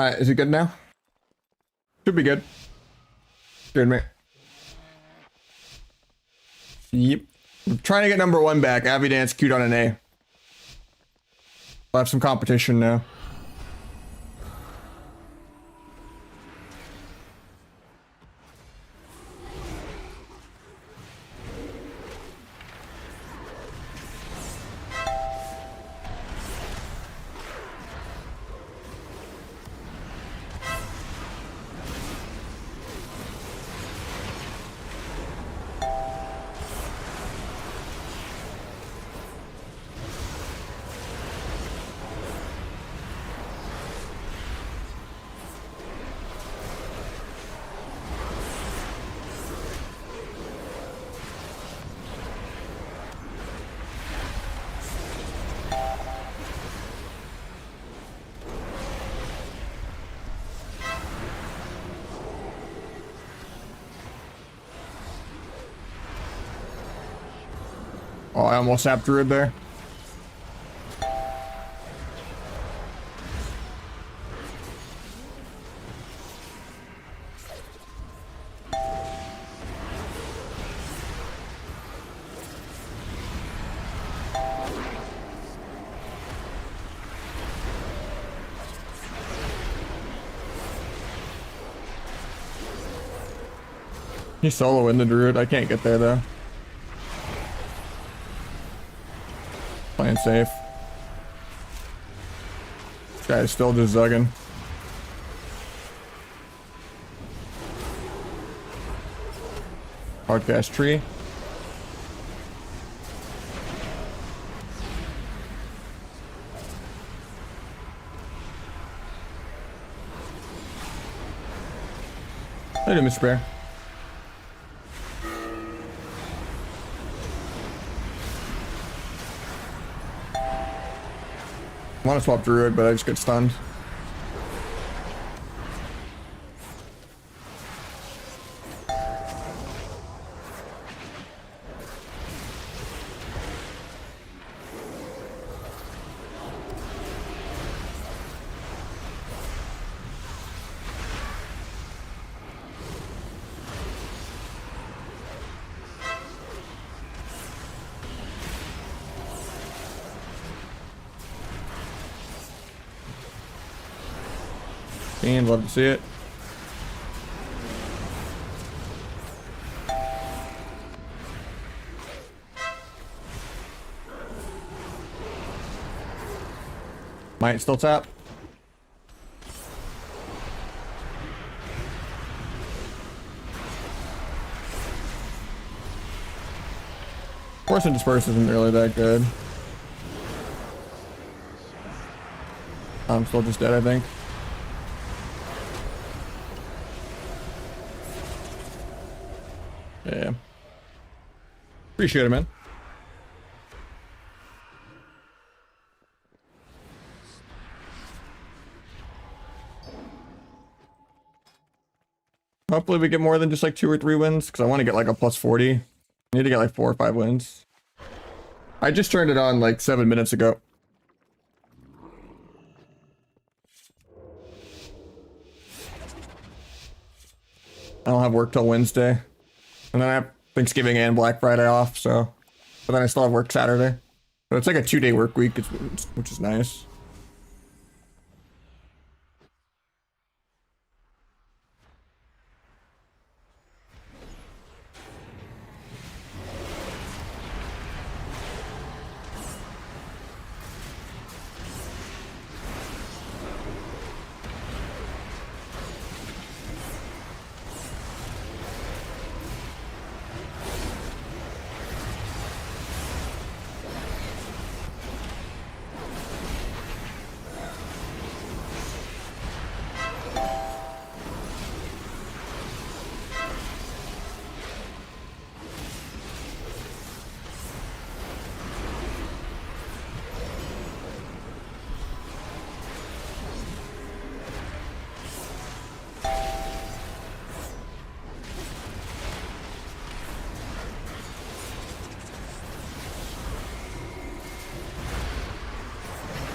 Alright, is it good now? Should be good. Good, mate. Yep. I'm trying to get number 1 back. Avi Dance queued on an A. I'll have some competition now. Oh, I almost sapped Druid there. He's soloing the Druid. I can't get there though. Playing safe. This guy is still just zugging. Hardcast tree. Later, Mr. Bear. I want to swap Druid, but I just get stunned. And love to see it. Might still tap. Force and Disperse isn't really that good. I'm still just dead, I think. Yeah. Appreciate it, man. Hopefully we get more than just like 2 or 3 wins, because I want to get like a plus 40. I need to get like 4 or 5 wins. I just turned it on like 7 minutes ago. I don't have work till Wednesday. And then I have Thanksgiving and Black Friday off, so... But then I still have work Saturday. So it's like a 2-day work week, which is nice.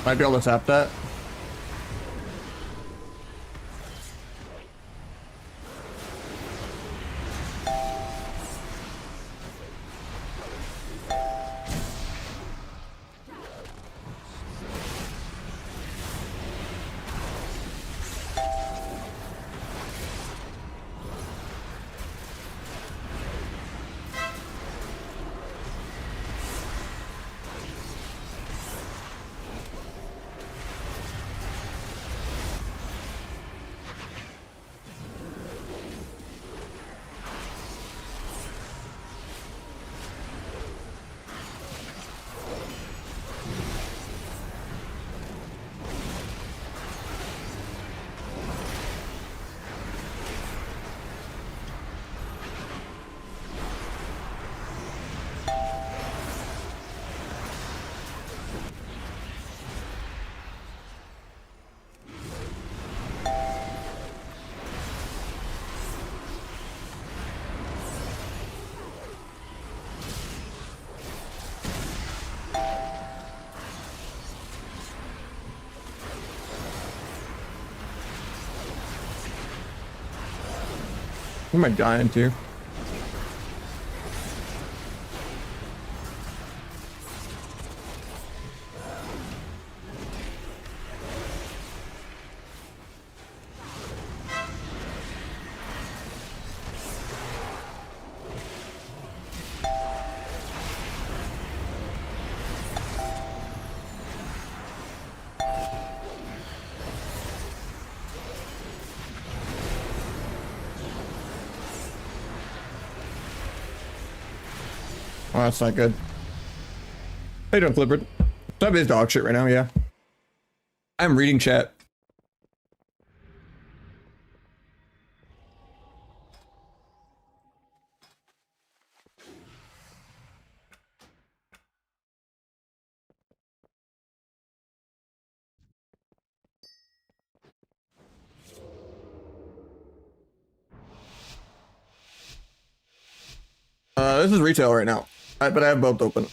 Might be able to tap that. Who am I dying to? Oh, that's not good. How you doing, Clifford? Sub is dog shit right now, yeah. I'm reading chat. This is retail right now, but I have both open.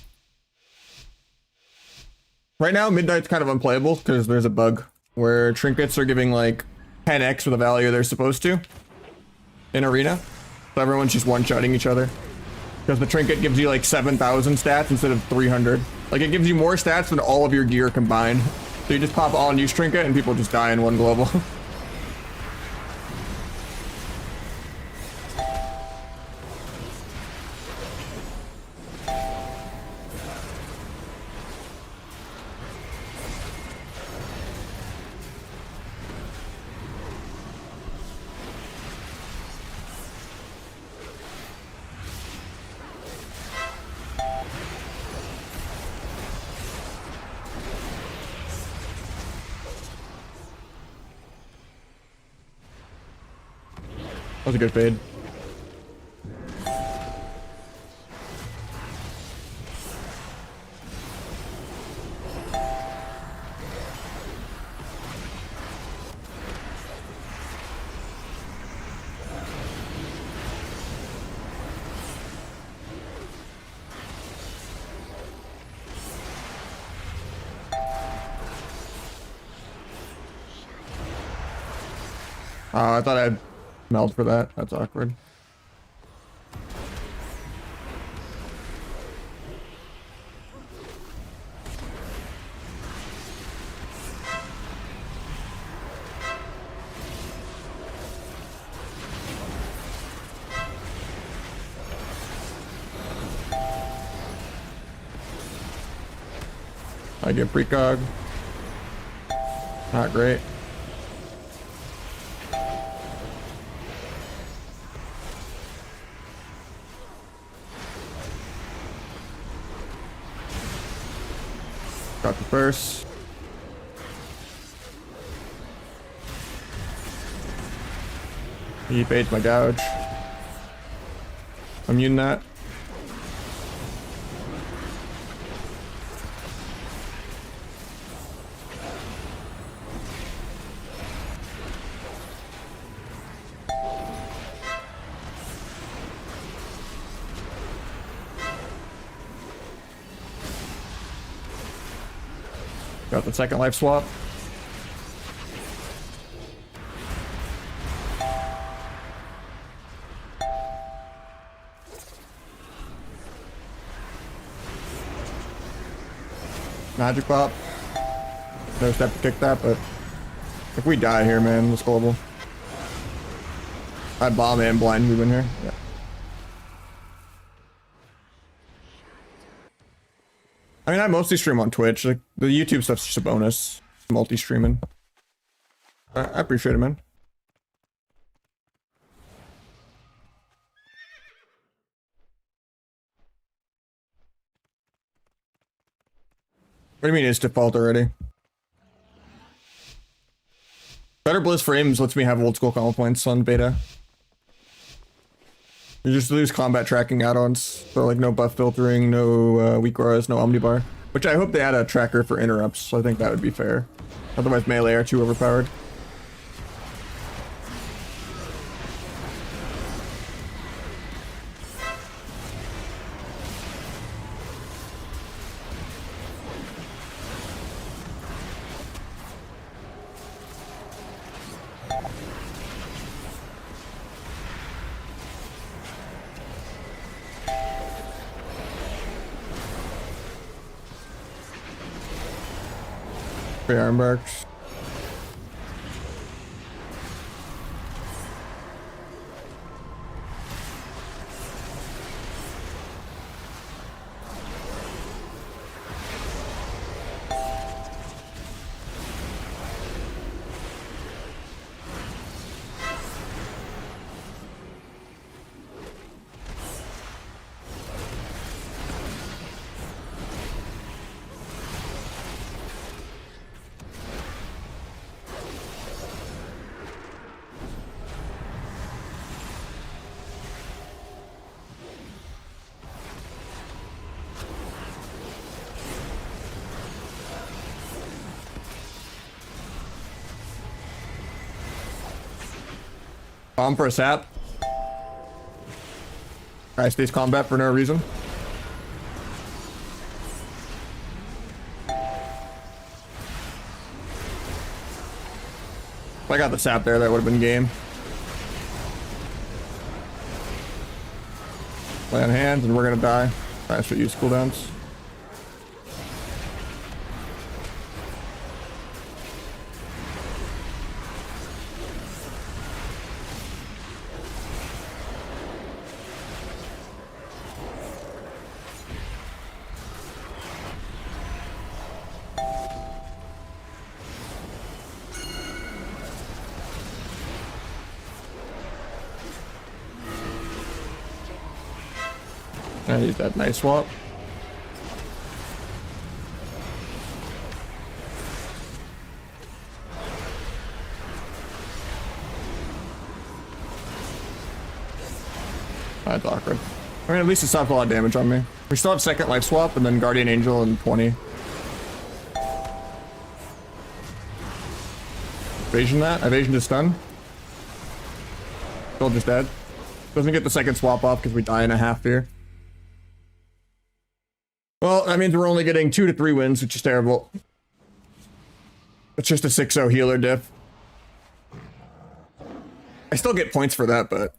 Right now, Midnight's kind of unplayable because there's a bug where trinkets are giving like 10x for the value they're supposed to in arena. So everyone's just one-shotting each other because the trinket gives you like 7,000 stats instead of 300. Like it gives you more stats than all of your gear combined. So you just pop all use trinket and people just die in one global. That was a good fade. I thought I'd meld for that. That's awkward. I get precog. Not great. Got the first. He evades my gouge. I'm muting that. Got the second life swap. Magic pop. No step to kick that, but if we die here, man, it's global. I bomb and blind move in here. Yeah. I mean, I mostly stream on Twitch. Like the YouTube stuff's just a bonus. Multi-streaming. I appreciate it, man. What do you mean it's default already? Better Bliss Frames lets me have old school combo points on beta. You just lose combat tracking add-ons, so like no buff filtering, no weak auras, no omnibar. Which I hope they add a tracker for interrupts, so I think that would be fair. Otherwise melee are too overpowered. Okay, Ironbarks. Calm for a sap. Guy stays combat for no reason. If I got the sap there, that would have been game. Play on hands, and we're gonna die. I should use cooldowns. I need that nice swap. That's awkward. I mean, at least it stopped a lot of damage on me. We still have second life swap and then Guardian Angel in 20. Evasion that. Evasion to stun. Still just dead. Doesn't get the second swap off because we die in a half here. Well, that means we're only getting 2 to 3 wins, which is terrible. It's just a 6-0 healer diff. I still get points for that, but...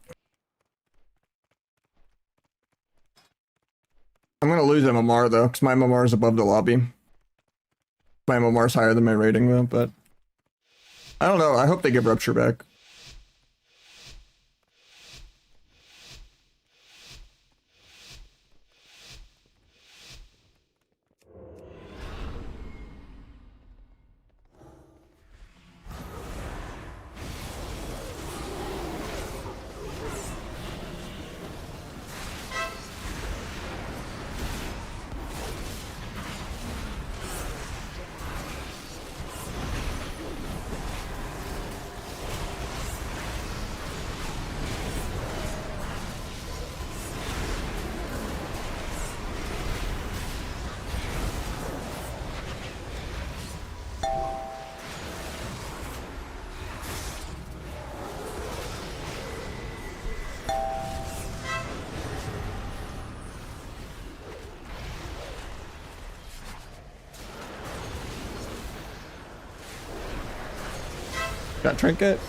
I'm gonna lose MMR though, because my MMR is above the lobby. My MMR is higher than my rating though, but... I don't know, I hope they give Rupture back. Got trinket.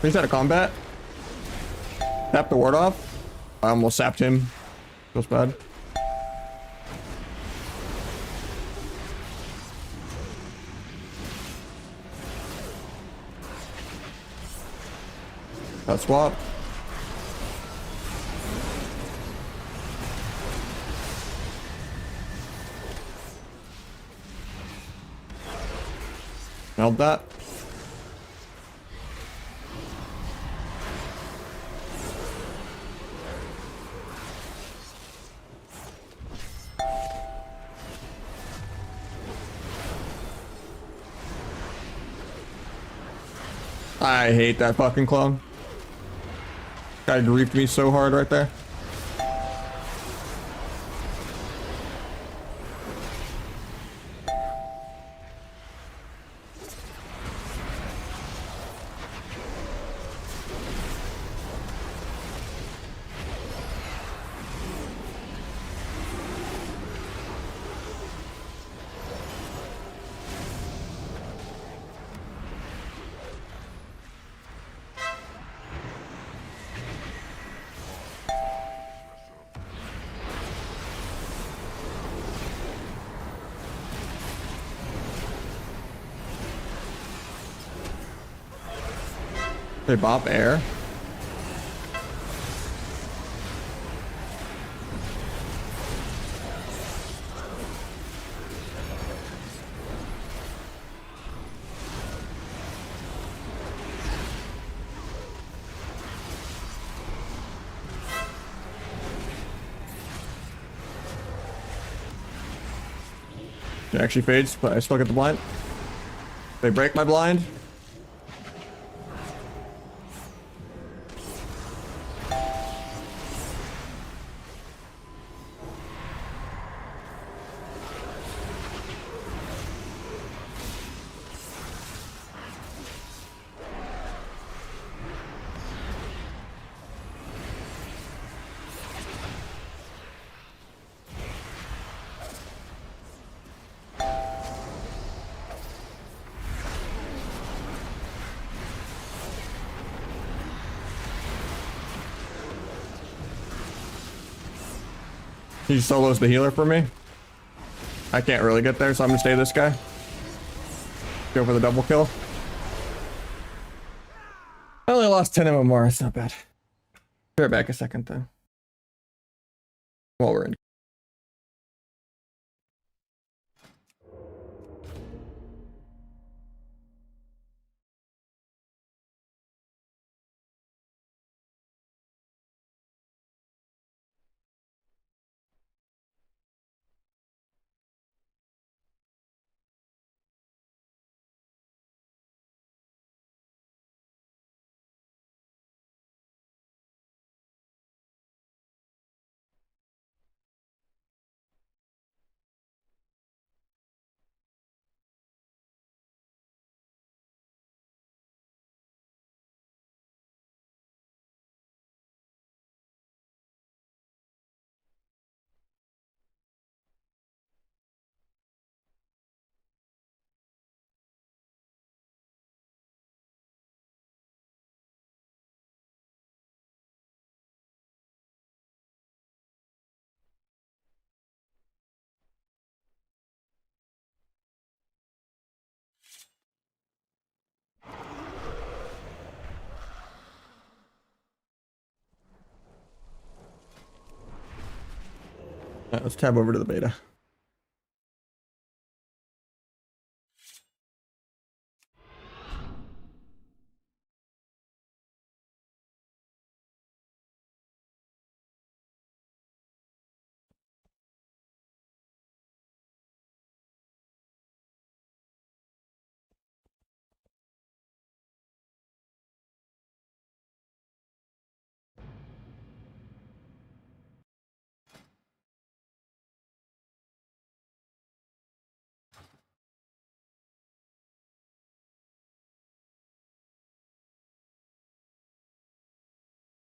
He's out of combat. Tap the ward off. I almost sapped him. Feels bad. That swap. Nailed that. I hate that fucking clone. Guy griefed me so hard right there. They bop air. It actually fades, but I still get the blind. They break my blind. He solos the healer for me. I can't really get there, so I'm gonna stay this guy. Go for the double kill. I only lost 10 MMR, it's not bad. Be right back a second though. While we're in. Alright, let's tab over to the beta.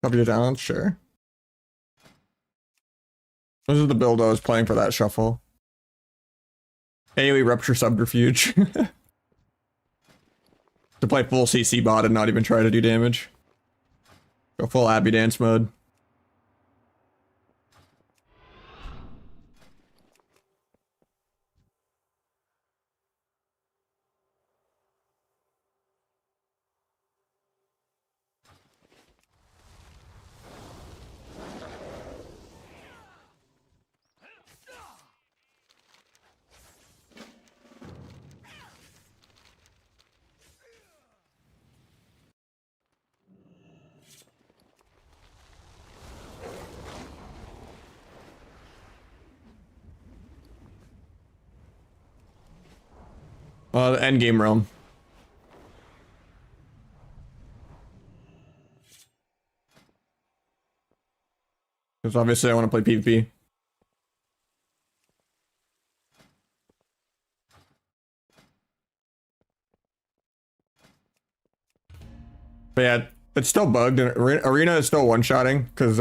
Copy your down, sure. This is the build I was playing for that shuffle. AoE Rupture Subterfuge. To play full CC bot and not even try to do damage. Go full Abby Dance mode. The end game realm. Because obviously I want to play PvP. But yeah, it's still bugged, and Arena is still one-shotting because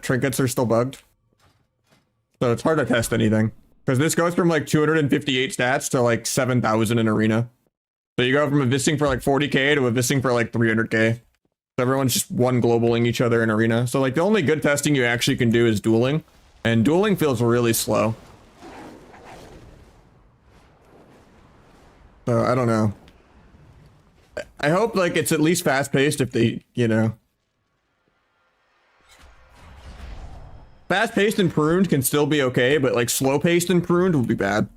trinkets are still bugged. So it's hard to test anything. Because this goes from like 258 stats to like 7,000 in Arena. So you go from a Visting for like 40k to a Visting for like 300k. So everyone's just one globaling each other in Arena. So like the only good testing you actually can do is dueling. And dueling feels really slow. So I don't know. I hope like it's at least fast paced if they, you know. Fast paced and pruned can still be okay, but like slow paced and pruned would be bad.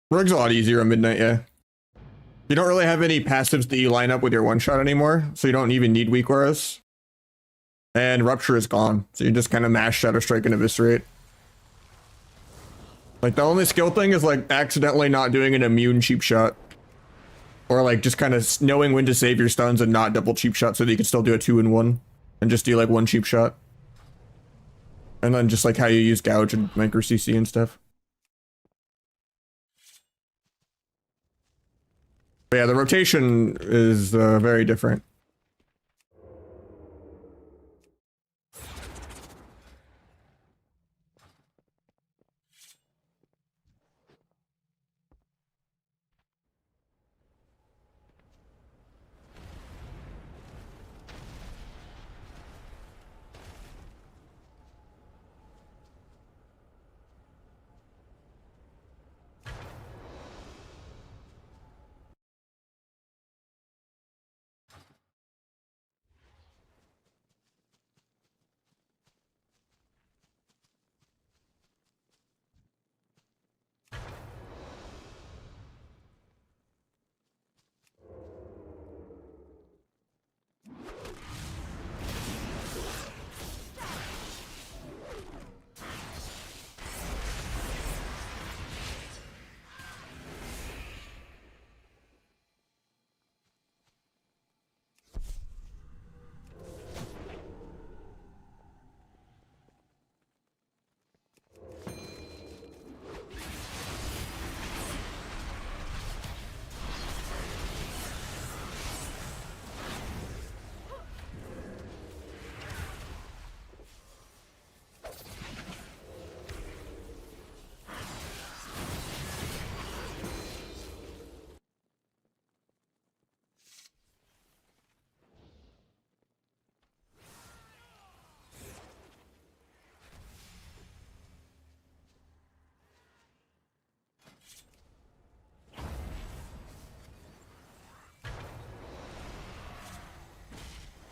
Rogue's a lot easier on midnight, yeah. You don't really have any passives that you line up with your one shot anymore, so you don't even need weak auras. And rupture is gone, so you just kind of mash Shadow Strike and eviscerate. Like the only skill thing is like accidentally not doing an immune cheap shot. Or like just kind of knowing when to save your stuns and not double cheap shot so that you can still do a 2-in-1. And just do like one cheap shot. And then just like how you use gouge and micro CC and stuff. But yeah, the rotation is very different.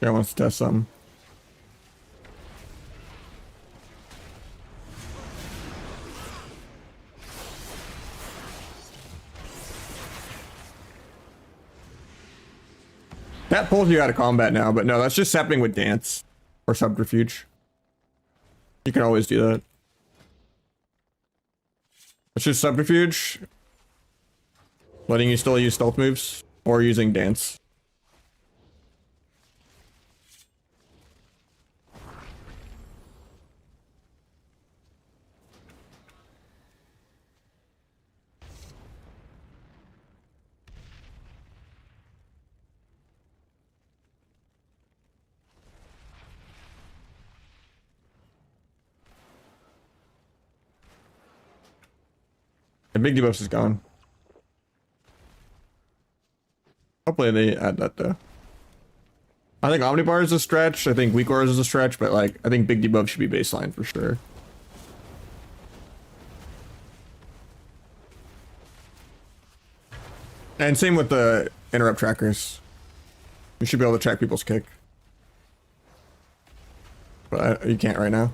Yeah, wants to test something. That pulls you out of combat now, but no, that's just sapping with dance or subterfuge. You can always do that. It's just subterfuge, letting you still use stealth moves, or using dance. The big debuff is gone. Hopefully they add that though. I think Omnibar is a stretch. I think weak auras is a stretch, but like I think big debuff should be baseline for sure. And same with the interrupt trackers. You should be able to track people's kick. But you can't right now.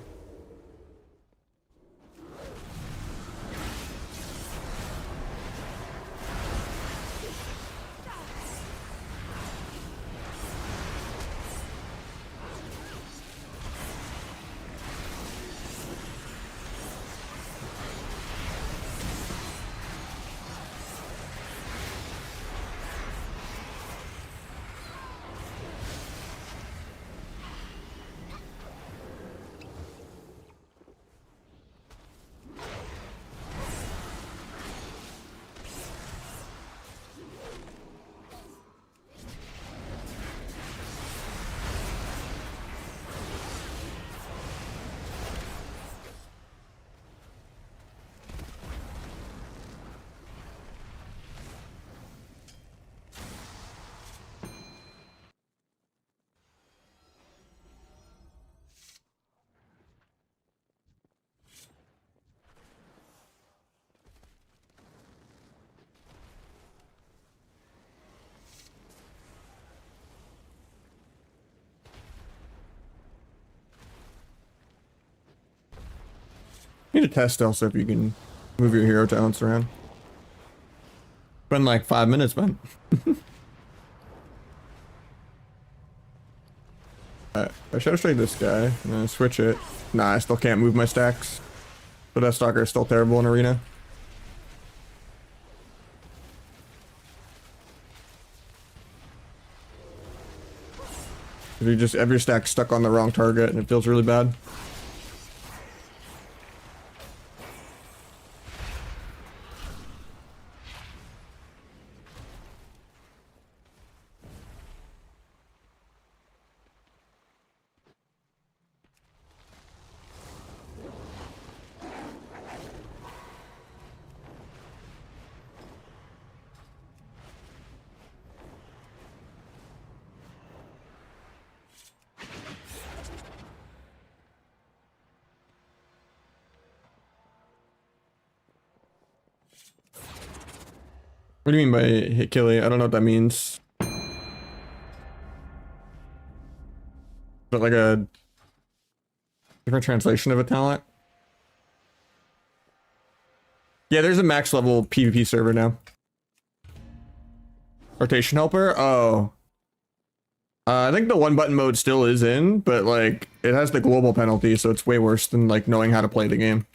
You need to test also if you can move your hero talents around. Been like 5 minutes, man. I should have straight this guy and then switch it. Nah, I still can't move my stacks. So that stalker is still terrible in arena. If you just have your stack stuck on the wrong target and it feels really bad. What do you mean by hit killy? I don't know what that means. But like a different translation of a talent? Yeah, there's a max level PvP server now. Rotation helper? Oh. I think the one button mode still is in, but like it has the global penalty, so it's way worse than like knowing how to play the game.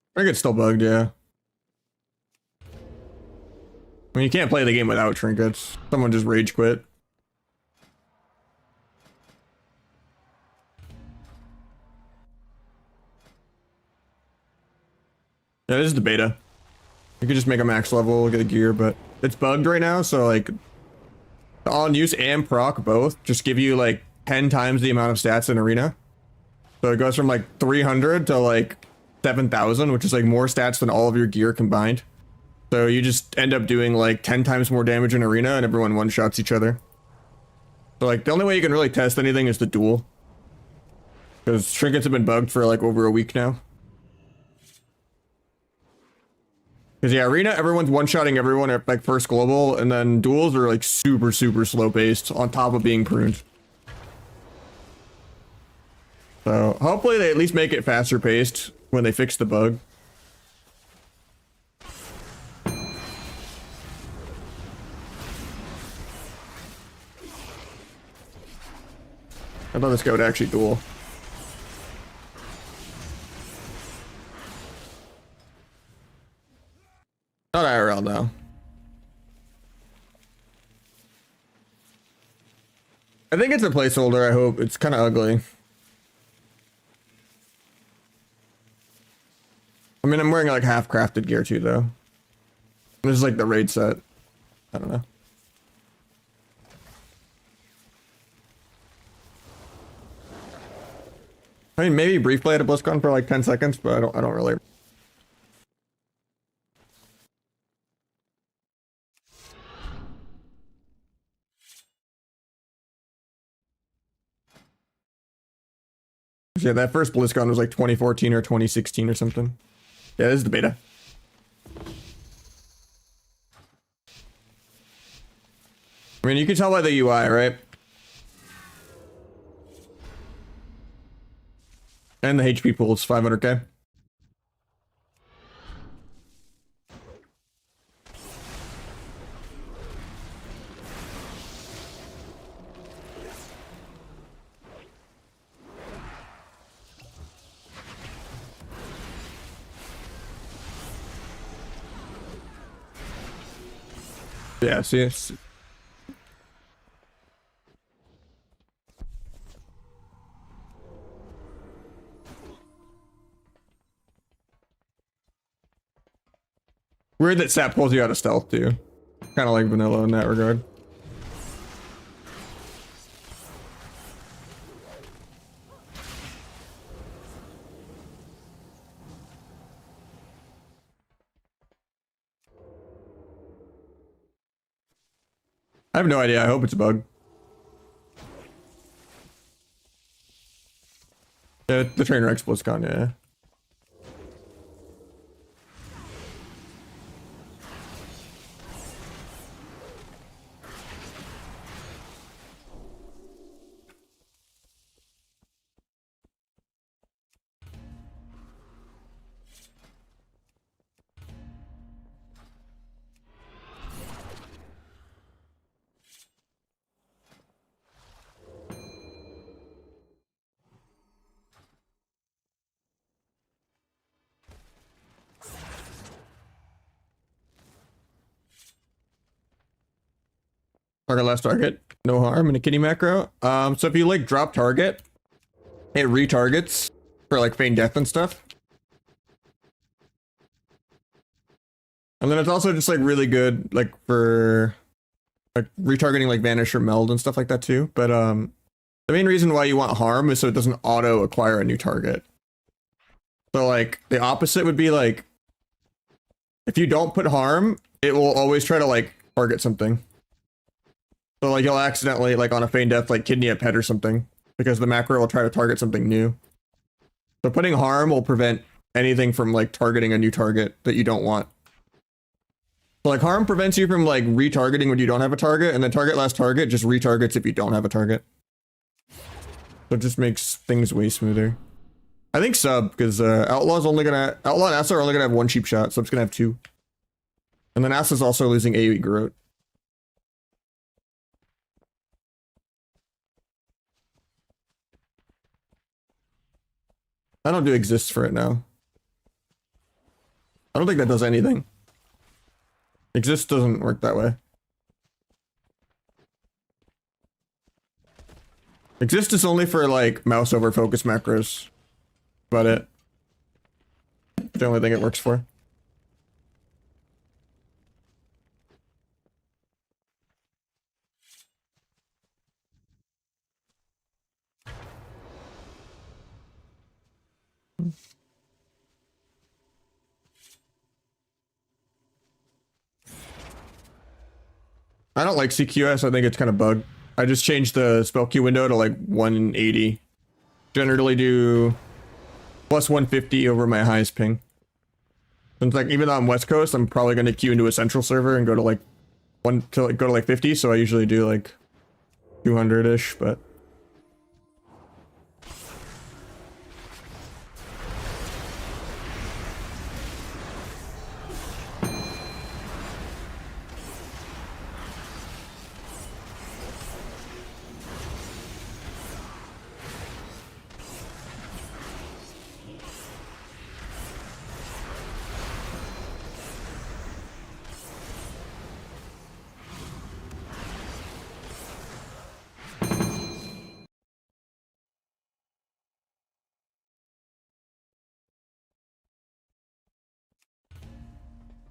I think it's still bugged, yeah. I mean, you can't play the game without trinkets. Someone just rage quit. Yeah, this is the beta. You could just make a max level, get a gear, but it's bugged right now, so like the on use and proc both just give you like 10 times the amount of stats in arena. So it goes from like 300 to like 7,000, which is like more stats than all of your gear combined. So you just end up doing like 10 times more damage in arena and everyone one-shots each other. So like the only way you can really test anything is the duel. Because trinkets have been bugged for like over a week now. Because yeah, arena, everyone's one-shotting everyone at like first global, and then duels are like super slow paced on top of being pruned. So hopefully they at least make it faster paced when they fix the bug. I thought this guy would actually duel. Not IRL though. I think it's a placeholder, I hope. It's kind of ugly. I mean, I'm wearing like half crafted gear too, though. This is like the raid set. I don't know. I mean, maybe brief play at a BlizzCon for like 10 seconds, but I don't really. Yeah, that first BlizzCon was like 2014 or 2016 or something. Yeah, this is the beta. I mean, you can tell by the UI, right? And the HP pool is 500k. Yeah, see, it's weird that Sap pulls you out of stealth too. Kind of like vanilla in that regard. I have no idea. I hope it's a bug. Yeah, the train wreck's BlizzCon, yeah. Target last target, no harm in a kitty macro. So if you like drop target, it retargets for like feign death and stuff. And then it's also just like really good like for like retargeting like vanish or meld and stuff like that too. But the main reason why you want harm is so it doesn't auto acquire a new target. So like the opposite would be like if you don't put harm, it will always try to like target something. So like you'll accidentally like on a feign death like kidney a pet or something because the macro will try to target something new. So putting harm will prevent anything from like targeting a new target that you don't want. So like harm prevents you from like retargeting when you don't have a target, and then target last target just retargets if you don't have a target. So it just makes things way smoother. I think sub because Outlaw and Asa are only gonna have one cheap shot, so it's gonna have two. And then Asa's also losing AoE Garrote. I don't do exists for it now. I don't think that does anything. Exist doesn't work that way. Exist is only for like mouse over focus macros. About it. The only thing it works for. I don't like CQS. I think it's kind of bug. I just changed the spell queue window to like 180. Generally do plus 150 over my highest ping. Since like even though I'm West Coast, I'm probably going to queue into a central server and go to like go to like 50. So I usually do like 200-ish, but.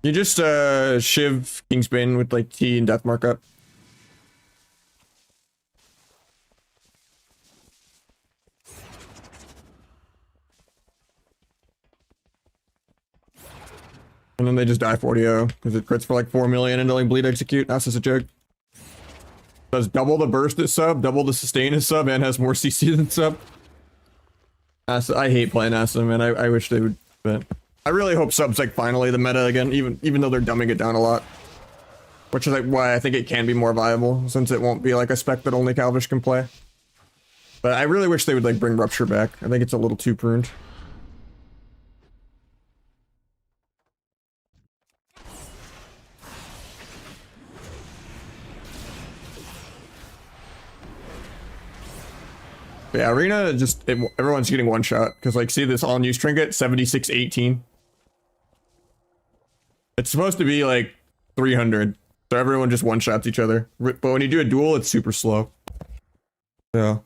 You just shiv Kingsbane with like T and Death Markup. And then they just die 40-0 because it crits for like 4 million and only bleed execute. That's just a joke. Does double the burst at sub, double the sustain at sub, and has more CC than sub. I hate playing Asa, man. I wish they would, but I really hope sub's like finally the meta again, even though they're dumbing it down a lot. Which is like why I think it can be more viable, since it won't be like a spec that only Calvish can play. But I really wish they would like bring Rupture back. I think it's a little too pruned. But yeah, Arena just everyone's getting one shot because like see this all news trinket 76-18. It's supposed to be like 300, so everyone just one shots each other. But when you do a duel, it's super slow. Yeah.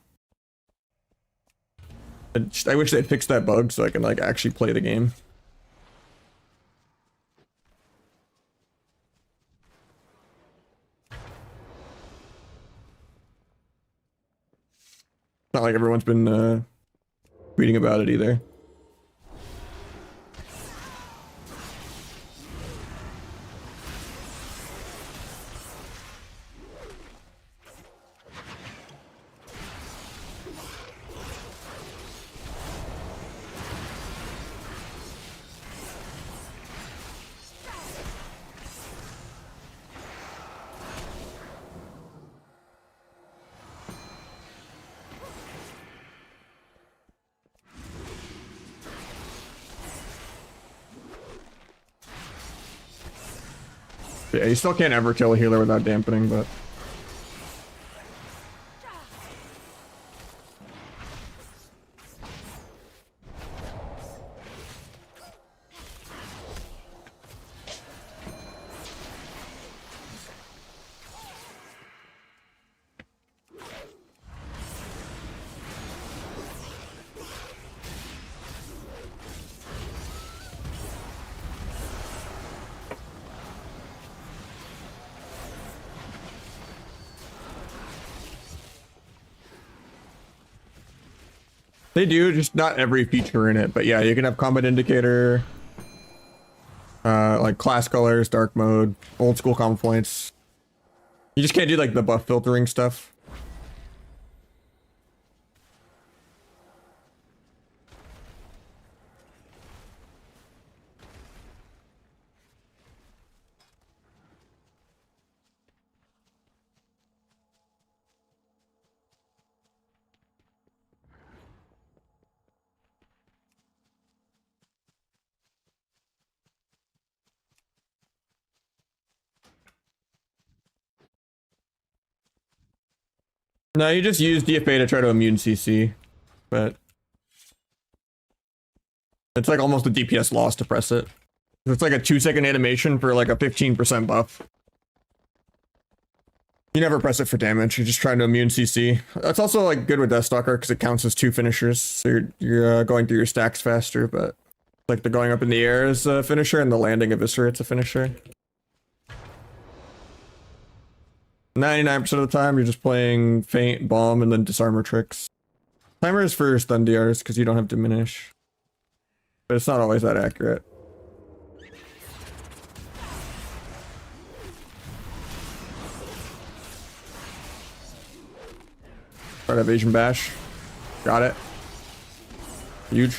I wish they'd fix that bug so I can like actually play the game. Not like everyone's been tweeting about it either. Yeah, you still can't ever kill a healer without dampening, but... They do, just not every feature in it, but yeah, you can have combat indicator, like class colors, dark mode, old school combo points. You just can't do like the buff filtering stuff. No, you just use DFA to try to immune CC, but it's like almost a DPS loss to press it. It's like a 2-second animation for like a 15% buff. You never press it for damage, you're just trying to immune CC. That's also like good with Deathstalker because it counts as 2 finishers, so you're going through your stacks faster, but like the going up in the air is a finisher and the landing eviscerate's a finisher. 99% of the time, you're just playing Feint, Bomb, and then Disarmor tricks. Timer is for stun DRs because you don't have Diminish. But it's not always that accurate. Start evasion bash. Got it. Huge.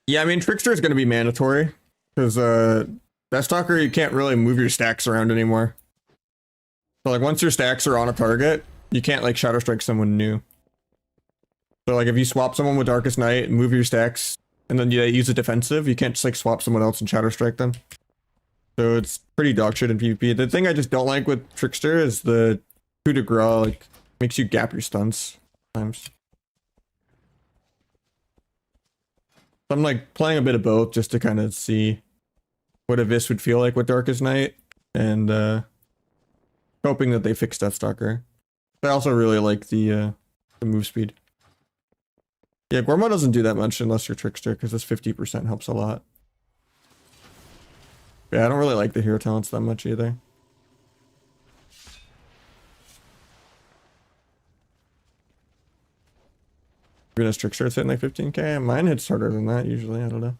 Yeah, I mean, Trickster is going to be mandatory because Deathstalker, you can't really move your stacks around anymore. So like once your stacks are on a target, you can't like Shadow Strike someone new. So like if you swap someone with Darkest Night and move your stacks and then you use a defensive. You can't just like swap someone else and shadow strike them. So it's pretty dog shit in PvP. The thing I just don't like with Trickster is the coup de grace, like, makes you gap your stuns sometimes. So I'm like playing a bit of both just to kind of see what a Vis would feel like with Darkest Night, and hoping that they fix Deathstalker. I also really like the move speed. Yeah, Gorma doesn't do that much unless you're Trickster, because this 50% helps a lot. Yeah, I don't really like the hero talents that much either. Venus Trickster is hitting like 15k. Mine hits harder than that usually. I don't know.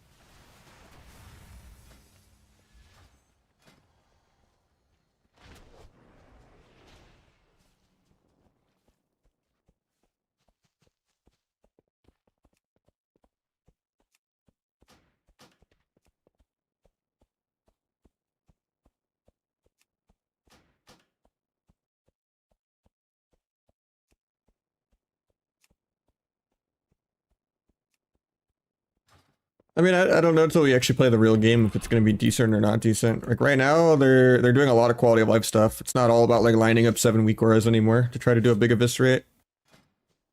I mean, I don't know until we actually play the real game if it's going to be decent or not decent. Like right now, they're doing a lot of quality of life stuff. It's not all about like lining up 7 weak auras anymore to try to do a big eviscerate.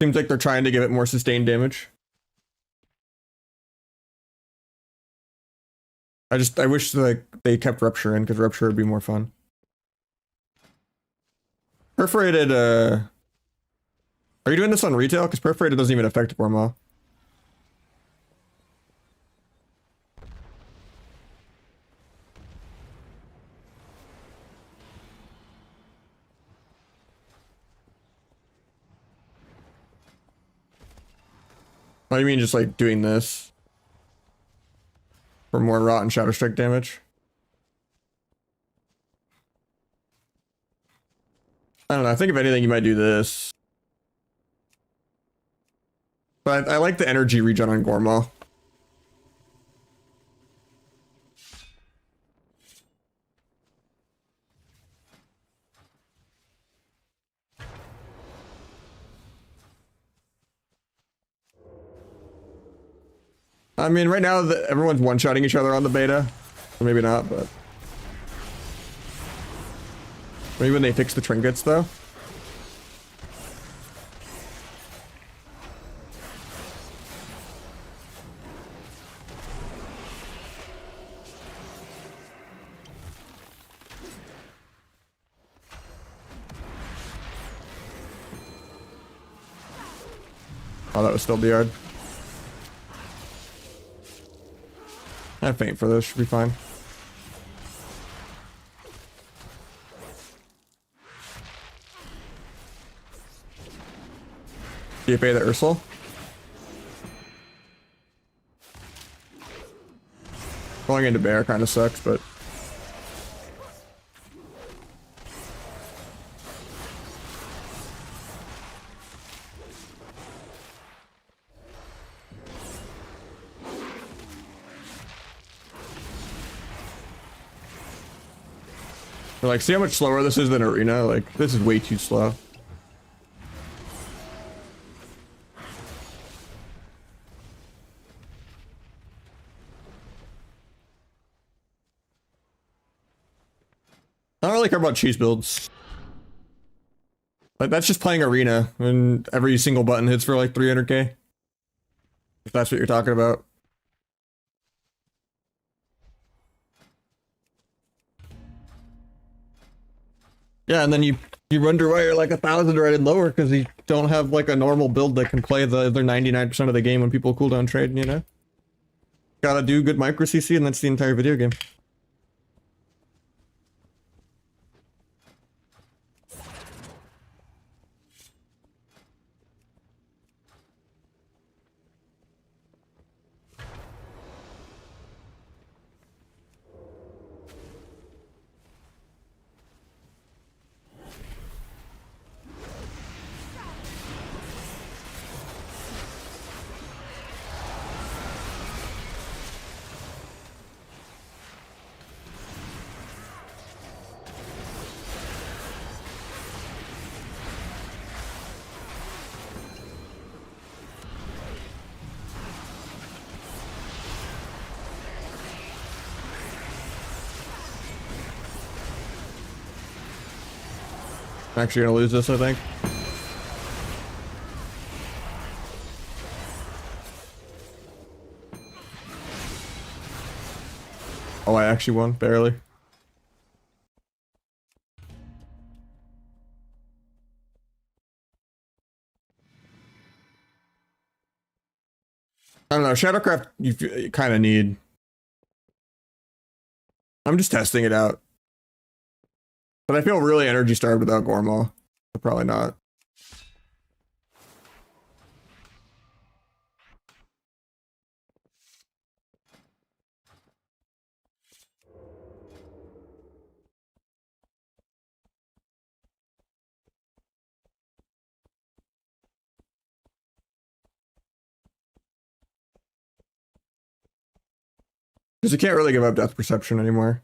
Seems like they're trying to give it more sustained damage. I wish like they kept Rupture in, because Rupture would be more fun. Perforated, are you doing this on retail? Because Perforated doesn't even affect Gorma. Oh, you mean just like doing this for more rot and shadow strike damage? I don't know. I think if anything, you might do this. But I like the energy regen on Gorma. I mean, right now everyone's one-shotting each other on the beta. Or maybe not, but maybe when they fix the trinkets, though. Oh, that was still Beard. I have faint for this, should be fine. DFA the Ursel. Going into bear kind of sucks, but like, see how much slower this is than Arena? Like, this is way too slow. I don't really care about cheese builds. Like, that's just playing Arena, and every single button hits for like 300k. If that's what you're talking about. Yeah, and then you wonder why you're like 1,000 rated lower, because you don't have like a normal build that can play the other 99% of the game when people cooldown trade, you know? Gotta do good micro CC, and that's the entire video game. Actually gonna lose this, I think. Oh, I actually won, barely. I don't know, Shadowcraft you kind of need. I'm just testing it out. But I feel really energy starved without Gormaw. Probably not. Because you can't really give up Death Perception anymore.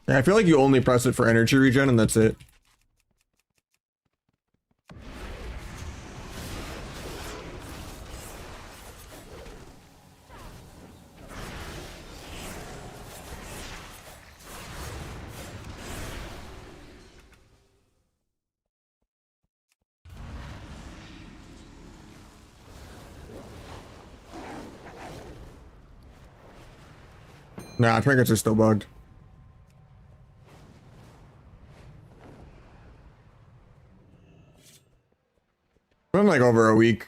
Yeah, I feel like you only press it for energy regen and that's it. Nah, trinkets are still bugged. Been like over a week.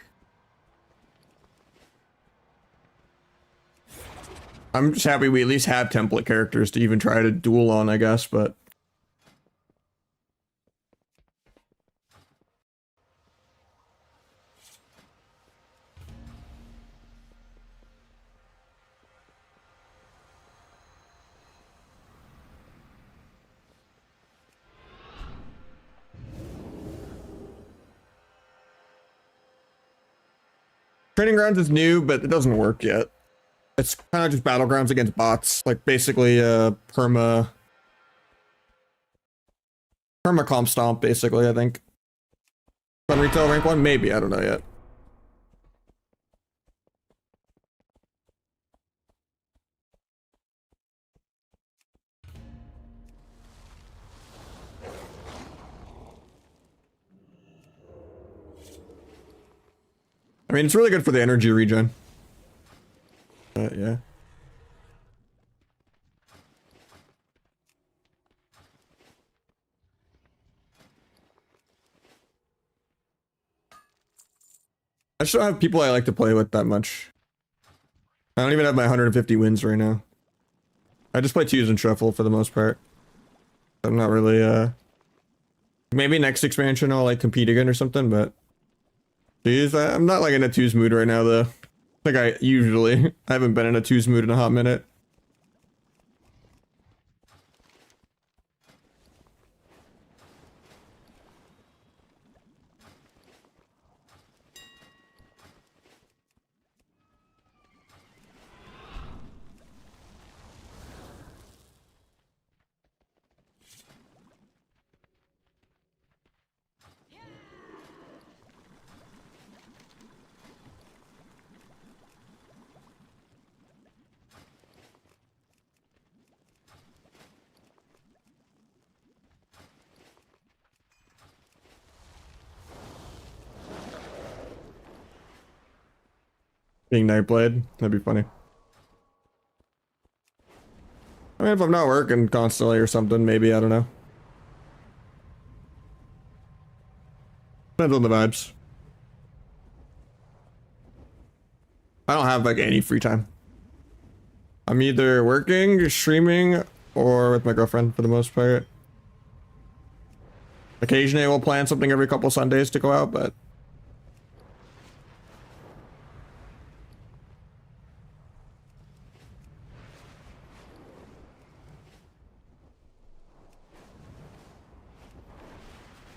I'm just happy we at least have template characters to even try to duel on, I guess, but... Training Grounds is new, but it doesn't work yet. It's kind of just Battlegrounds against bots. Like, basically, perma comp stomp, basically, I think. On retail rank 1? Maybe, I don't know yet. I mean, it's really good for the energy regen. Yeah. I just don't have people I like to play with that much. I don't even have my 150 wins right now. I just play twos and shuffle for the most part. I'm not really, maybe next expansion I'll like compete again or something, but... Jeez, I'm not like in a twos mood right now though. Like I usually. I haven't been in a twos mood in a hot minute. Being Nightblade, that'd be funny. I mean, if I'm not working constantly or something, maybe, I don't know. Depends on the vibes. I don't have like any free time. I'm either working, streaming, or with my girlfriend for the most part. Occasionally we'll plan something every couple Sundays to go out, but...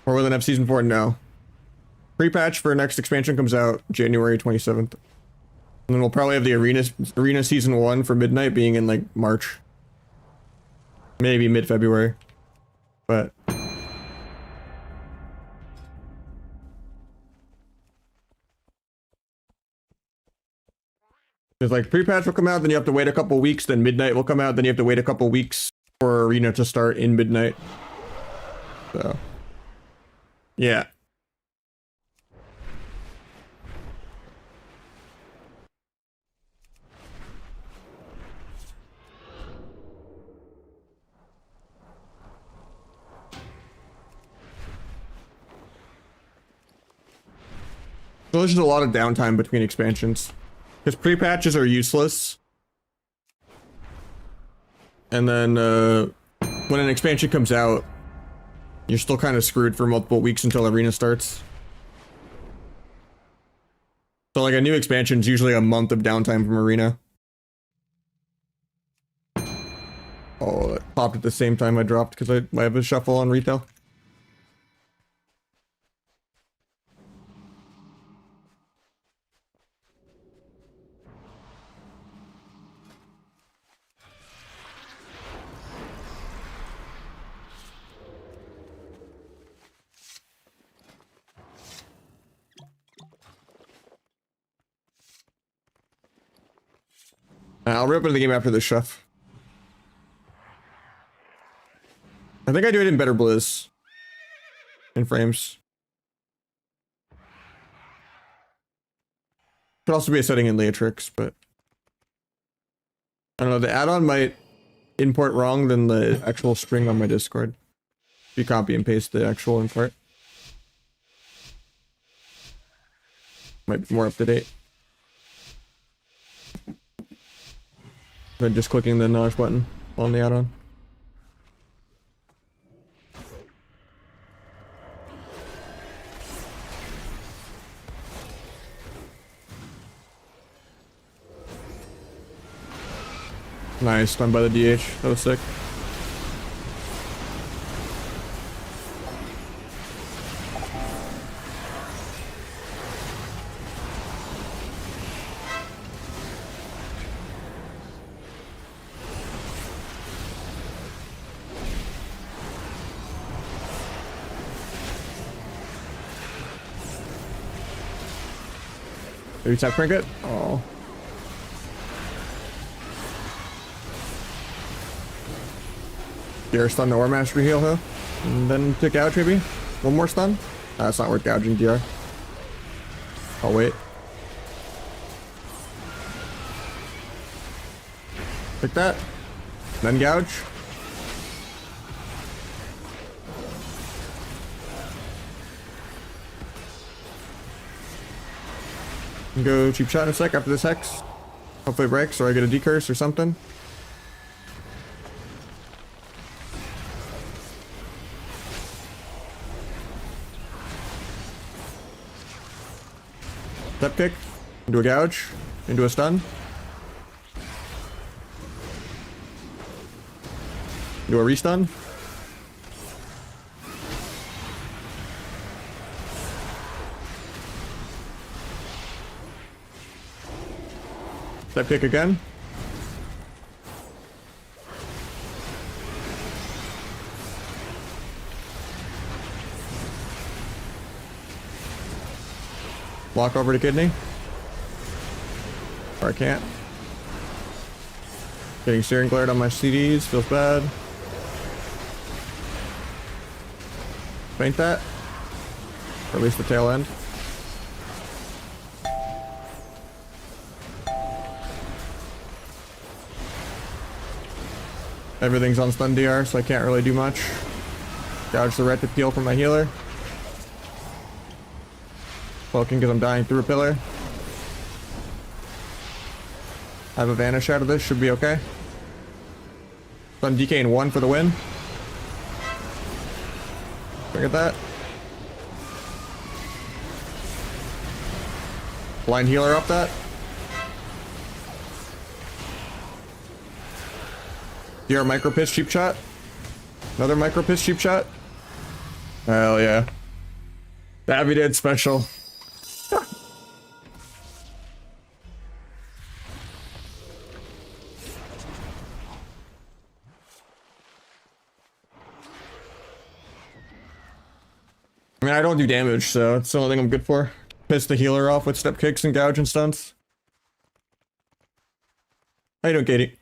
Or will it have season 4? No. Pre-patch for next expansion comes out January 27th. And then we'll probably have the arena season 1 for Midnight being in like March. Maybe mid-February. But There's like pre-patch will come out, then you have to wait a couple weeks, then midnight will come out, then you have to wait a couple weeks for arena to start in midnight. So yeah. So there's just a lot of downtime between expansions. Because pre-patches are useless. And then when an expansion comes out, you're still kind of screwed for multiple weeks until arena starts. So like a new expansion is usually a month of downtime from arena. Oh, it popped at the same time I dropped because I have a shuffle on retail. I'll reopen the game after this, chef. I think I do it in better blizz. In frames. Could also be a setting in Leatrix, but I don't know, the add-on might import wrong than the actual string on my Discord. If you copy and paste the actual import. Might be more up to date. Than just clicking the Nahj button on the add-on. Nice, done by the DH. That was sick. Did you tap crank it? Oh. Dare stun the Ore Master heal, huh? And then to gouge maybe? One more stun? That's not worth gouging, DR. I'll wait. Pick that. Then gouge. And go cheap shot in a sec after this hex. Hopefully it breaks or I get a decurse or something. Step kick, into a gouge, into a stun. Into a restun. Step kick again. Walk over to kidney. Or I can't. Getting steering glared on my CDs, feels bad. Faint that. Or at least the tail end. Everything's on stun DR, so I can't really do much. Gouge the red to peel from my healer. Cloaking because I'm dying through a pillar. I have a vanish out of this, should be okay. Stun DK in 1 for the win. Look at that. Blind healer up that. DR micro pitch cheap shot. Another micro pitch cheap shot. Hell yeah. That'd be dead special. I mean, I don't do damage, so it's the only thing I'm good for. Piss the healer off with step kicks and gouge and stunts. How you doing, Katie?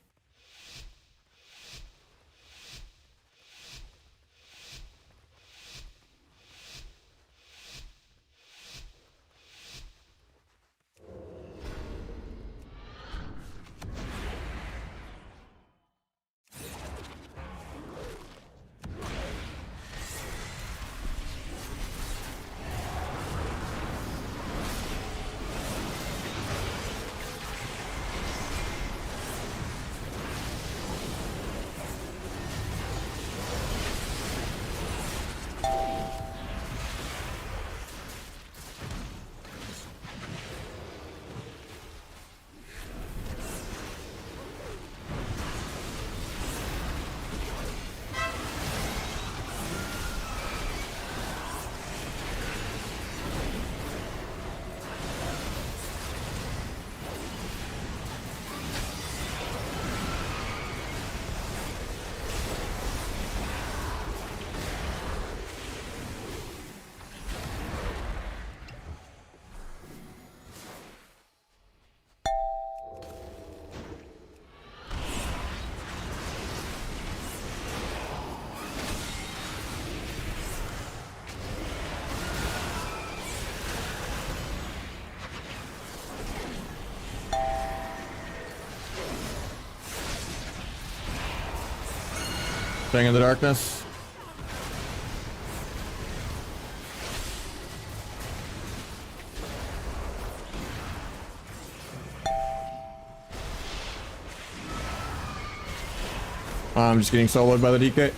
Staying in the darkness. I'm just getting soloed by the DK.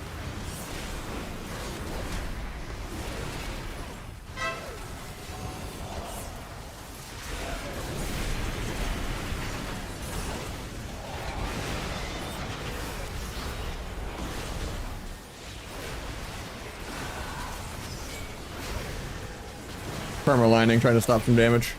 Perma landing, trying to stop some damage.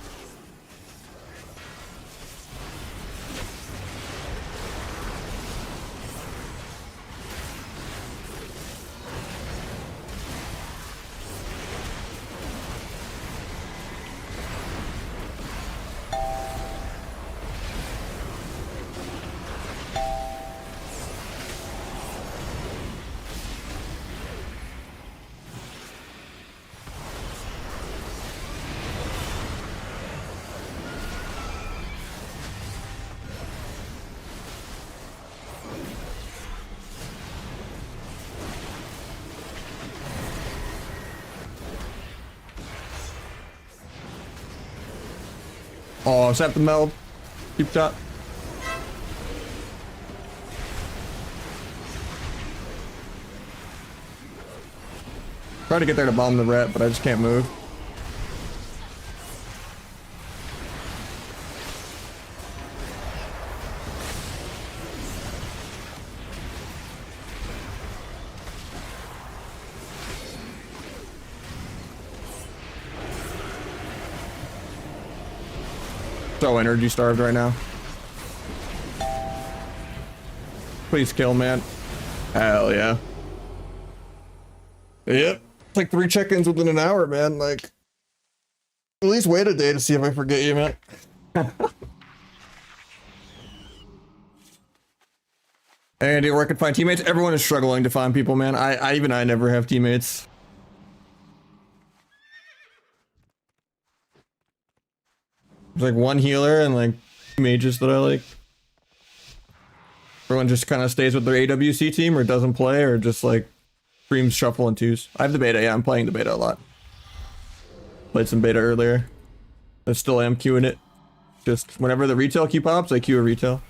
Oh, set the meld. Keep top. Try to get there to bomb the ret, but I just can't move. So energy starved right now. Please kill, man. Hell yeah. Yep. It's like 3 check-ins within an hour, man. Like, at least wait a day to see if I forget you, man. And where I can find teammates. Everyone is struggling to find people, man. I never have teammates. There's like one healer and like 2 mages that I like. Everyone just kind of stays with their AWC team or doesn't play or just like streams shuffle in 2s. I have the beta, yeah, I'm playing the beta a lot. Played some beta earlier. I still am queuing it. Just whenever the retail queue pops, I queue a retail.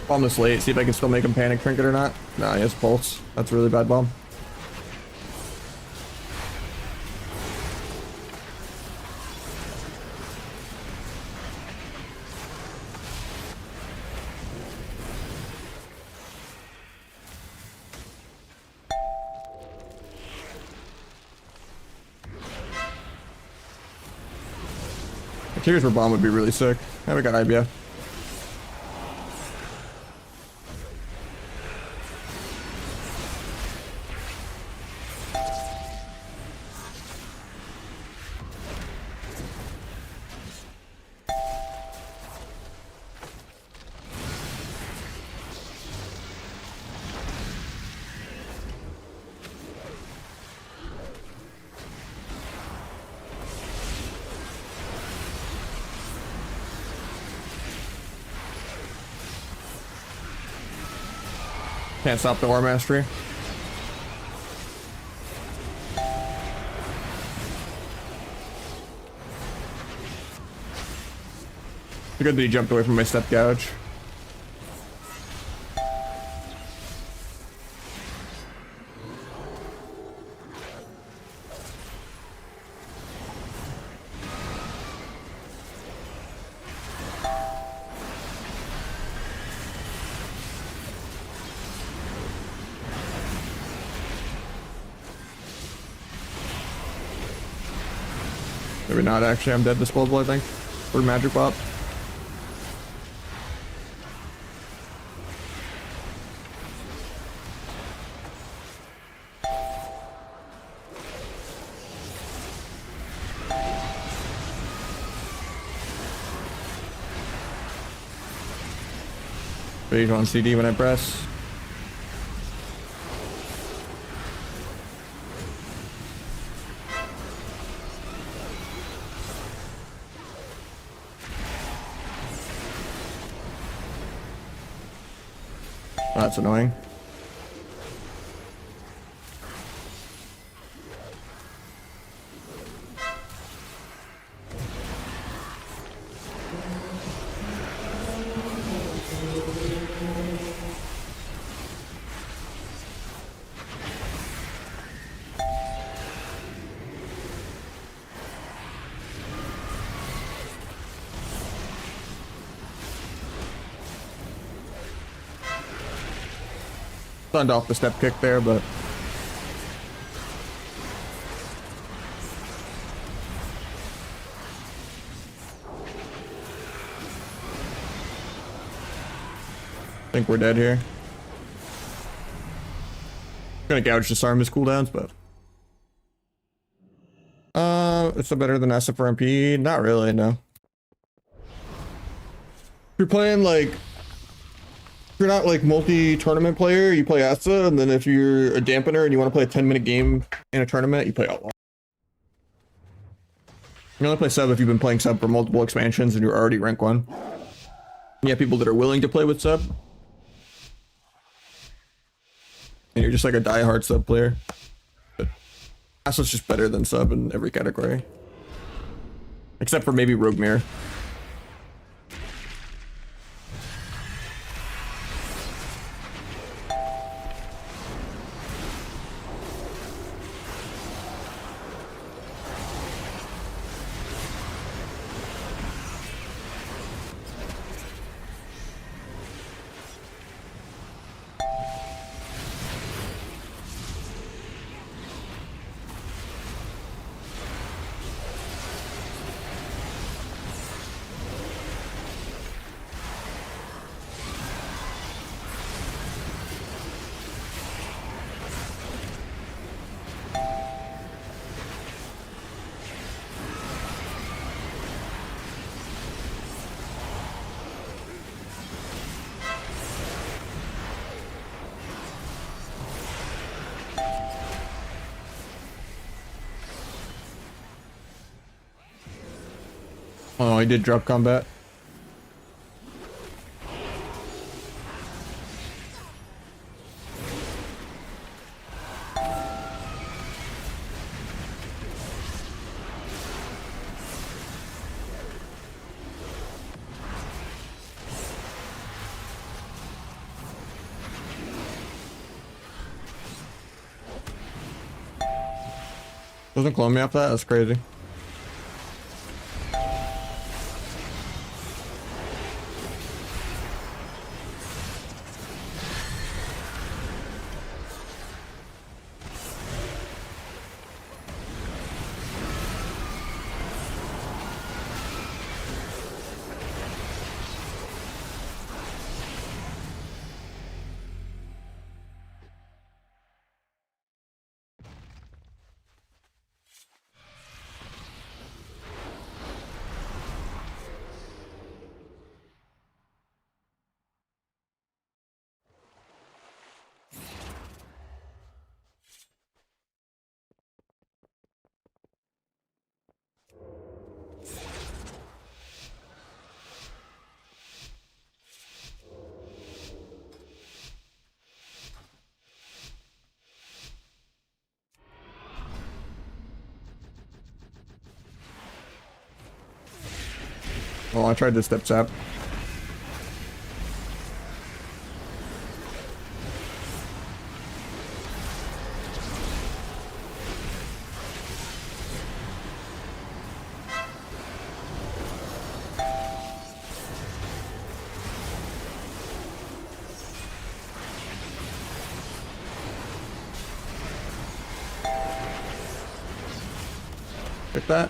Bomb this late, see if I can still make him panic trinket or not. Nah, he has pulse. That's a really bad bomb. Here's where bomb would be really sick. Yeah, we got IBF. Can't stop the War Mastery. It's good that he jumped away from my step gouge. Maybe not actually, I'm dead disposable I think. For magic pop. Phase on CD when I press. Oh, that's annoying. Stunned off the step kick there, but I think we're dead here. Gonna gouge disarm his cooldowns, but it's a better than SFRMP. Not really, no. If you're playing like, if you're not like multi-tournament player, you play Asa, and then if you're a dampener and you want to play a 10-minute game in a tournament, you play Outlaw. You only play sub if you've been playing sub for multiple expansions and you're already rank 1. You have people that are willing to play with sub. And you're just like a die-hard sub player. But Asa's just better than sub in every category. Except for maybe Rogue Mirror. Oh, he did drop combat. Doesn't clone me off that? That's crazy. Oh, I tried to step zap. Pick that.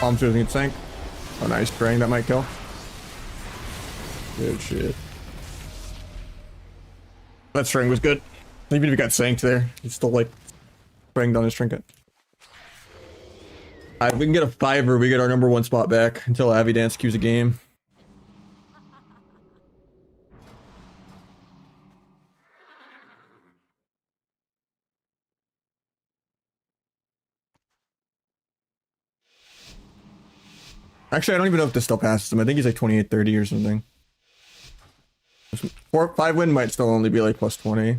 Palm choosing its sank. Oh, nice spraying. That might kill. Good shit. That string was good. Even if he got sanked there, he's still like spraying down his trinket. If we can get a 5-er, we get our #1 spot back until Avi Dance cues a game. Actually, I don't even know if this still passes him. I think he's like 28-30 or something. 5-win might still only be like plus 20.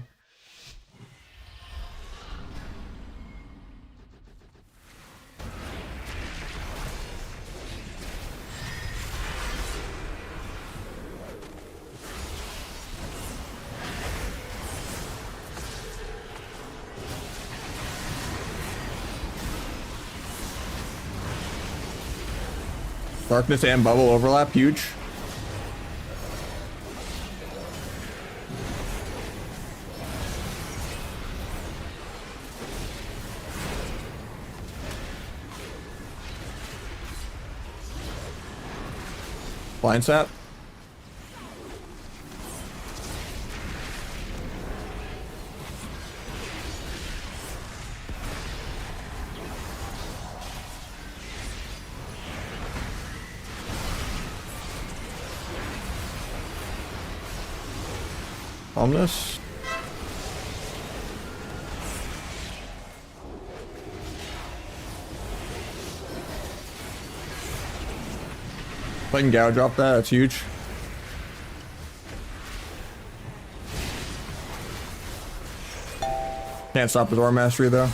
Darkness and bubble overlap, huge. Blind sap. Omnis. If I can gouge off that, that's huge. Can't stop his Aura Mastery though.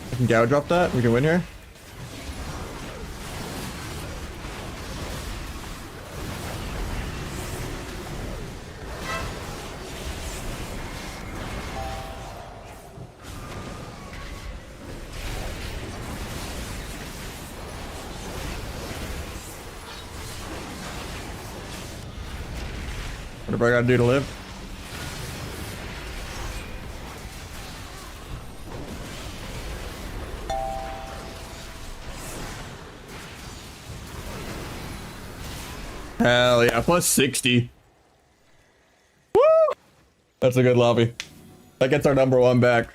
I can gouge off that. We can win here. Whatever I gotta do to live. Hell yeah, plus 60. Woo! That's a good lobby. That gets our #1 back.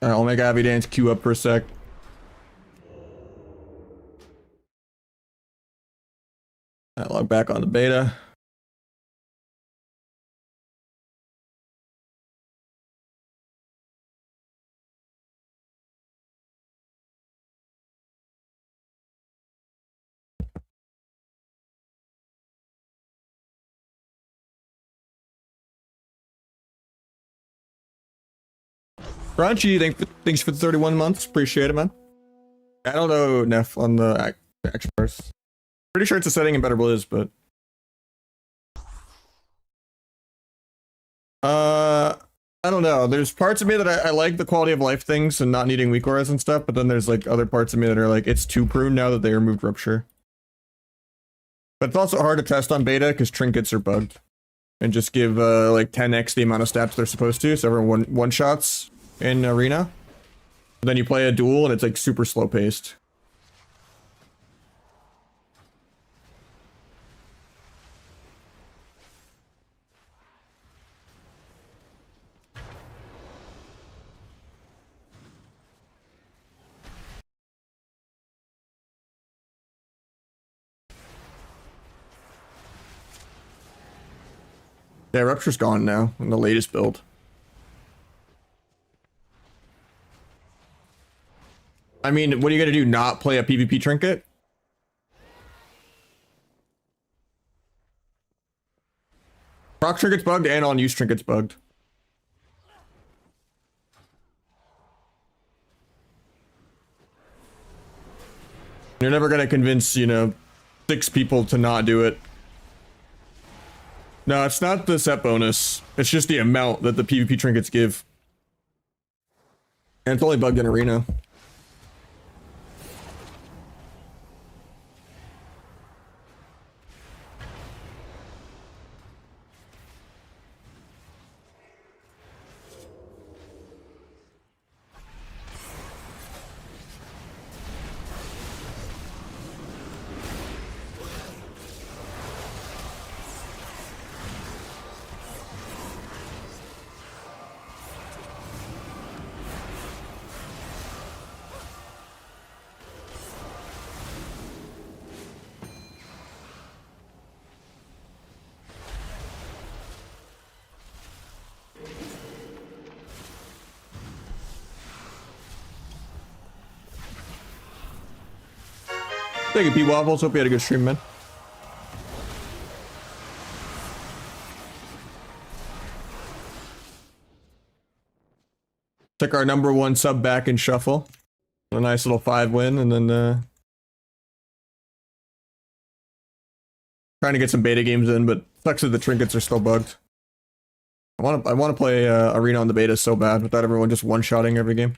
I'll make Avi Dance queue up for a sec. I'll log back on the beta. Crunchy, thanks for the 31 months. Appreciate it, man. I don't know, Neff, on the action bars. Pretty sure it's a setting in Better Blizz, but I don't know. There's parts of me that I like the quality of life things and not needing weak auras and stuff, but then there's like other parts of me that are like, it's too prune now that they removed Rupture. But it's also hard to test on beta because trinkets are bugged and just give like 10x the amount of stats they're supposed to, so everyone one shots in arena. Then you play a duel and it's like super slow paced. Yeah, Rupture's gone now in the latest build. I mean, what are you gonna do? Not play a PvP trinket? Proc trinket's bugged and on use trinket's bugged. You're never gonna convince, you know, 6 people to not do it. No, it's not the set bonus. It's just the amount that the PvP trinkets give. And it's only bugged in arena. Thank you, Pete Waffles. Hope you had a good stream, man. Took our #1 sub back in shuffle. A nice little 5 win, and then trying to get some beta games in, but sucks that the trinkets are still bugged. I want to play arena on the beta so bad without everyone just one-shotting every game.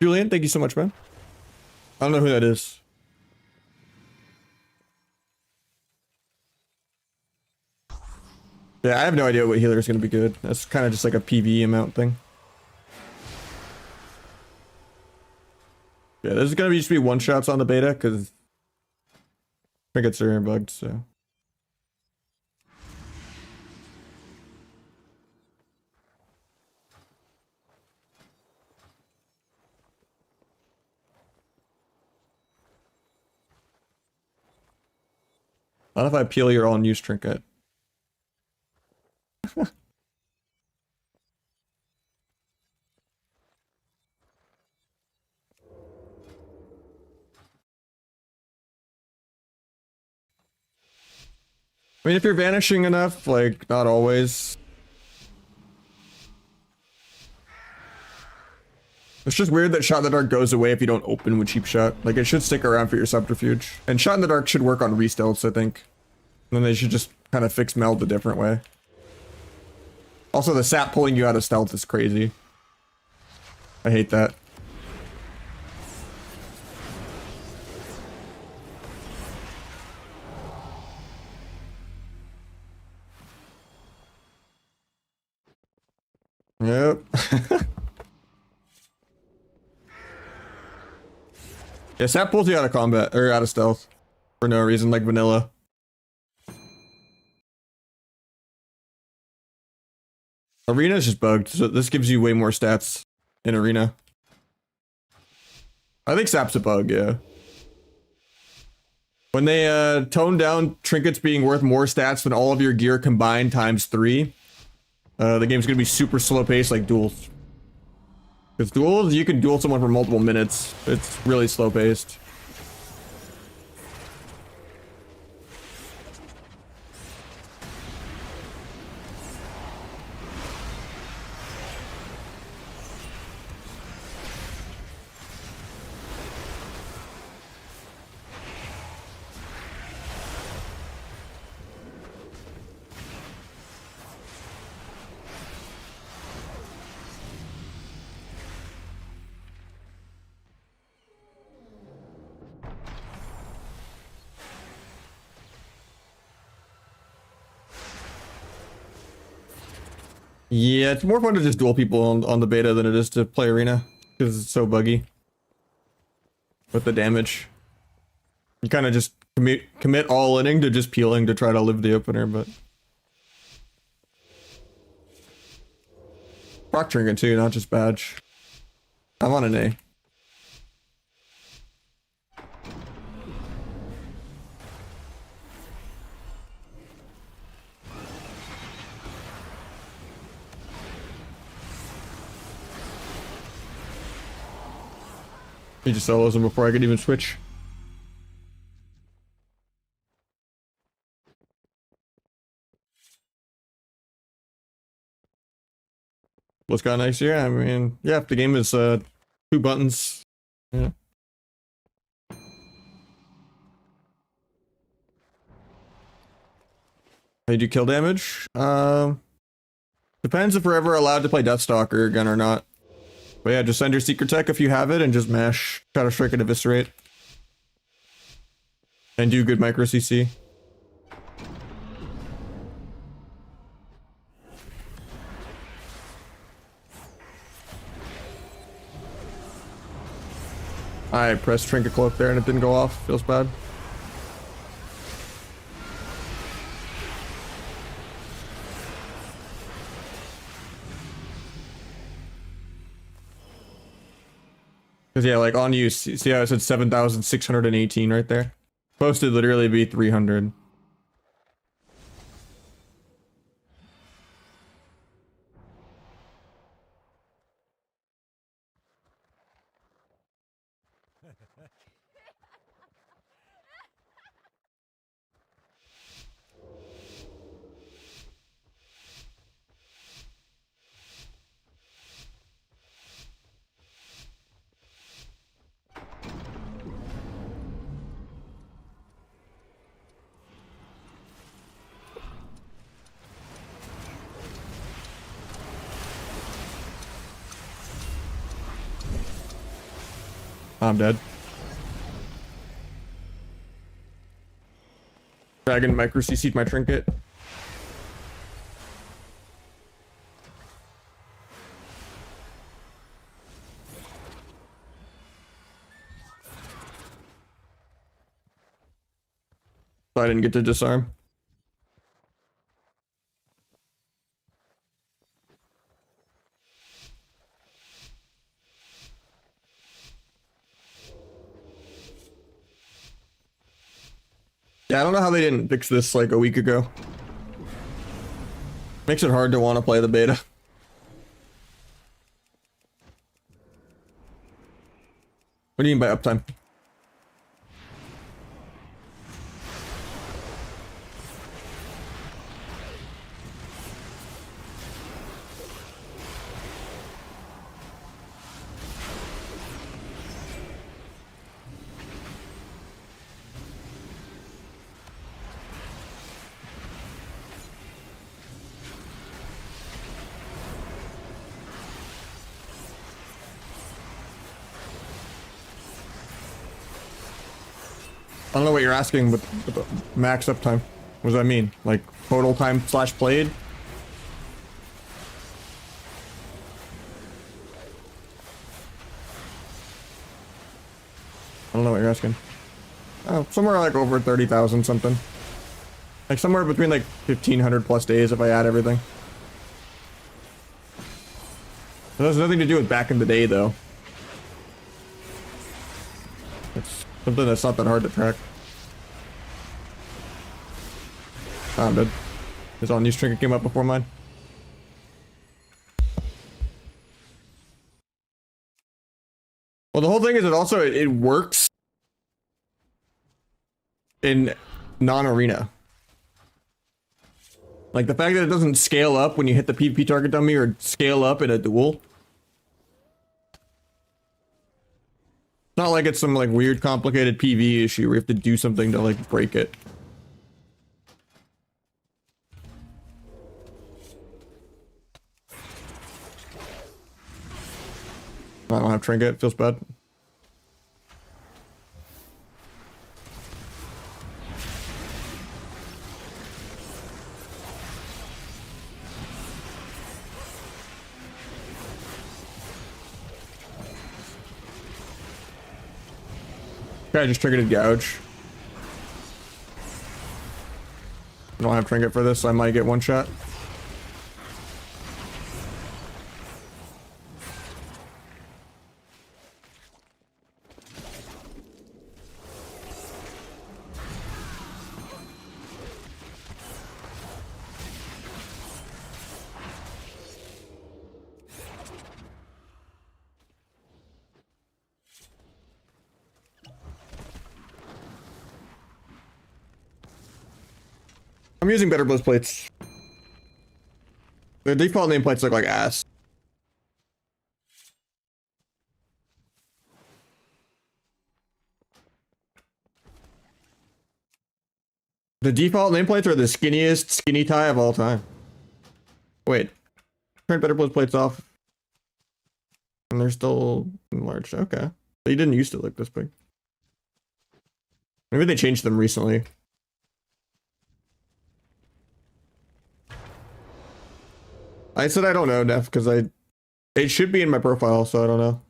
Julian, thank you so much, man. I don't know who that is. Yeah, I have no idea what healer is going to be good. That's kind of just like a PV amount thing. Yeah, there's going to just be one-shots on the beta because trinkets are bugged, so. Not if I peel your all-use trinket. I mean, if you're vanishing enough, like, not always. It's just weird that Shot in the Dark goes away if you don't open with Cheap Shot. Like, it should stick around for your subterfuge. And Shot in the Dark should work on restelts, I think. And then they should just kind of fix meld a different way. Also, the sap pulling you out of stealth is crazy. I hate that. Yep. Yeah, sap pulls you out of combat, or out of stealth. For no reason, like vanilla. Arena is just bugged, so this gives you way more stats in Arena. I think Sap's a bug, yeah. When they tone down trinkets being worth more stats than all of your gear combined times 3, the game's gonna be super slow paced like duels. Because duels, you can duel someone for multiple minutes. It's really slow paced. Yeah, it's more fun to just duel people on the beta than it is to play Arena. Because it's so buggy. With the damage. You kind of just commit all inning to just peeling to try to live the opener, but... Proc trinket too, not just badge. I'm on an A. He just solos him before I could even switch. What's got nice here? I mean, yeah, if the game is 2 buttons. Yeah. How you do kill damage? Depends if we're ever allowed to play Deathstalker again or not. But yeah, just send your secret tech if you have it and just mash Shadow Strike and Eviscerate. And do good micro CC. I pressed Trinket Cloak there and it didn't go off. Feels bad. Because yeah, like on you, see how it said 7,618 right there? Supposed to literally be 300. I'm dead. Dragon micro CC'd my trinket. So I didn't get to disarm. Yeah, I don't know how they didn't fix this like a week ago. Makes it hard to want to play the beta. What do you mean by uptime? I don't know what you're asking with max uptime. What does that mean? Like total time slash played? I don't know what you're asking. Oh, somewhere like over 30,000 something. Like somewhere between like 1,500 plus days if I add everything. That has nothing to do with back in the day, though. It's something that's not that hard to track. Oh, I'm dead. His on use trinket came up before mine. Well, the whole thing is it works in non-arena. Like the fact that it doesn't scale up when you hit the PvP target dummy or scale up in a duel. It's not like it's some like weird complicated PV issue where you have to do something to like break it. I don't have trinket, feels bad. Okay, I just triggered gouge. I don't have trinket for this, so I might get one shot. I'm using better bliss plates. The default nameplates look like ass. The default nameplates are the skinniest skinny tie of all time. Wait, turn better bliss plates off. And they're still enlarged. Okay. They didn't used to look this big. Maybe they changed them recently. I said I don't know, Neff, because it should be in my profile, so I don't know.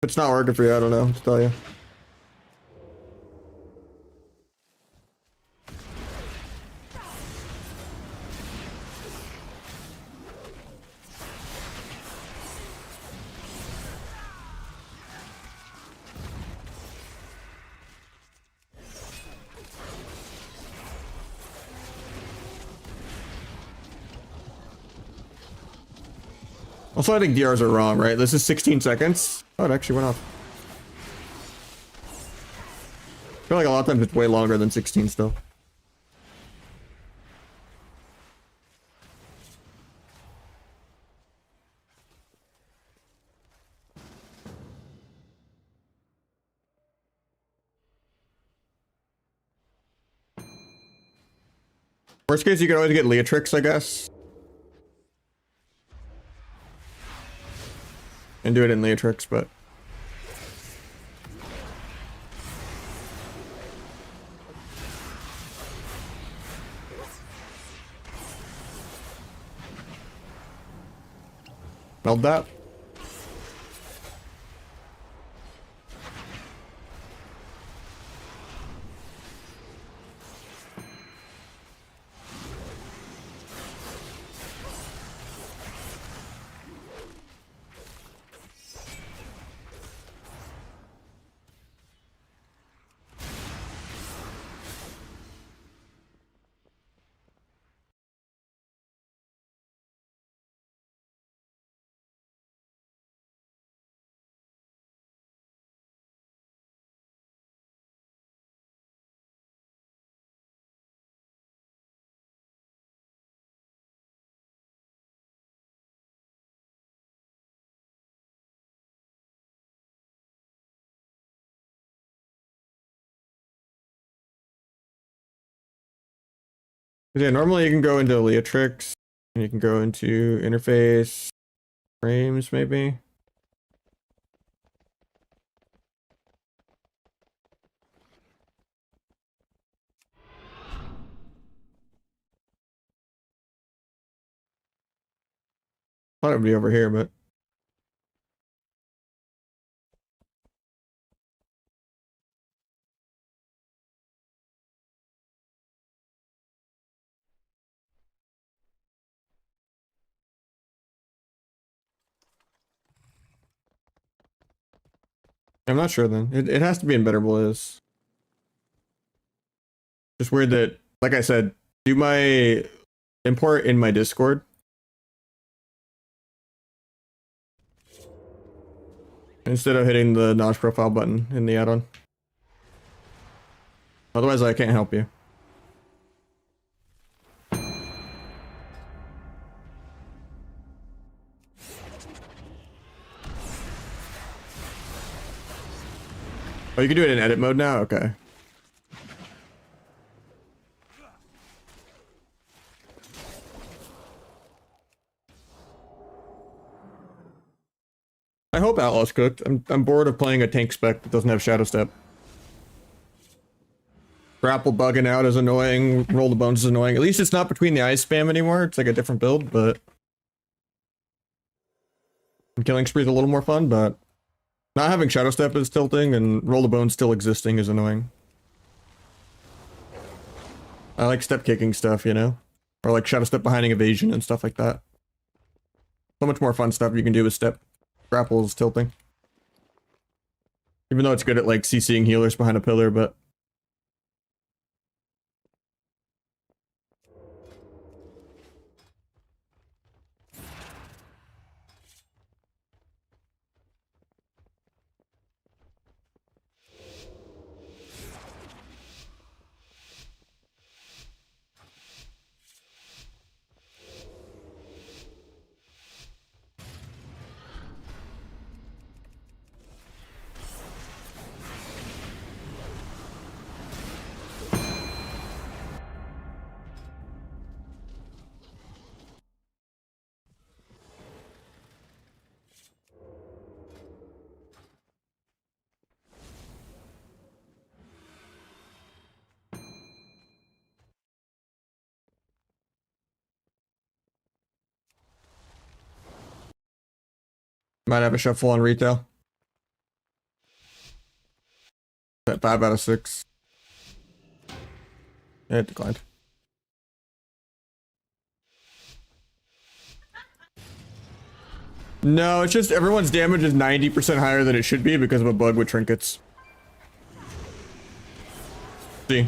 If it's not working for you, I don't know what to tell you. Also, I think DRs are wrong, right? This is 16 seconds. Oh, it actually went off. I feel like a lot of times it's way longer than 16 still. Worst case, you can always get Leatrix, I guess. And do it in Leatrix, but... Meld that. Yeah, normally you can go into Leatrix, and you can go into interface, frames, maybe. Thought it would be over here, but... I'm not sure then. It has to be unbettable is. Just weird that, like I said, do my import in my Discord. Instead of hitting the Nahj profile button in the add-on. Otherwise I can't help you. Oh, you can do it in edit mode now? Okay. I hope Outlaw's cooked. I'm bored of playing a tank spec that doesn't have Shadow Step. Grapple bugging out is annoying. Roll the bones is annoying. At least it's not between the eyes spam anymore. It's like a different build, but Killing Spree's a little more fun, but not having Shadow Step is tilting, and Roll the Bones still existing is annoying. I like step kicking stuff, you know? Or like Shadow Step behind evasion and stuff like that. So much more fun stuff you can do with step. Grapple is tilting. Even though it's good at like CCing healers behind a pillar, but might have a shuffle on retail. At 5 out of 6. Yeah, it declined. No, it's just everyone's damage is 90% higher than it should be because of a bug with trinkets. See?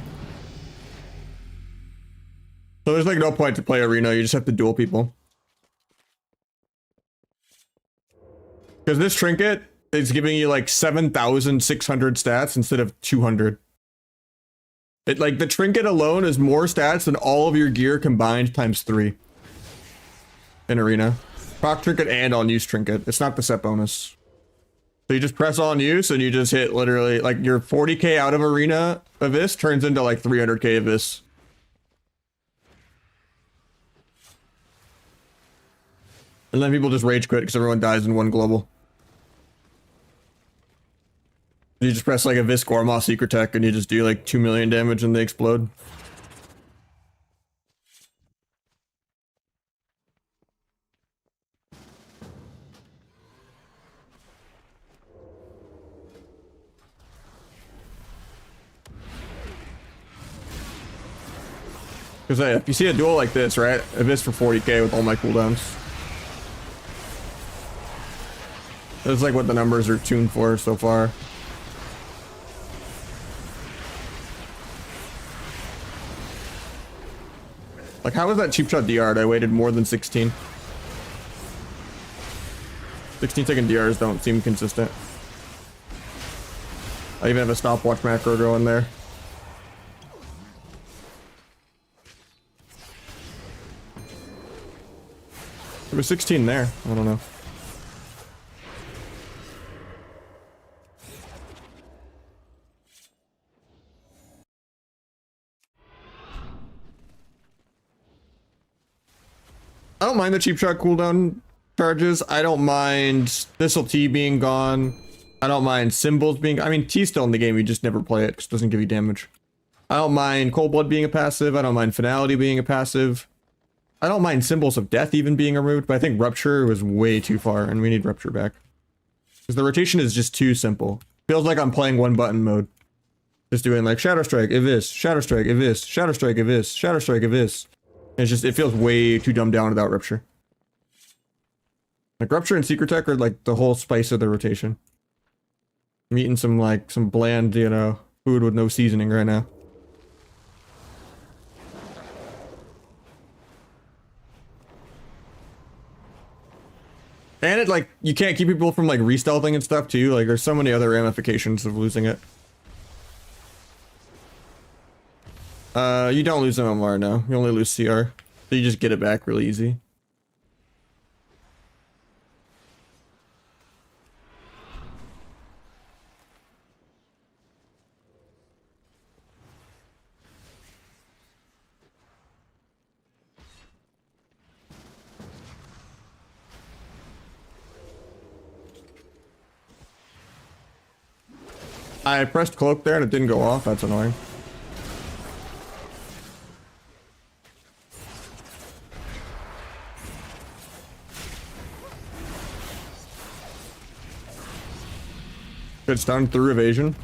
So there's like no point to play arena, you just have to duel people. Because this trinket is giving you like 7,600 stats instead of 200. It like the trinket alone is more stats than all of your gear combined times 3 in arena. Proc trinket and on use trinket. It's not the set bonus. So you just press on use and you just hit literally like your 40k out of arena of this turns into like 300k of this. And then people just rage quit because everyone dies in one global. You just press like a Vis Gormaw secret tech and you just do like 2 million damage and they explode. Because if you see a duel like this, right? A Vis for 40k with all my cooldowns. That's like what the numbers are tuned for so far. Like, how was that cheap shot DR'd? I waited more than 16. 16-second DRs don't seem consistent. I even have a stopwatch macro going there. There was 16 there. I don't know. I don't mind the cheap shot cooldown charges. I don't mind Thistle T being gone. I don't mind Symbols being... I mean, T's still in the game. You just never play it because it doesn't give you damage. I don't mind Cold Blood being a passive. I don't mind Finality being a passive. I don't mind Symbols of Death even being removed, but I think Rupture was way too far, and we need Rupture back. Because the rotation is just too simple. Feels like I'm playing one button mode. Just doing like Shadow Strike, Evis, Shadow Strike, Evis, Shadow Strike, Evis, Shadow Strike, Evis. It's just, it feels way too dumbed down without Rupture. Like Rupture and Secret Tech are like the whole spice of the rotation. I'm eating some like some bland, you know, food with no seasoning right now. And it like you can't keep people from like re-stealthing and stuff too. Like there's so many other ramifications of losing it. You don't lose MMR now. You only lose CR. So you just get it back really easy. I pressed cloak there and it didn't go off. That's annoying. Good stun through evasion.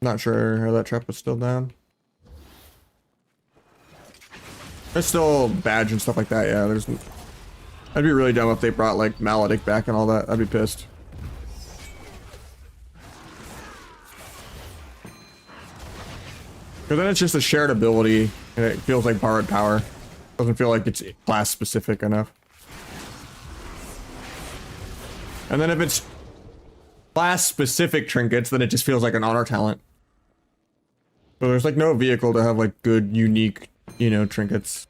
Not sure how that trap was still down. There's still badge and stuff like that. Yeah, there's. I'd be really dumb if they brought like Maledict back and all that. I'd be pissed. Because then it's just a shared ability and it feels like borrowed power. Doesn't feel like it's class specific enough. And then if it's class specific trinkets, then it just feels like an honor talent. So there's like no vehicle to have like good, unique, you know, trinkets.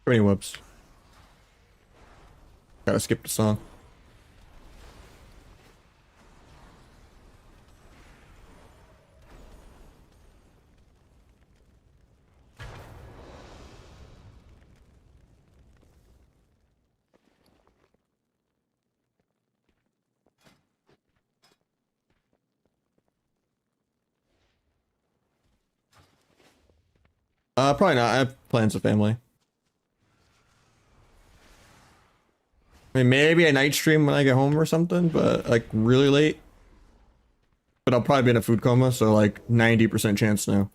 Too many whoops. Gotta skip the song. Probably not. I have plans with family. I mean, maybe a night stream when I get home or something, but like really late. But I'll probably be in a food coma, so like 90% chance now.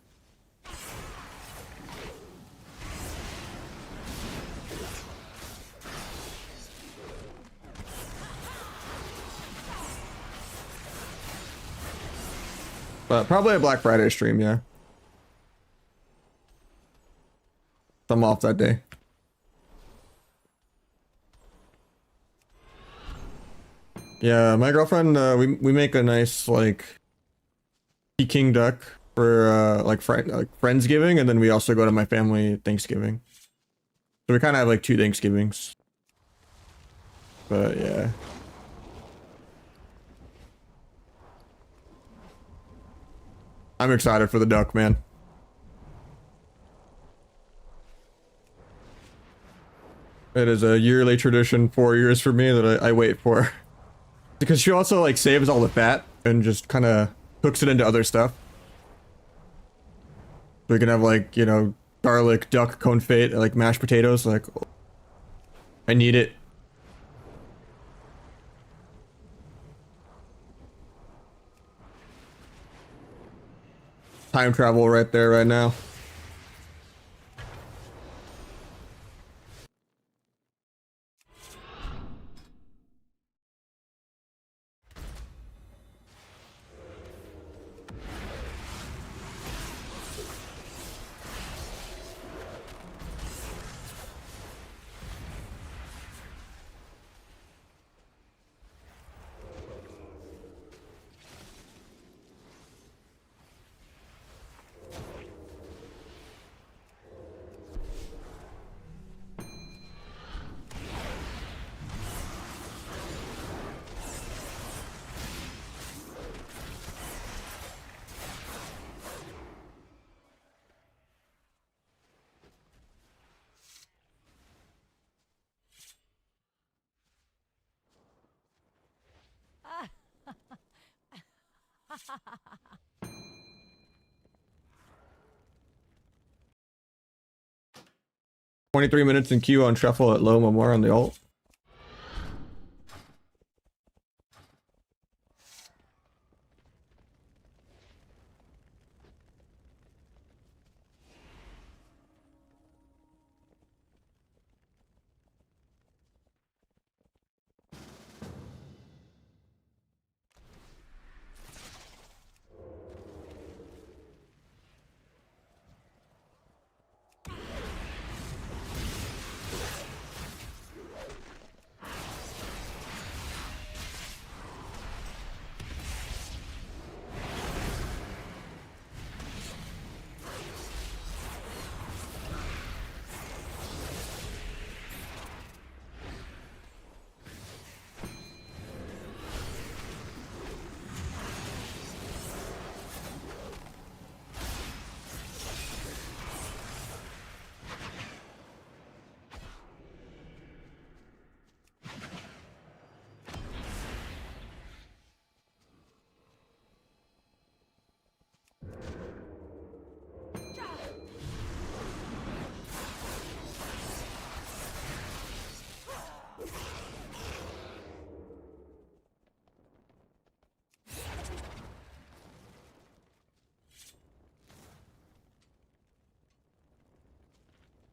But probably a Black Friday stream, yeah. I'm off that day. Yeah, my girlfriend, we make a nice like Peking duck for like Friendsgiving, and then we also go to my family Thanksgiving. So we kind of have like 2 Thanksgivings. But yeah. I'm excited for the duck, man. It is a yearly tradition, 4 years for me that I wait for. Because she also like saves all the fat and just kind of hooks it into other stuff. So we can have like, you know, garlic, duck, confit, like mashed potatoes. Like, I need it. Time travel right there, right now. 23 minutes in queue on shuffle at low, more on the ult.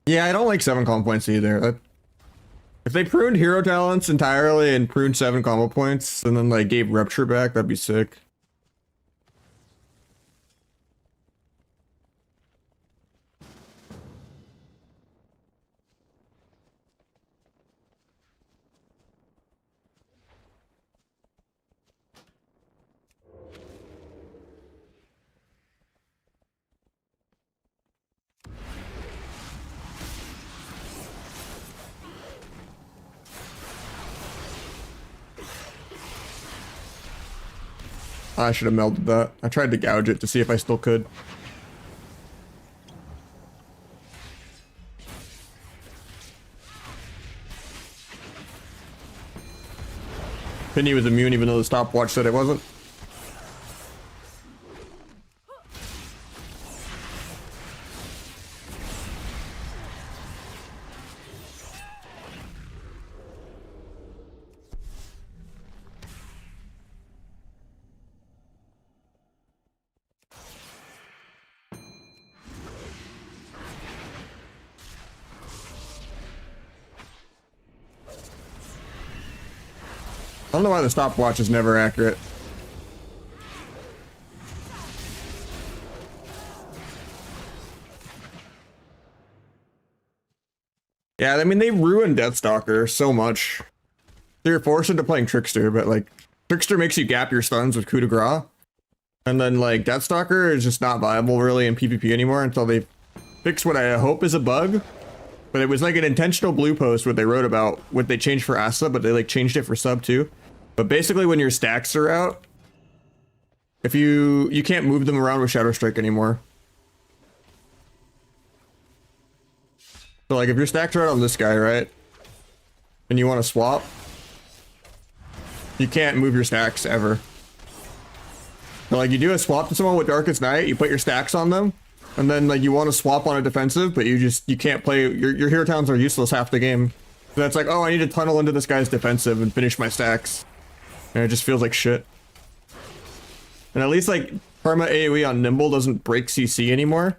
Yeah, I don't like 7 combo points either. If they pruned hero talents entirely and pruned 7 combo points and then like gave rupture back, that'd be sick. I should have melted that. I tried to gouge it to see if I still could. Penny was immune even though the stopwatch said it wasn't. I don't know why the stopwatch is never accurate. Yeah, I mean, they ruined Deathstalker so much. They're forced into playing Trickster, but like, Trickster makes you gap your stuns with coup de grace. And then like, Deathstalker is just not viable really in PvP anymore until they fix what I hope is a bug. But it was like an intentional blue post what they wrote about what they changed for Asa, but they like changed it for sub too. But basically when your stacks are out, if you can't move them around with Shadow Strike anymore. So like if your stacks are out on this guy, right? And you want to swap, you can't move your stacks ever. So like you do a swap to someone with Darkest Night, you put your stacks on them, and then like you want to swap on a defensive, but you can't play, your hero towns are useless half the game. So that's like, oh, I need to tunnel into this guy's defensive and finish my stacks. And it just feels like shit. And at least like Karma AoE on Nimble doesn't break CC anymore.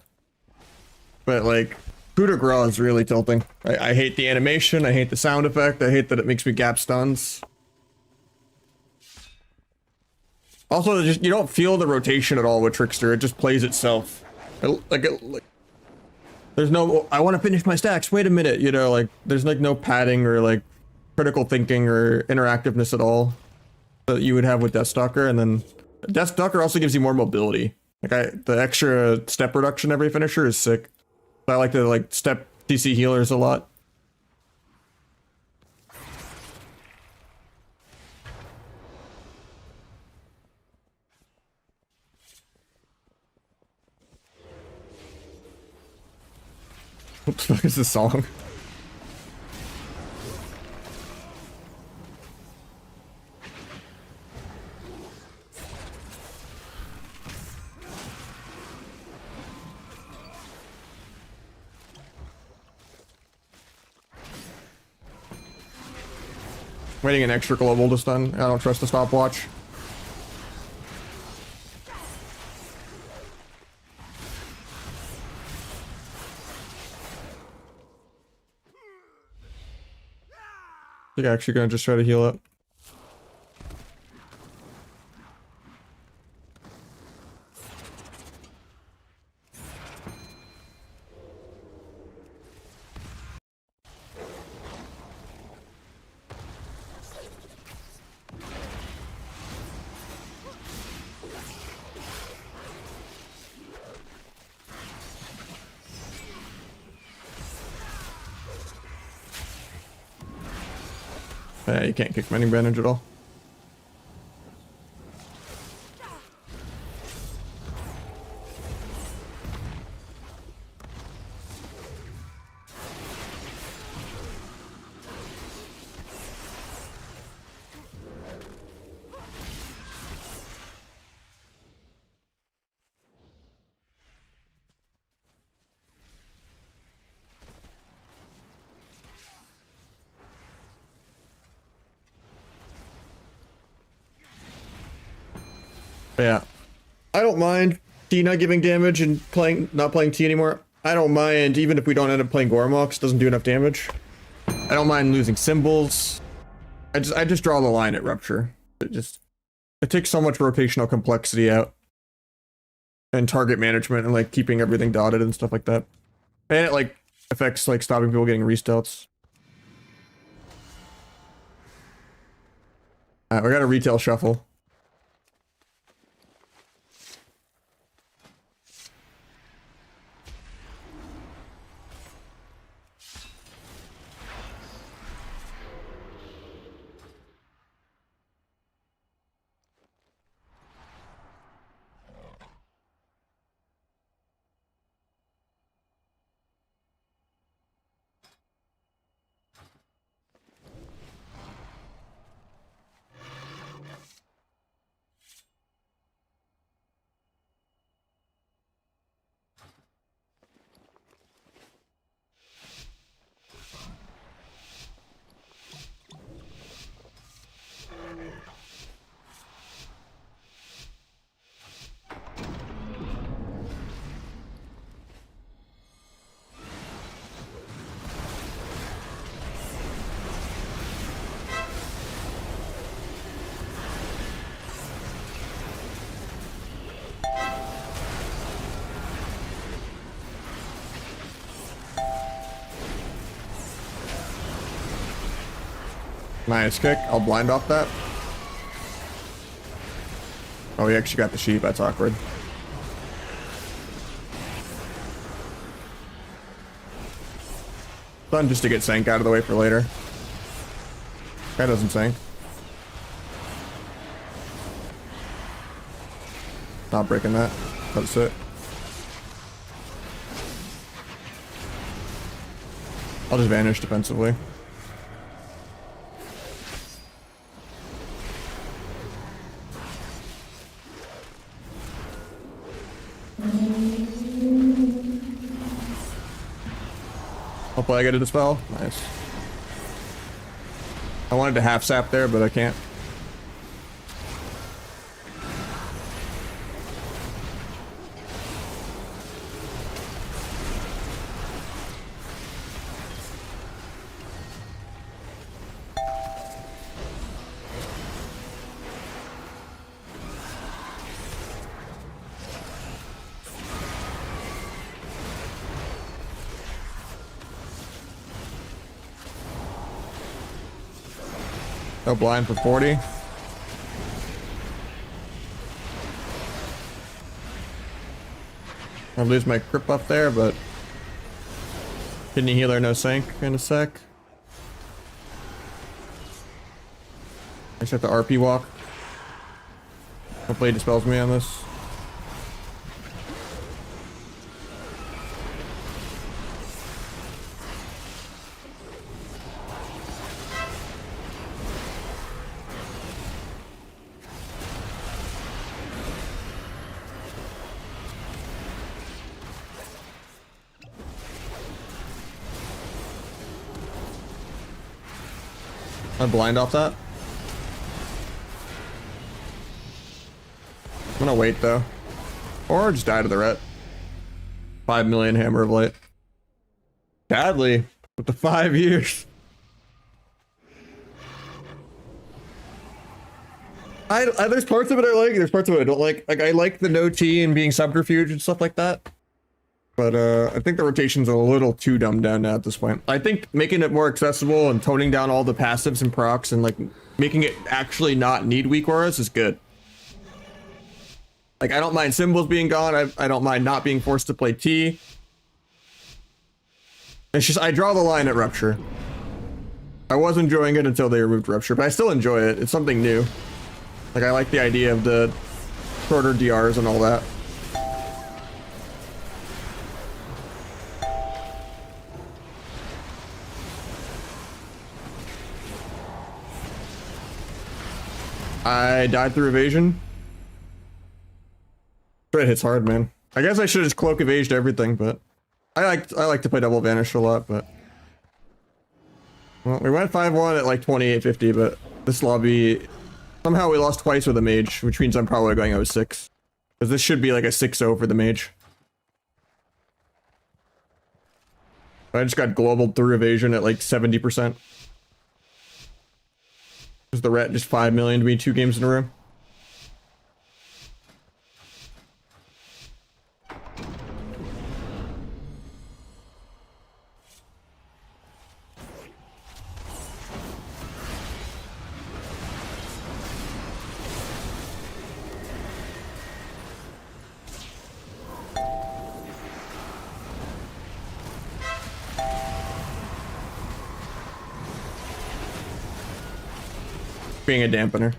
But like coup de grace is really tilting. I hate the animation, I hate the sound effect, I hate that it makes me gap stuns. Also, just you don't feel the rotation at all with Trickster, it just plays itself. Like there's no, I want to finish my stacks, wait a minute, you know, like there's like no padding or like critical thinking or interactiveness at all that you would have with Deathstalker. And then Deathstalker also gives you more mobility. Like the extra step reduction every finisher is sick. I like to like step CC healers a lot. What the fuck is this song? Waiting an extra global to stun. I don't trust the stopwatch. I think I'm actually gonna just try to heal up. Yeah, you can't kick many advantage at all. Yeah, I don't mind T not giving damage and not playing T anymore. I don't mind even if we don't end up playing Gormox, doesn't do enough damage. I don't mind losing symbols. I just draw the line at Rupture. It takes so much rotational complexity out and target management and like keeping everything dotted and stuff like that. And it like affects like stopping people getting restarts. Alright, we got a retail shuffle. Nice kick. I'll blind off that. Oh, he actually got the sheep. That's awkward. Done just to get Sank out of the way for later. Guy doesn't Sank. Not breaking that. That's it. I'll just vanish defensively. Hopefully I get a dispel. Nice. I wanted to half sap there, but I can't. No blind for 40. I lose my crit buff there, but kidney healer, no Sank in a sec. I just have to RP walk. Hopefully he dispels me on this. I blind off that. I'm gonna wait though. Or just die to the ret. 5 million Hammer of Light. Badly. With the 5 years. There's parts of it I like, there's parts of it I don't like. Like, I like the no T and being subterfuge and stuff like that. But I think the rotation's a little too dumbed down now at this point. I think making it more accessible and toning down all the passives and procs and like making it actually not need weak auras is good. Like, I don't mind symbols being gone. I don't mind not being forced to play T. It's just, I draw the line at Rupture. I was enjoying it until they removed Rupture, but I still enjoy it. It's something new. Like, I like the idea of the shorter DRs and all that. I died through evasion. It hits hard, man. I guess I should have just cloak evaded everything, but I like to play double vanish a lot, but well, we went 5-1 at like 2850, but this lobby somehow we lost twice with a mage, which means I'm probably going 0-6. Because this should be like a 6-0 for the mage. I just got globaled through evasion at like 70%. Because the ret just 5 million to me 2 games in a row. Being a dampener.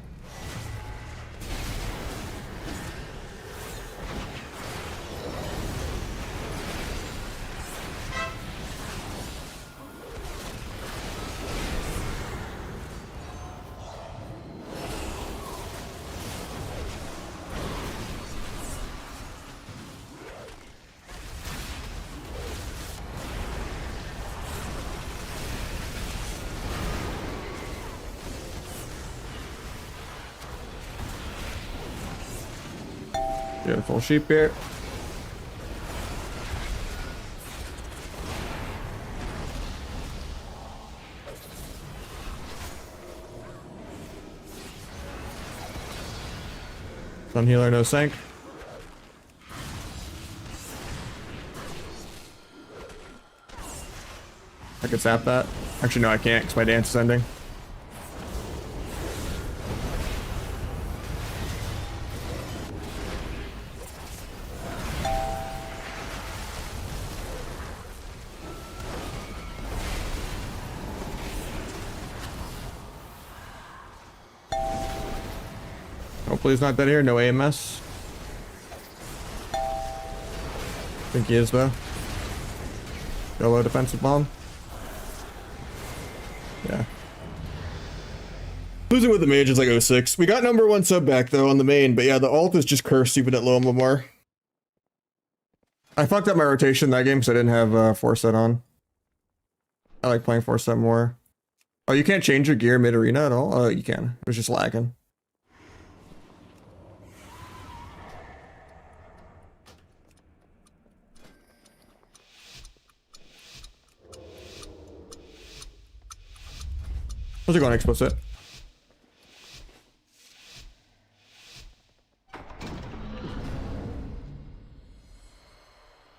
Beautiful sheep here. Sun healer, no sync. I could zap that. Actually, no, I can't because my dance is ending. Hopefully he's not dead here. No AMS. I think he is though. Go low defensive bomb. Yeah. Losing with the mage is like 0-6. We got number 1 sub back though on the main, but yeah, the ult is just cursed even at low Lamar. I fucked up my rotation that game because I didn't have 4 set on. I like playing 4 set more. Oh, you can't change your gear mid arena at all? Oh, you can. It was just lagging. How's it going, explicit?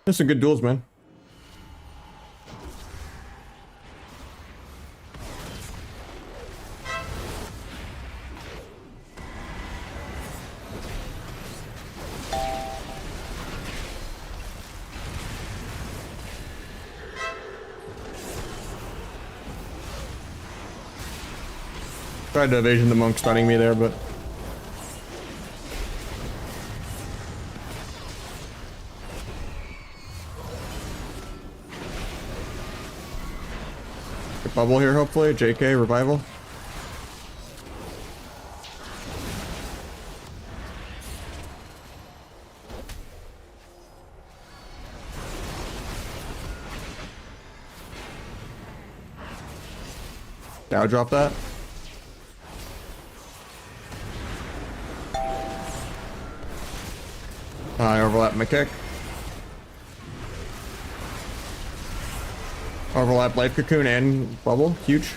There's some good duels, man. Tried to evasion the monk stunning me there, but good bubble here, hopefully. JK revival. Dow drop that. Got my kick. Overlap life cocoon and bubble. Huge.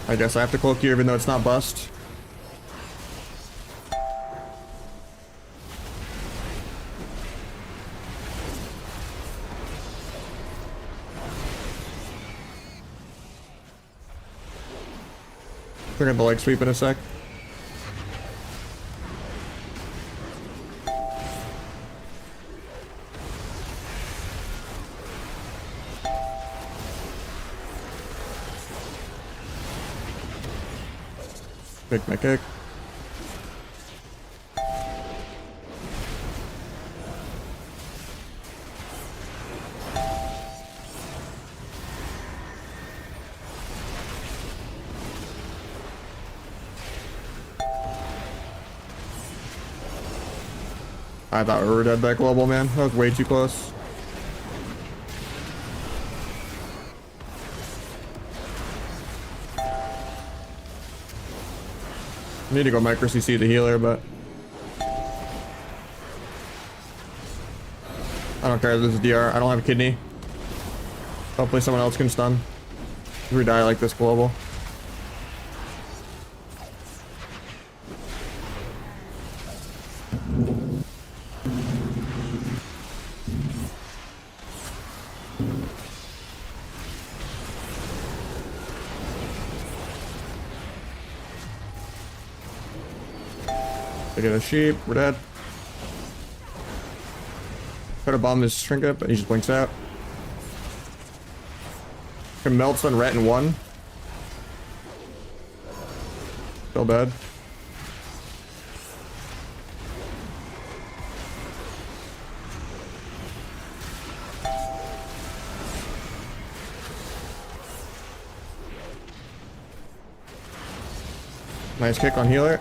I guess I have to cloak you even though it's not bust. We're gonna the leg sweep in a sec. Pick my kick. I thought we were dead that global, man. That was way too close. I need to go micro CC the healer, but I don't care if this is DR. I don't have a kidney. Hopefully someone else can stun. If we die like this global. I get a sheep, we're dead. Try to bomb this trinket, but he just blinks out. Can melts on ret in one. Still dead. Nice kick on healer.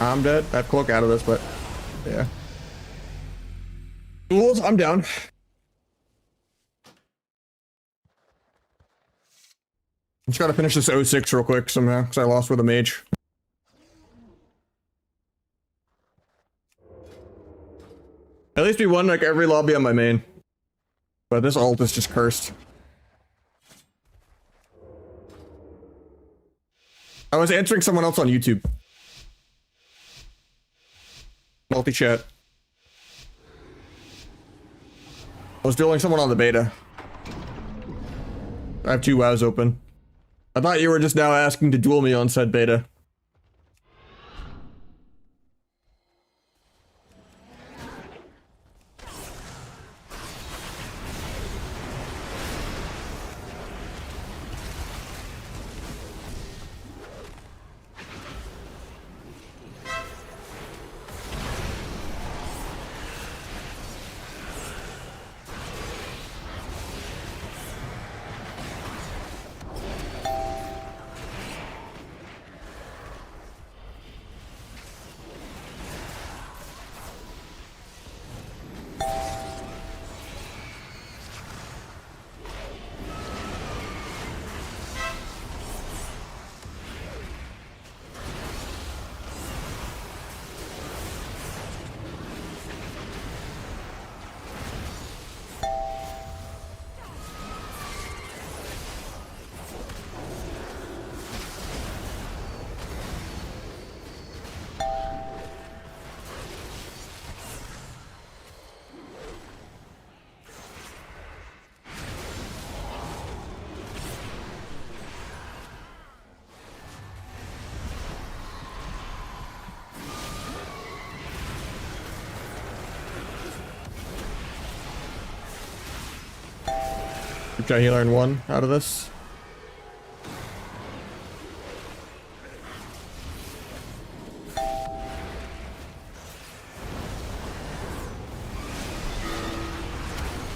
I'm dead. I have cloak out of this, but yeah. Duels, I'm down. Just gotta finish this 06 real quick somehow, because I lost with a mage. At least we won like every lobby on my main. But this ult is just cursed. I was answering someone else on YouTube. Multi-chat. I was dueling someone on the beta. I have 2 wows open. I thought you were just now asking to duel me on said beta. Try healer in 1 out of this.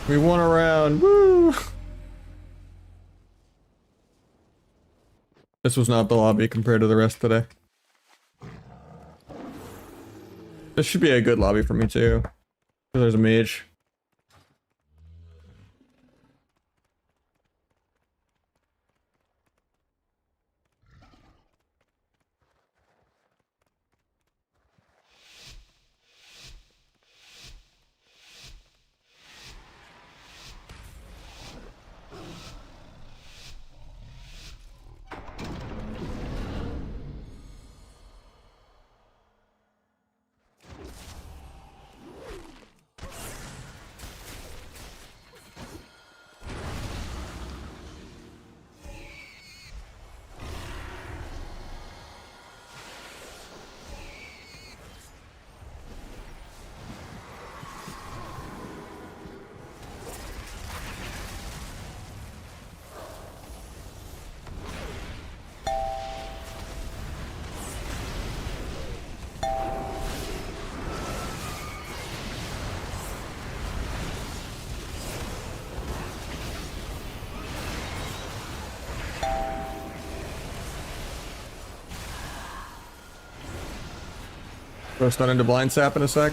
We won a round. Woo! This was not the lobby compared to the rest today. This should be a good lobby for me too. There's a mage. Go stun into blind sap in a sec.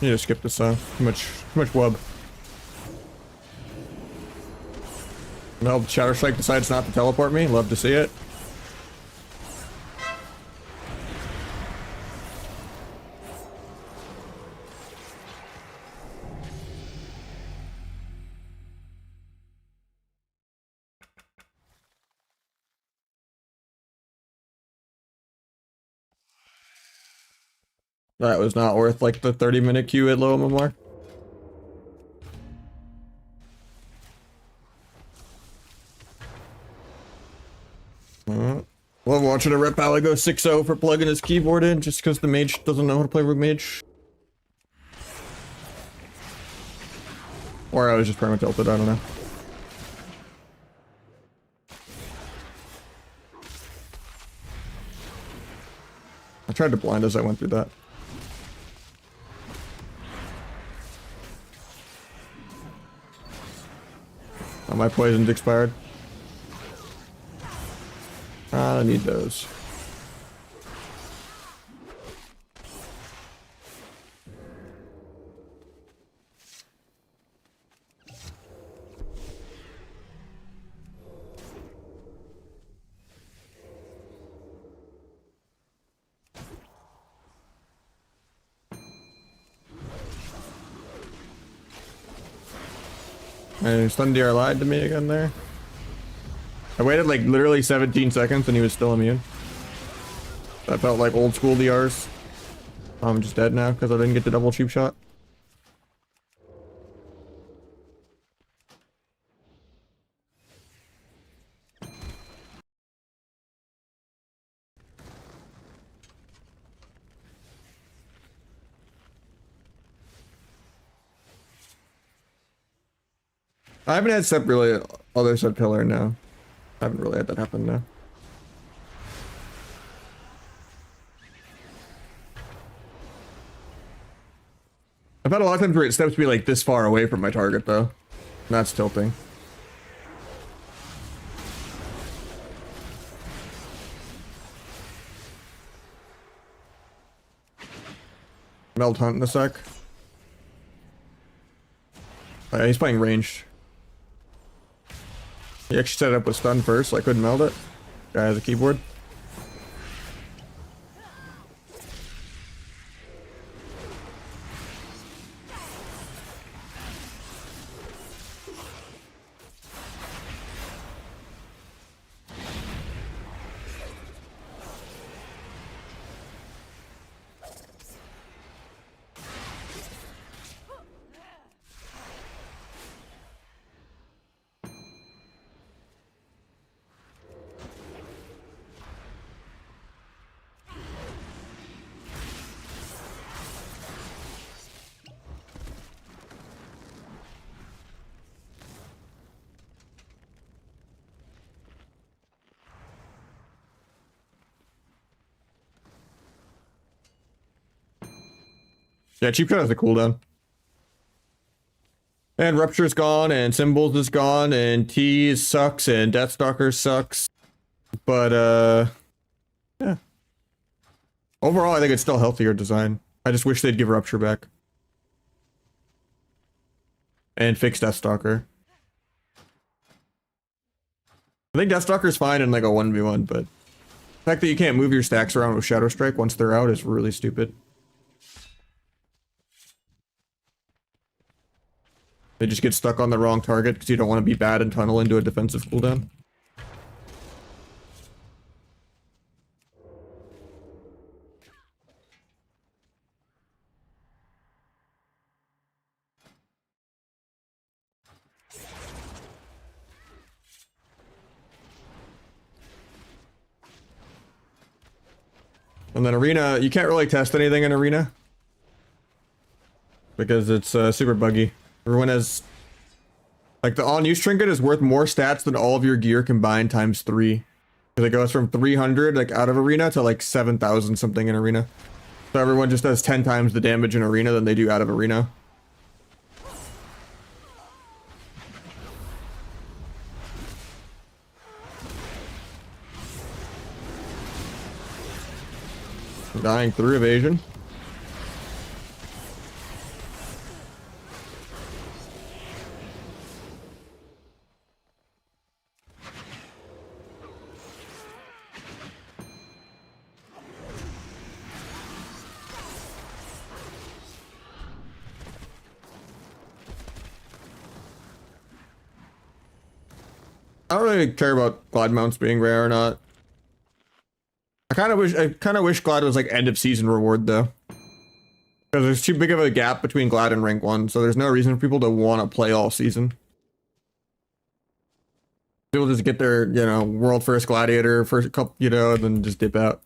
You need to skip this song. Too much wub. Well, Shadow Strike decides not to teleport me. Love to see it. That was not worth like the 30-minute queue at low MMR. Love watching a Rep Ally go 6-0 for plugging his keyboard in just because the mage doesn't know how to play Rogue Mage. Or I was just perma-tilted, I don't know. I tried to blind as I went through that. Oh, my poison's expired. I need those. And Stundir lied to me again there. I waited like literally 17 seconds and he was still immune. That felt like old school DRs. I'm just dead now because I didn't get the double cheap shot. I haven't had step really other sub pillar now. I haven't really had that happen now. I've had a lot of times where it steps me like this far away from my target though. And that's tilting. Meld hunt in a sec. Oh, yeah, he's playing ranged. He actually set it up with stun first, so I couldn't meld it. Guy has a keyboard. Yeah, cheap shot has a cooldown. And Rupture's gone, and Symbols is gone, and T sucks, and Deathstalker sucks. But, yeah. Overall, I think it's still healthier design. I just wish they'd give Rupture back. And fix Deathstalker. I think Deathstalker's fine in like a 1v1, but the fact that you can't move your stacks around with Shadow Strike once they're out is really stupid. They just get stuck on the wrong target because you don't want to be bad and tunnel into a defensive cooldown. And then arena, you can't really test anything in arena because it's super buggy. Everyone has like the on-use trinket is worth more stats than all of your gear combined times 3. Because it goes from 300 like out of arena to like 7,000 something in arena. So everyone just does 10 times the damage in arena than they do out of arena. Dying through evasion. I don't really care about glide mounts being rare or not. I kind of wish glide was like end of season reward though. Because there's too big of a gap between glide and rank 1, so there's no reason for people to want to play all season. People just get their, you know, world first gladiator first couple, you know, and then just dip out.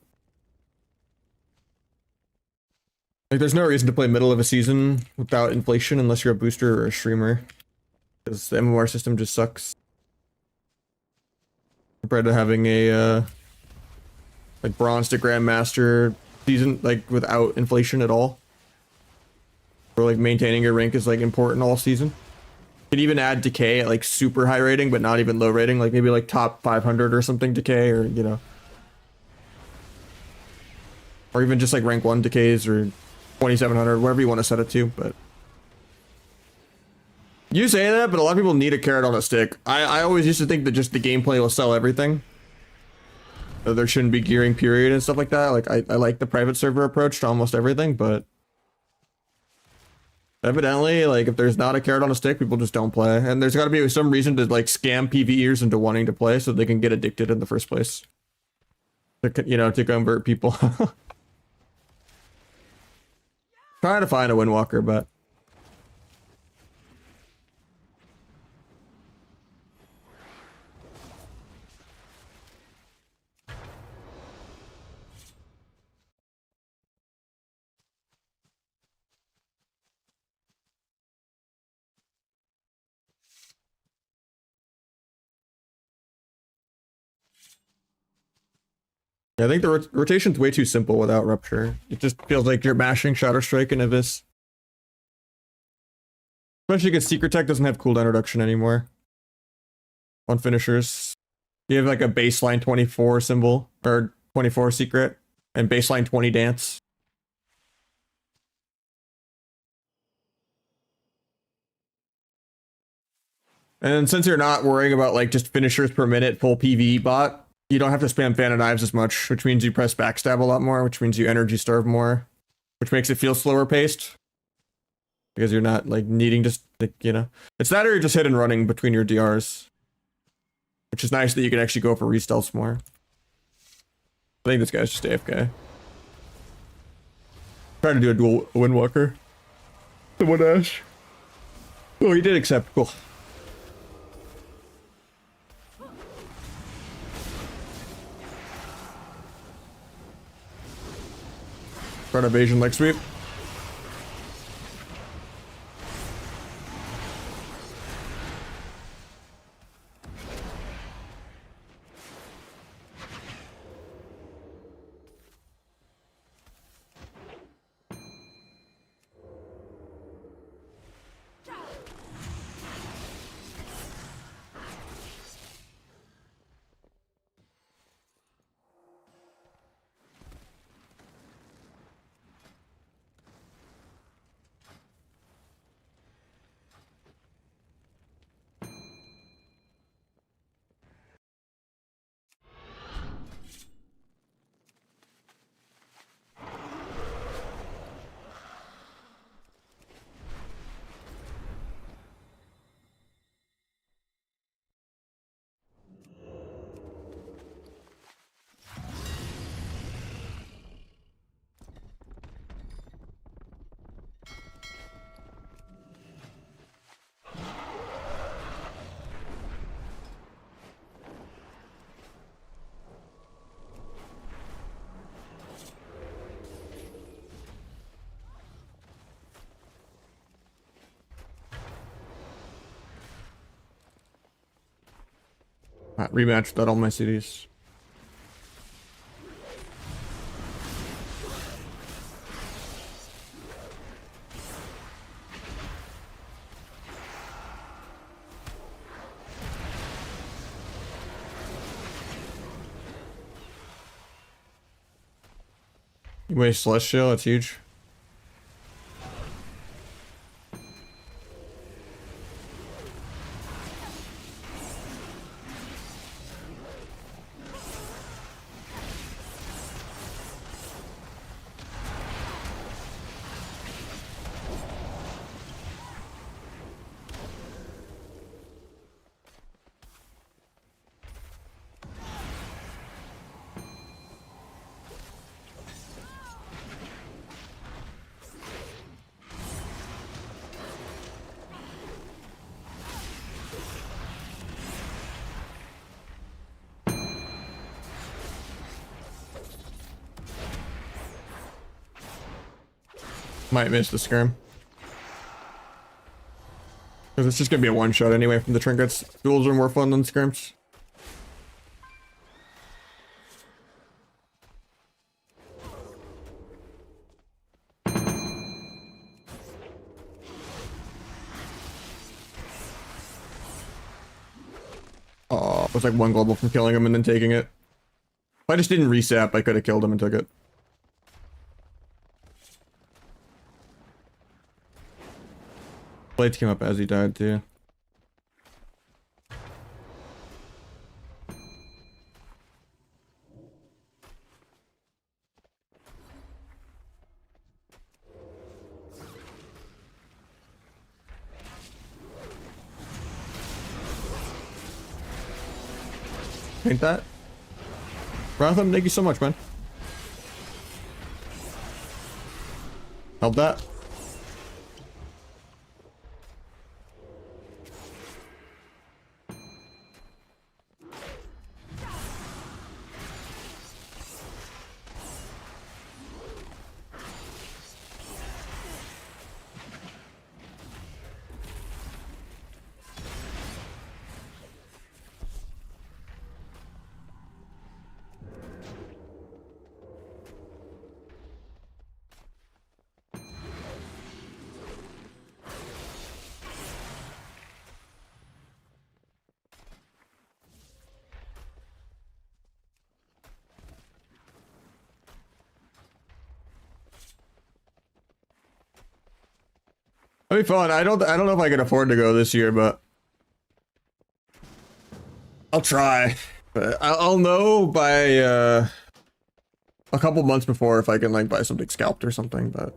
Like there's no reason to play middle of a season without inflation unless you're a booster or a streamer. Because the MMR system just sucks. Compared to having a like bronze to grandmaster season like without inflation at all. Or like maintaining your rank is like important all season. You can even add decay at like super high rating but not even low rating, like maybe like top 500 or something decay, or you know. Or even just like rank 1 decays or 2700, whatever you want to set it to, but you say that, but a lot of people need a carrot on a stick. I always used to think that just the gameplay will sell everything. There shouldn't be gearing period and stuff like that. Like I like the private server approach to almost everything, but evidently, like if there's not a carrot on a stick, people just don't play. And there's got to be some reason to like scam PvEers into wanting to play so they can get addicted in the first place. To, you know, to convert people. Trying to find a windwalker, but yeah, I think the rotation's way too simple without rupture. It just feels like you're mashing Shadow Strike and Abyss. Especially because Secret Tech doesn't have cooldown reduction anymore on finishers. You have like a baseline 24 symbol, or 24 secret, and baseline 20 dance. And since you're not worrying about like just finishers per minute full PvE bot, you don't have to spam Fan of Knives as much, which means you press backstab a lot more, which means you energy starve more, which makes it feel slower paced. Because you're not like needing to, like, you know, it's that or you're just hit and running between your DRs, which is nice that you can actually go for restelts more. I think this guy's just AFK. Trying to do a dual Windwalker. The one Ash. Oh, he did accept. Cool. Front evasion leg sweep. Rematch without all my cities. You waste Celestial, that's huge. Might miss the skirm. Because it's just gonna be a one shot anyway from the trinkets. Duels are more fun than skirms. Oh, it was like one global from killing him and then taking it. If I just didn't resap, I could have killed him and took it. Blades came up as he died too. Ain't that? Ratham, thank you so much, man. Help that. That'd be fun. I don't know if I can afford to go this year, but I'll try. But I'll know by a couple months before if I can like buy something scalped or something, but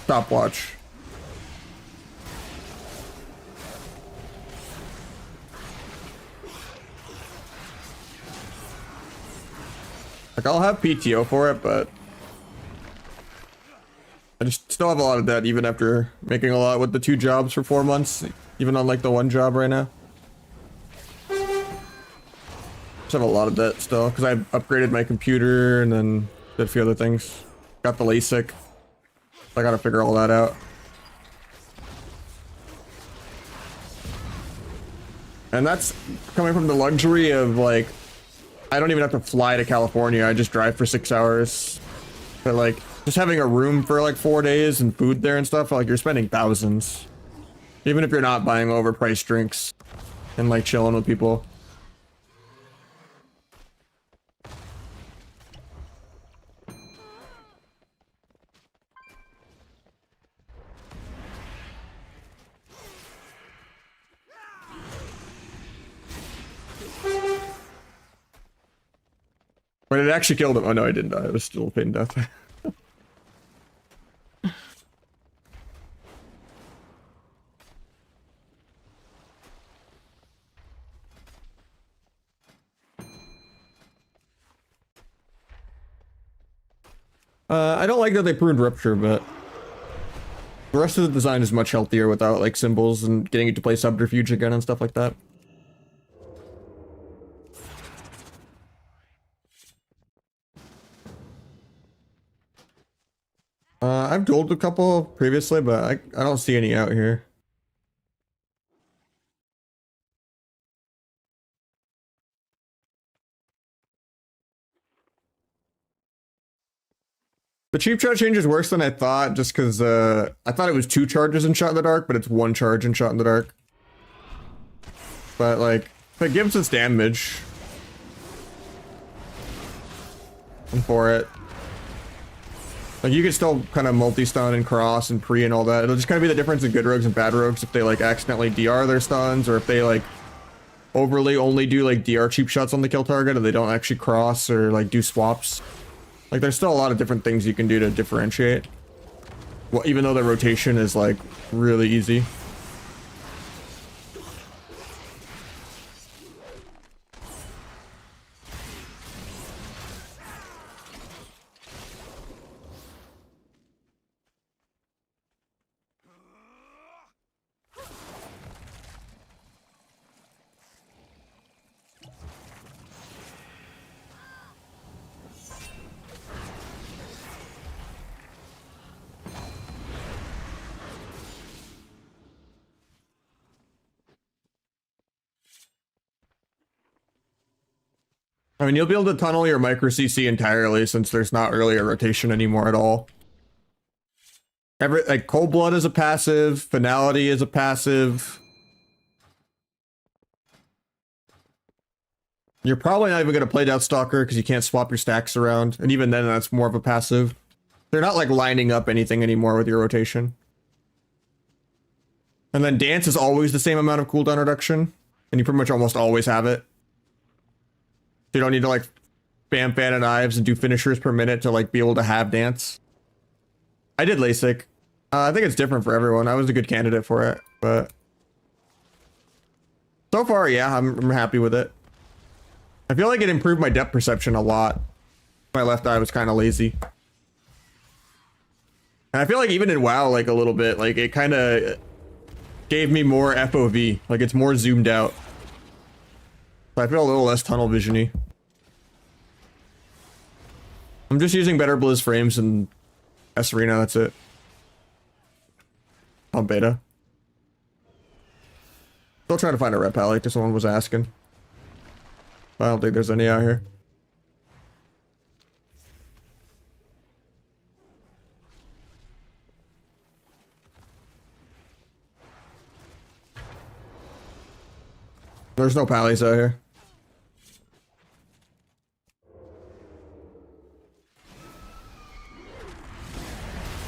stopwatch. Like I'll have PTO for it, but I just still have a lot of debt even after making a lot with the 2 jobs for 4 months, even on like the 1 job right now. Just have a lot of debt still because I upgraded my computer and then did a few other things. Got the LASIK. I gotta figure all that out. And that's coming from the luxury of like, I don't even have to fly to California. I just drive for 6 hours. But like, just having a room for like 4 days and food there and stuff, like you're spending thousands. Even if you're not buying overpriced drinks and like chilling with people. But it actually killed him. Oh no, I didn't die. It was still a pain death. I don't like that they pruned Rupture, but the rest of the design is much healthier without like symbols and getting it to play Subterfuge again and stuff like that. I've dueled a couple previously, but I don't see any out here. The cheap shot change is worse than I thought, just because I thought it was 2 charges in Shot in the Dark, but it's 1 charge in Shot in the Dark. But like, if it gives us damage, I'm for it. Like, you can still kind of multi-stun and cross and pre and all that. It'll just kind of be the difference in good rogues and bad rogues if they like accidentally DR their stuns, or if they like overly only do like DR cheap shots on the kill target and they don't actually cross or like do swaps. Like, there's still a lot of different things you can do to differentiate. Well, even though the rotation is like really easy. I mean, you'll be able to tunnel your micro CC entirely since there's not really a rotation anymore at all. Like, Cold Blood is a passive, Finality is a passive. You're probably not even going to play Deathstalker because you can't swap your stacks around, and even then that's more of a passive. They're not like lining up anything anymore with your rotation. And then Dance is always the same amount of cooldown reduction, and you pretty much almost always have it. You don't need to like spam Fan of Knives and do finishers per minute to like be able to have Dance. I did LASIK. I think it's different for everyone. I was a good candidate for it, but so far, yeah, I'm happy with it. I feel like it improved my depth perception a lot. My left eye was kind of lazy. And I feel like even in WoW, like a little bit, like it kind of gave me more FOV. Like it's more zoomed out. So I feel a little less tunnel vision-y. I'm just using better Blizz frames and S Arena, that's it. On beta. Still trying to find a rep pal like someone was asking. I don't think there's any out here. There's no pallies out here.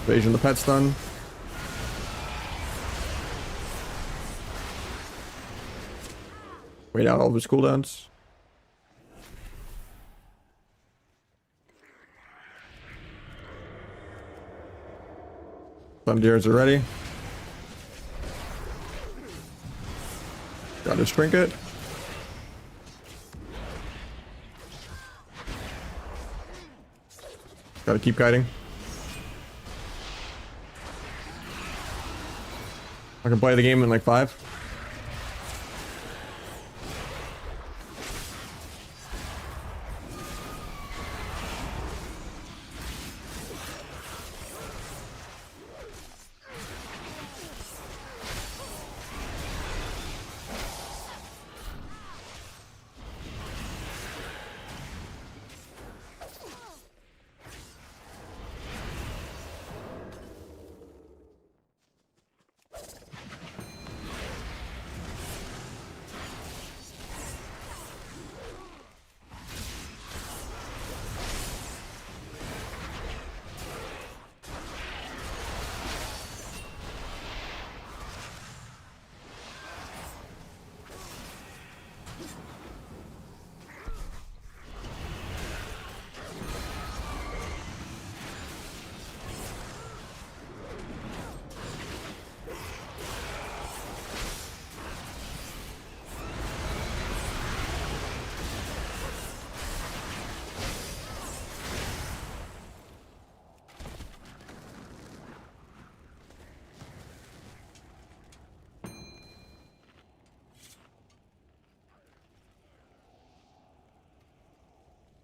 Evasion the pet stun. Wait out all of his cooldowns. Some deers are ready. Got his trinket. Gotta keep kiting. I can play the game in like 5.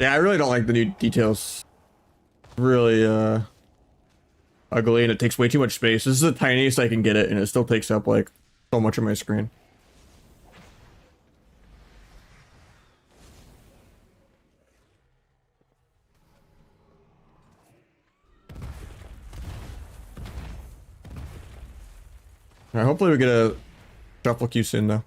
Yeah, I really don't like the new details. Really, ugly, and it takes way too much space. This is the tiniest I can get it, and it still takes up, like, so much of my screen. Alright, hopefully we get a shuffle queue soon though.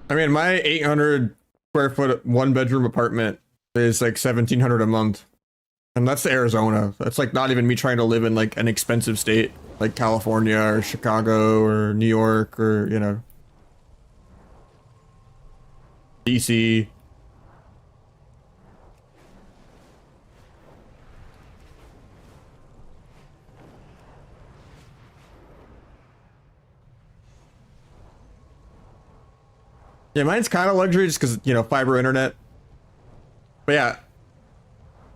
I mean, my 800 square foot one bedroom apartment is like 1,700 a month. And that's Arizona. That's like not even me trying to live in like an expensive state like California or Chicago or New York or, you know, DC. Yeah, mine's kind of luxury just because, you know, fiber internet. But yeah,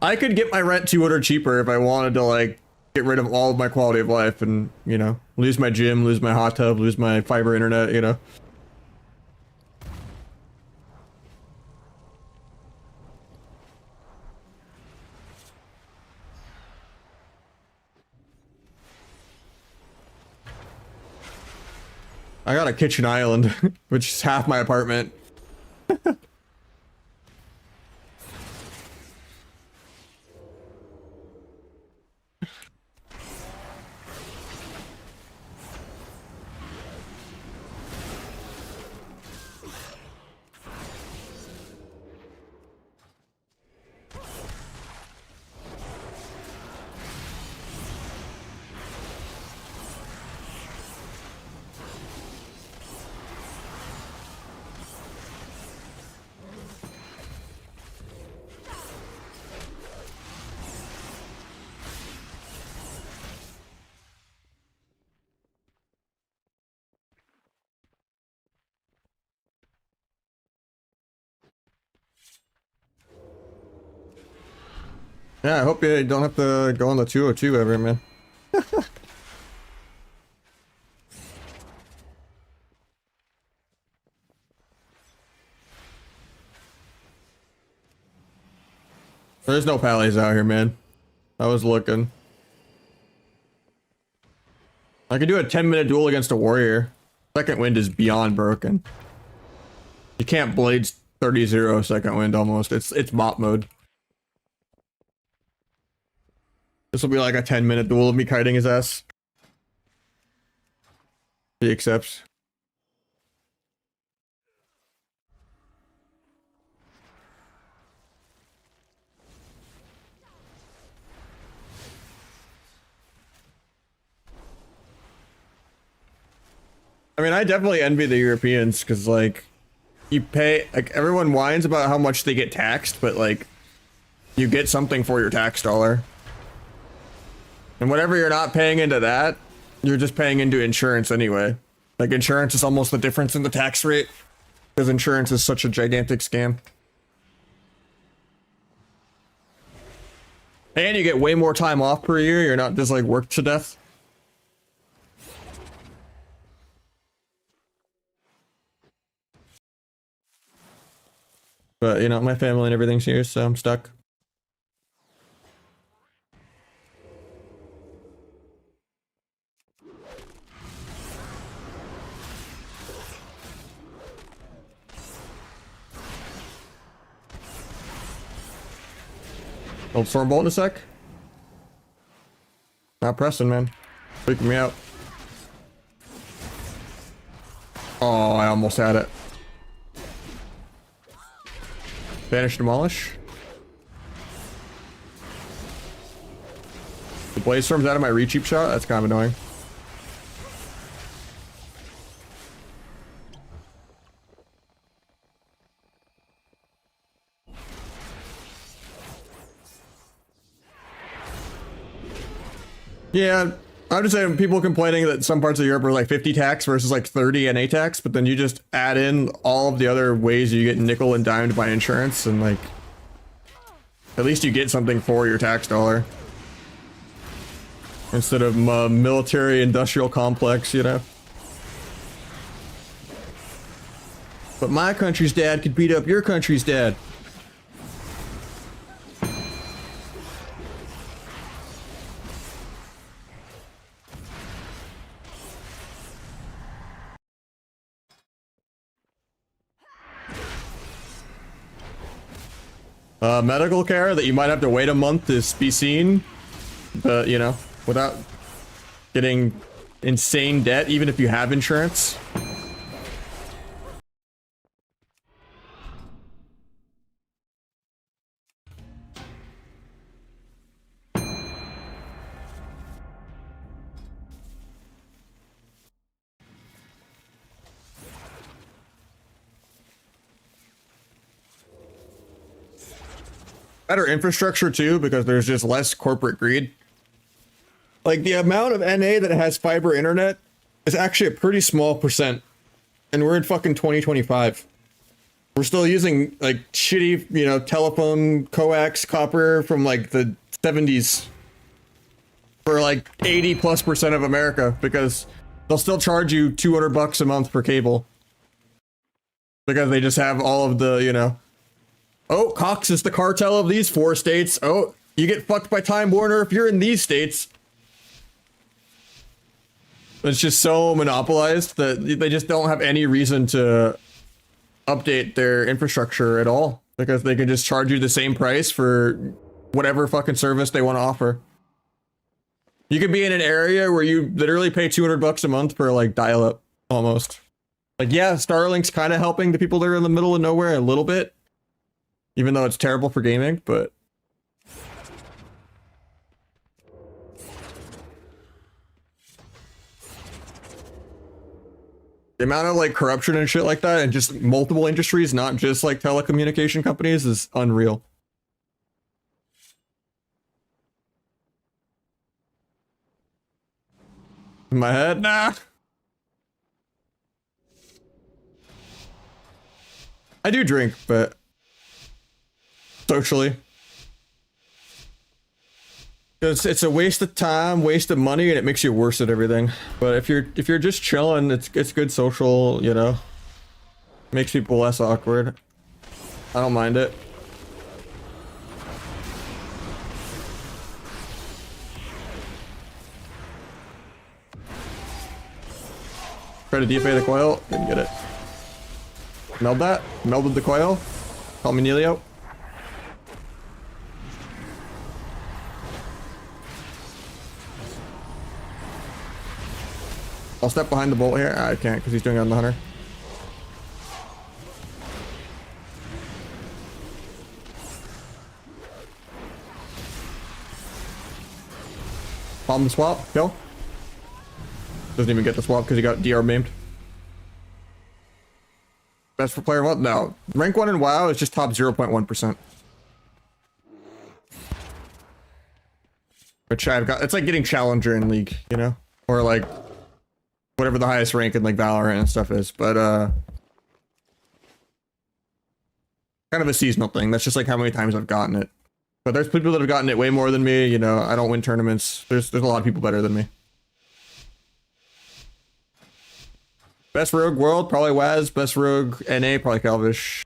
I could get my rent 200 cheaper if I wanted to, like, get rid of all of my quality of life and, you know, lose my gym, lose my hot tub, lose my fiber internet, you know. I got a kitchen island, which is half my apartment. Yeah, I hope you don't have to go on the 202 ever, man. There's no pallies out here, man. I was looking. I could do a 10-minute duel against a warrior. Second wind is beyond broken. You can't blades 30-0 second wind almost. It's bot mode. This will be like a 10-minute duel of me kiting his ass. He accepts. I mean, I definitely envy the Europeans because, like, you pay, like, everyone whines about how much they get taxed, but, like, you get something for your tax dollar. And whatever you're not paying into that, you're just paying into insurance anyway. Like, insurance is almost the difference in the tax rate because insurance is such a gigantic scam. And you get way more time off per year. You're not just, like, worked to death. But, you know, my family and everything's here, so I'm stuck. Old Stormbolt in a sec. Not pressing, man. Freaking me out. Oh, I almost had it. Banish, demolish. The blaze storm's out of my recheap shot. That's kind of annoying. Yeah, I'm just saying people complaining that some parts of Europe are like 50 tax versus like 30 NA tax, but then you just add in all of the other ways you get nickel and dimed by insurance, and like at least you get something for your tax dollar instead of military industrial complex, you know. But my country's dad could beat up your country's dad. Medical care that you might have to wait a month to be seen, but you know, without getting insane debt, even if you have insurance. Better infrastructure too, because there's just less corporate greed. Like the amount of NA that has fiber internet is actually a pretty small percent. And we're in fucking 2025. We're still using like shitty, you know, telephone coax copper from like the 70s for like 80+% of America, because they'll still charge you $200 a month for cable. Because they just have all of the, you know, oh, Cox is the cartel of these 4 states. Oh, you get fucked by Time Warner if you're in these states. It's just so monopolized that they just don't have any reason to update their infrastructure at all, because they can just charge you the same price for whatever fucking service they want to offer. You could be in an area where you literally pay $200 a month for like dial-up almost. Like, yeah, Starlink's kind of helping the people that are in the middle of nowhere a little bit, even though it's terrible for gaming, but the amount of like corruption and shit like that, and just multiple industries, not just like telecommunication companies, is unreal. In my head, nah. I do drink, but socially. It's a waste of time, waste of money, and it makes you worse at everything. But if you're just chilling, it's good social, you know. Makes people less awkward. I don't mind it. Try to DFA the coil, didn't get it. Meld that, melded the coil. Call me Neilio. I'll step behind the bolt here. I can't because he's doing it on the hunter. Palm the swap, kill. Doesn't even get the swap because he got DR maimed. Best for player what? No. Rank 1 in WoW is just top 0.1%. Which I've got, it's like getting Challenger in League, you know? Or like whatever the highest rank in like Valorant and stuff is, but kind of a seasonal thing. That's just like how many times I've gotten it. But there's people that have gotten it way more than me, you know. I don't win tournaments. There's a lot of people better than me. Best rogue world, probably Waz. Best rogue NA, probably Calvish.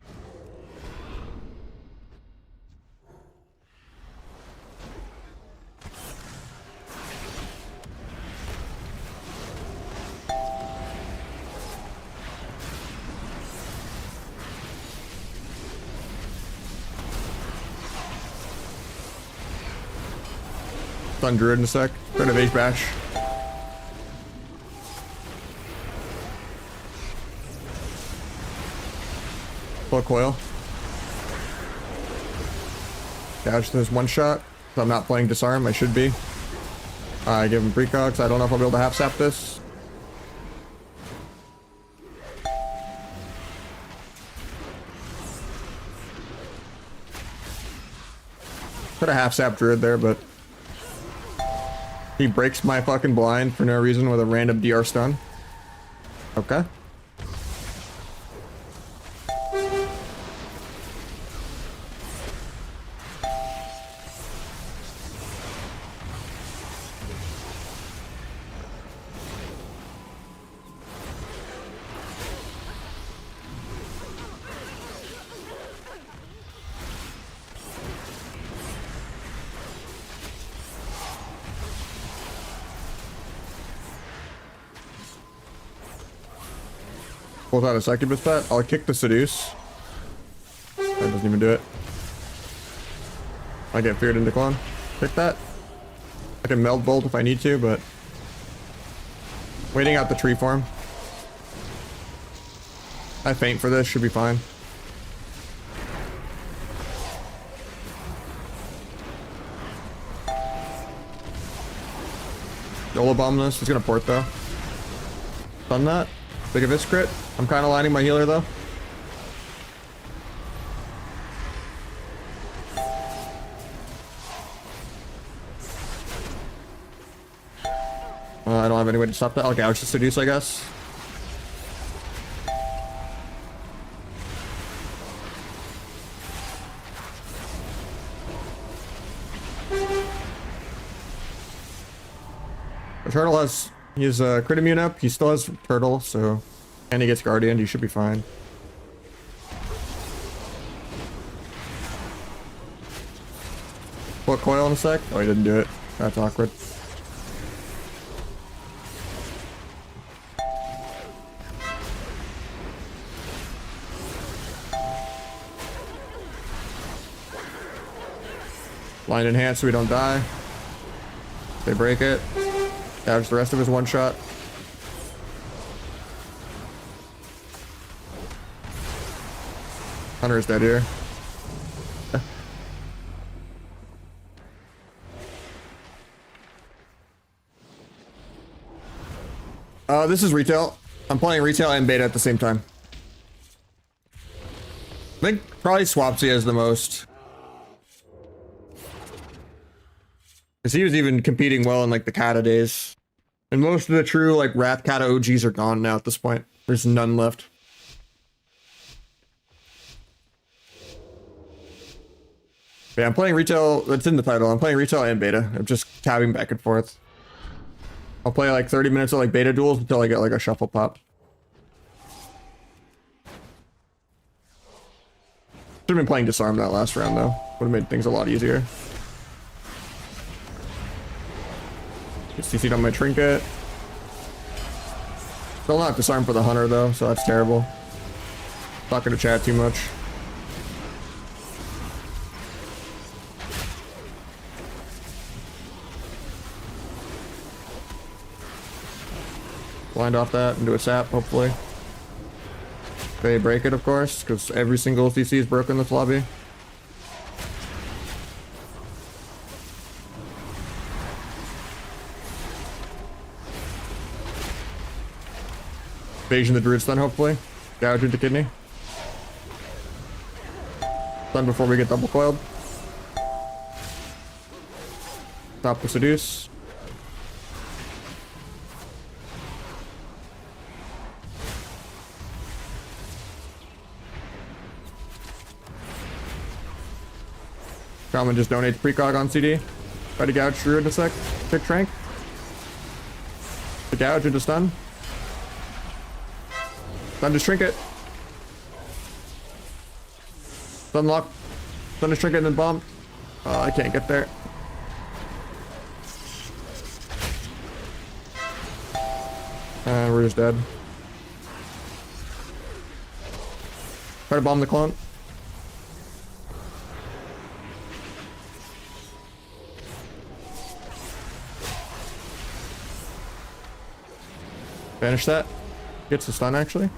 Stun Druid in a sec. Try to base bash. Full coil. Gouge this one shot. So I'm not playing disarm. I should be. I give him precogs. I don't know if I'll be able to half sap this. Could have half sap Druid there, but he breaks my fucking blind for no reason with a random DR stun. Okay. Pulls out a succubus pet. I'll kick the seduce. That doesn't even do it. I get feared into clone. Pick that. I can meld bolt if I need to, but waiting out the tree form. I faint for this, should be fine. Yola bomb this. He's gonna port though. Done that. Big of his crit. I'm kind of lining my healer though. I don't have any way to stop that. I'll gouge the seduce, I guess. The turtle has, he's crit immune up. He still has turtle, so, and he gets guardian. He should be fine. Put coil in a sec. Oh, he didn't do it. That's awkward. Blind enhance so we don't die. They break it. Gouge the rest of his one shot. Hunter is dead here. This is retail. I'm playing retail and beta at the same time. I think probably Swapsy has the most. Because he was even competing well in like the Kata days. And most of the true like Wrath Kata OGs are gone now at this point. There's none left. Yeah, I'm playing retail. That's in the title. I'm playing retail and beta. I'm just tabbing back and forth. I'll play like 30 minutes of like beta duels until I get like a shuffle pop. Should have been playing disarm that last round though. Would have made things a lot easier. CC'd on my trinket. Still not disarm for the hunter though, so that's terrible. Not gonna chat too much. Blind off that and do a sap, hopefully. They break it, of course, because every single CC is broken in this lobby. Invasion the druid stun, hopefully. Gouge into kidney. Stun before we get double coiled. Stop the seduce. Shaman just donates precog on CD. Try to gouge druid in a sec. Pick trank. The gouge into stun. Stun to trinket. Stun lock. Stun to trinket and then bomb. I can't get there. And we're just dead. Try to bomb the clone. Banish that. Gets the stun actually.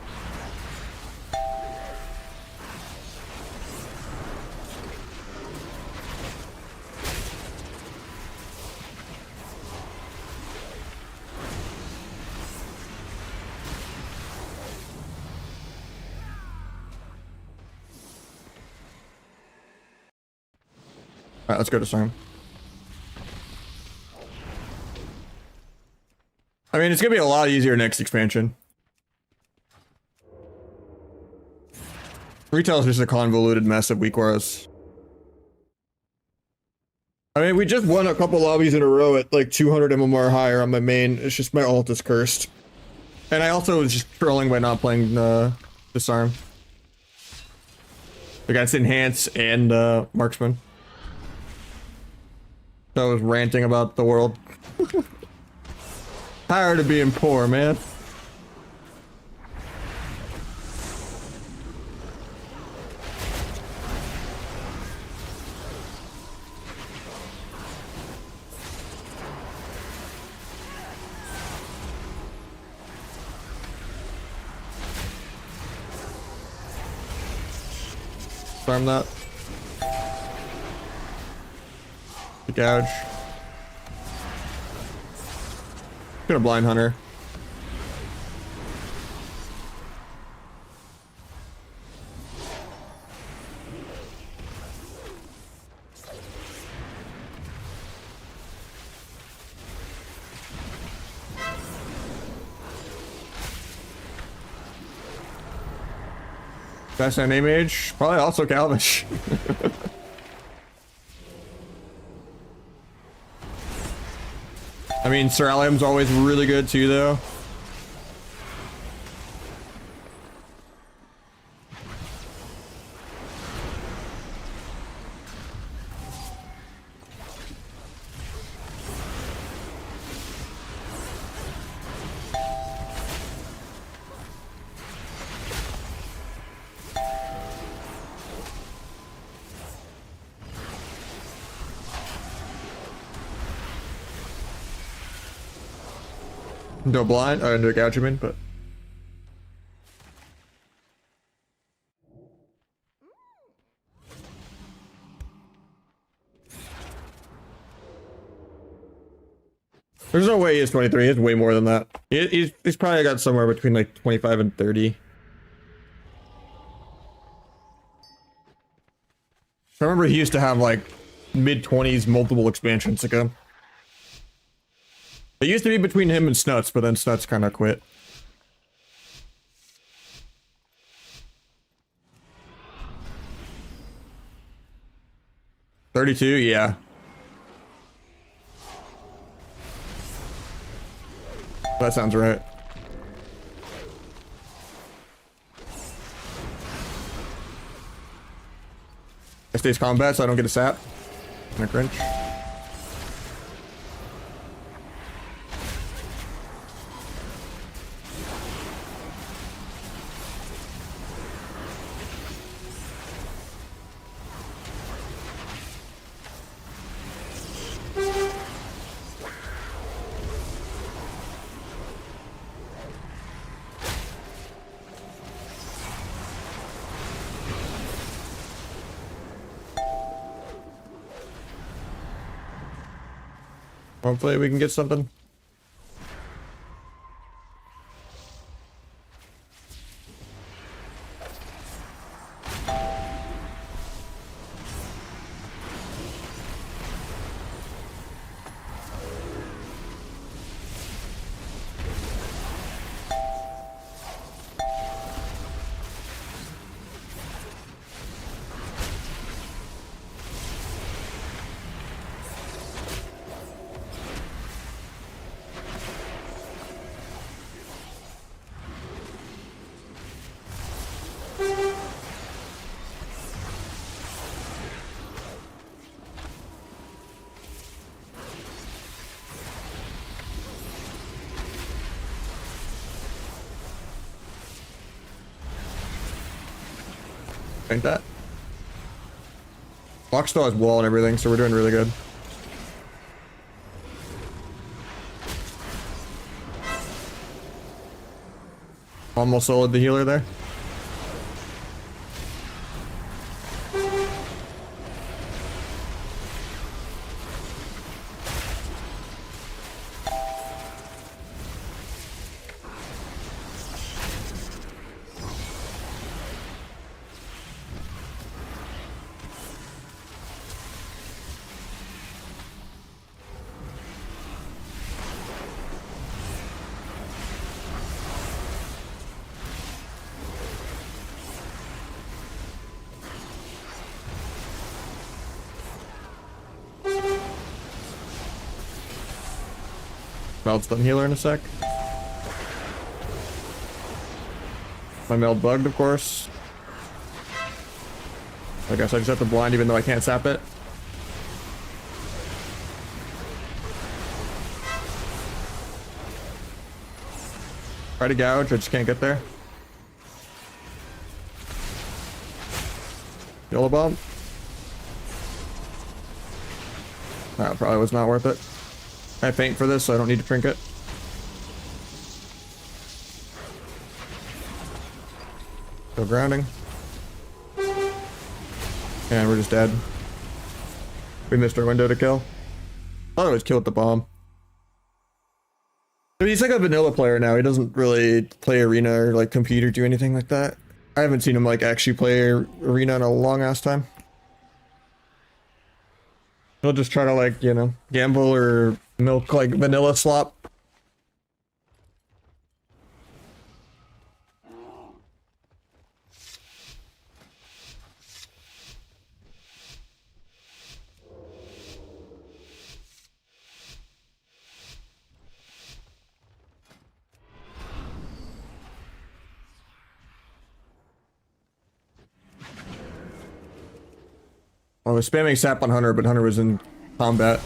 Alright, let's go to Storm. I mean, it's gonna be a lot easier next expansion. Retail is just a convoluted mess of weak auras. I mean, we just won a couple lobbies in a row at like 200 MMR higher on my main. It's just my ult is cursed. And I also was just trolling by not playing Disarm. Against Enhance and Marksman. So I was ranting about the world. Tired of being poor, man. Farm that. The gouge. Gonna blind hunter. Best name age? Probably also Calvish. I mean, Sir Allium's always really good too, though. No blind, or no gougement, but there's no way he is 23. He's way more than that. He's probably got somewhere between like 25 and 30. I remember he used to have like mid-20s multiple expansions ago. It used to be between him and Snuts, but then Snuts kind of quit. $32, yeah. That sounds right. I stays combat so I don't get a sap. And a cringe. Hopefully we can get something. Like that. Box still has wall and everything, so we're doing really good. Almost soloed the healer there. Melt's done healer in a sec. My meld bugged, of course. I guess I just have to blind even though I can't sap it. Try to gouge, I just can't get there. Yellow bomb. That probably was not worth it. I faint for this, so I don't need to trinket. Still grounding. And we're just dead. We missed our window to kill. Thought it was killed with the bomb. I mean, he's like a vanilla player now. He doesn't really play arena or like compete or do anything like that. I haven't seen him like actually play arena in a long ass time. He'll just try to like, you know, gamble or milk like vanilla slop. I was spamming sap on Hunter, but Hunter was in combat,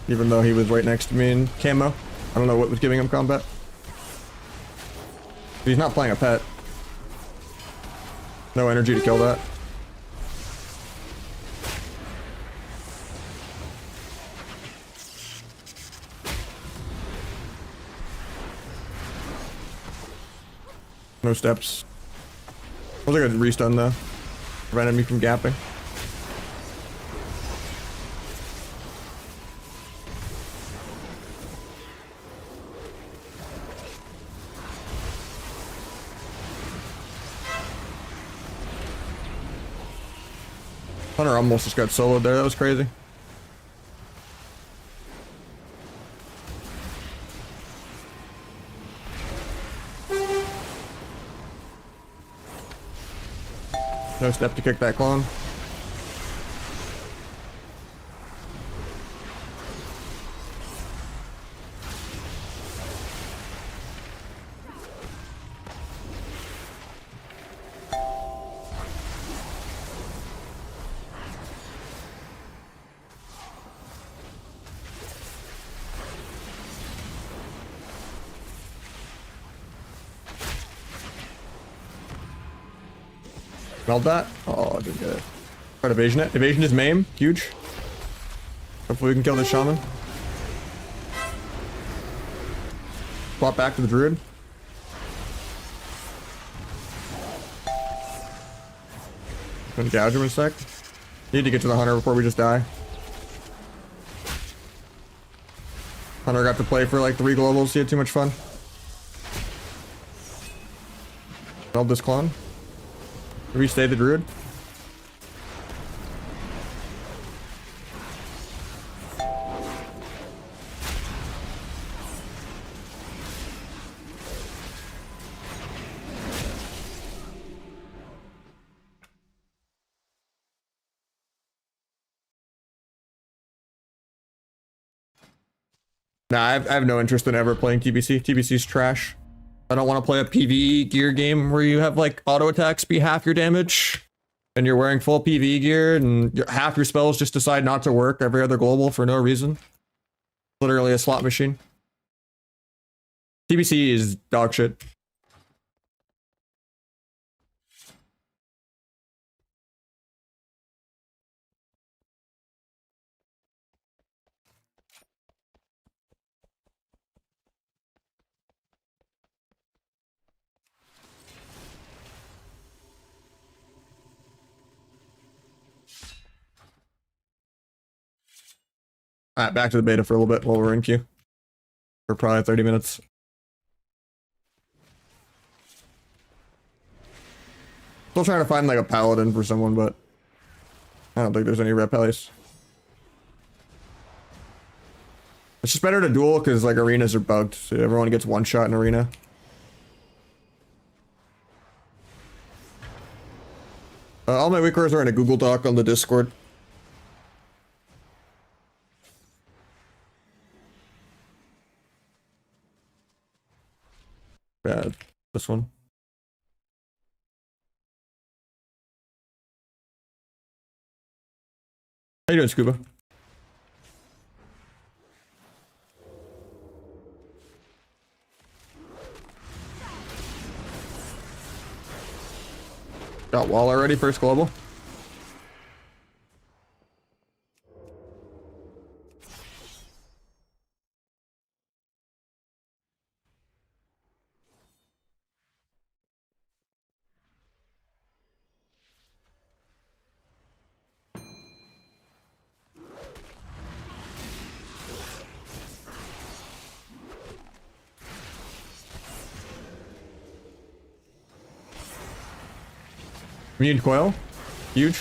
even though he was right next to me in camo. I don't know what was giving him combat. He's not playing a pet. No energy to kill that. No steps. I was like a restun though. Prevented me from gapping. Hunter almost just got soloed there. That was crazy. No step to kick that clone. Smelled that? Oh, I didn't get it. Try to evasion it. Evasion is maim. Huge. Hopefully we can kill this shaman. Swap back to the druid. Gonna gouge him in a sec. Need to get to the hunter before we just die. Hunter got to play for like 3 globals. He had too much fun. Smelled this clone. Restay the druid. Nah, I have no interest in ever playing TBC. TBC's trash. I don't want to play a PvE gear game where you have like auto attacks be half your damage and you're wearing full PvE gear and half your spells just decide not to work every other global for no reason. Literally a slot machine. TBC is dog shit. Alright, back to the beta for a little bit while we're in queue. For probably 30 minutes. Still trying to find like a paladin for someone, but I don't think there's any repellies. It's just better to duel because like arenas are bugged, so everyone gets one shot in arena. All my weakers are in a Google Doc on the Discord. Yeah, this one. How you doing, Scuba? Got wall already, first global. Immune coil. Huge.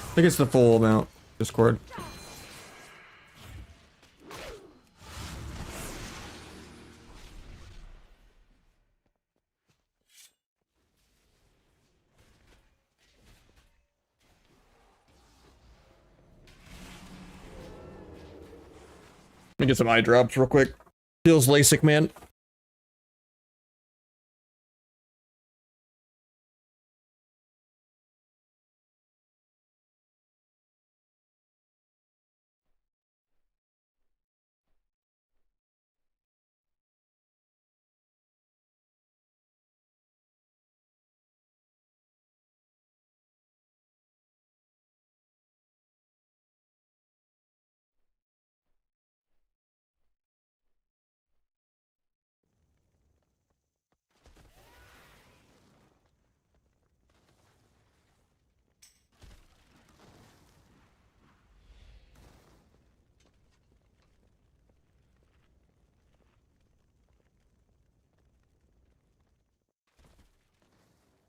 I think it's the full amount. Discord. Let me get some eye drops real quick. Feels LASIK, man.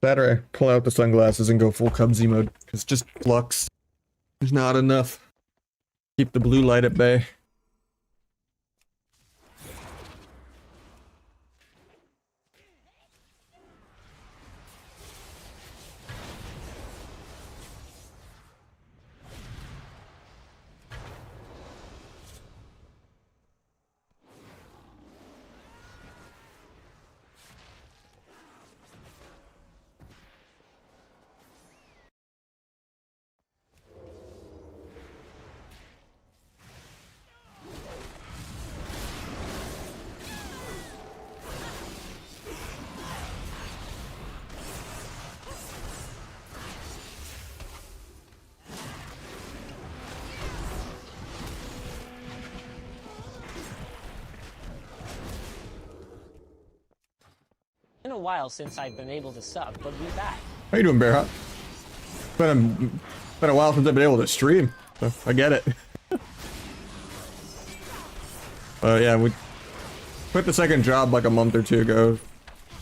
Better pull out the sunglasses and go full Cubsy mode, because just flux. There's not enough. Keep the blue light at bay. Been a while since I've been able to sub, but we back. How you doing, Bear Hut? Been a while since I've been able to stream, so I get it. Yeah, we quit the second job like a month or two ago.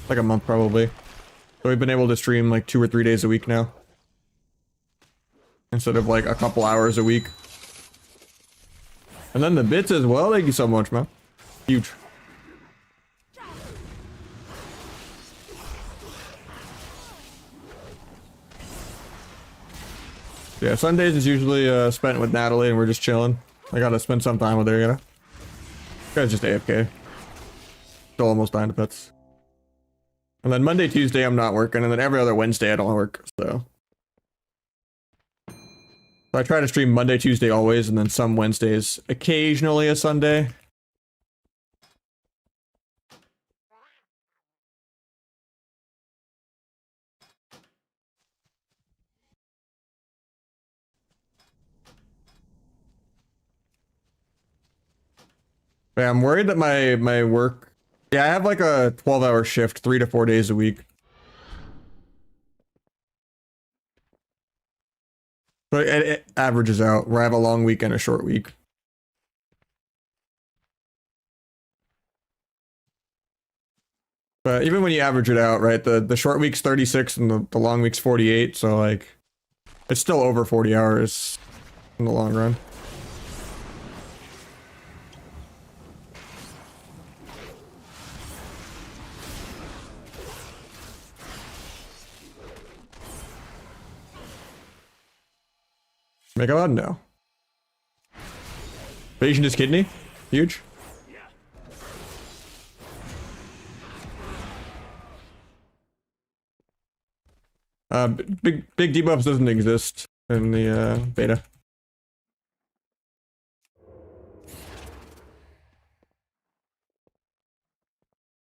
Like a month probably. So we've been able to stream like 2 or 3 days a week now. Instead of like a couple hours a week. And then the bits as well, thank you so much, man. Huge. Yeah, Sundays is usually spent with Natalie and we're just chilling. I gotta spend some time with her, you know? This guy's just AFK. Still almost dying to pets. And then Monday, Tuesday I'm not working, and then every other Wednesday I don't work, so. So I try to stream Monday, Tuesday always, and then some Wednesdays, occasionally a Sunday. Yeah, I'm worried that my work. Yeah, I have like a 12-hour shift, 3 to 4 days a week. So it averages out, where I have a long week and a short week. But even when you average it out, right, the short week's 36 and the long week's 48, so like, it's still over 40 hours in the long run. Mega Mod? No. Patient is kidney? Huge. Big debuffs doesn't exist in the beta.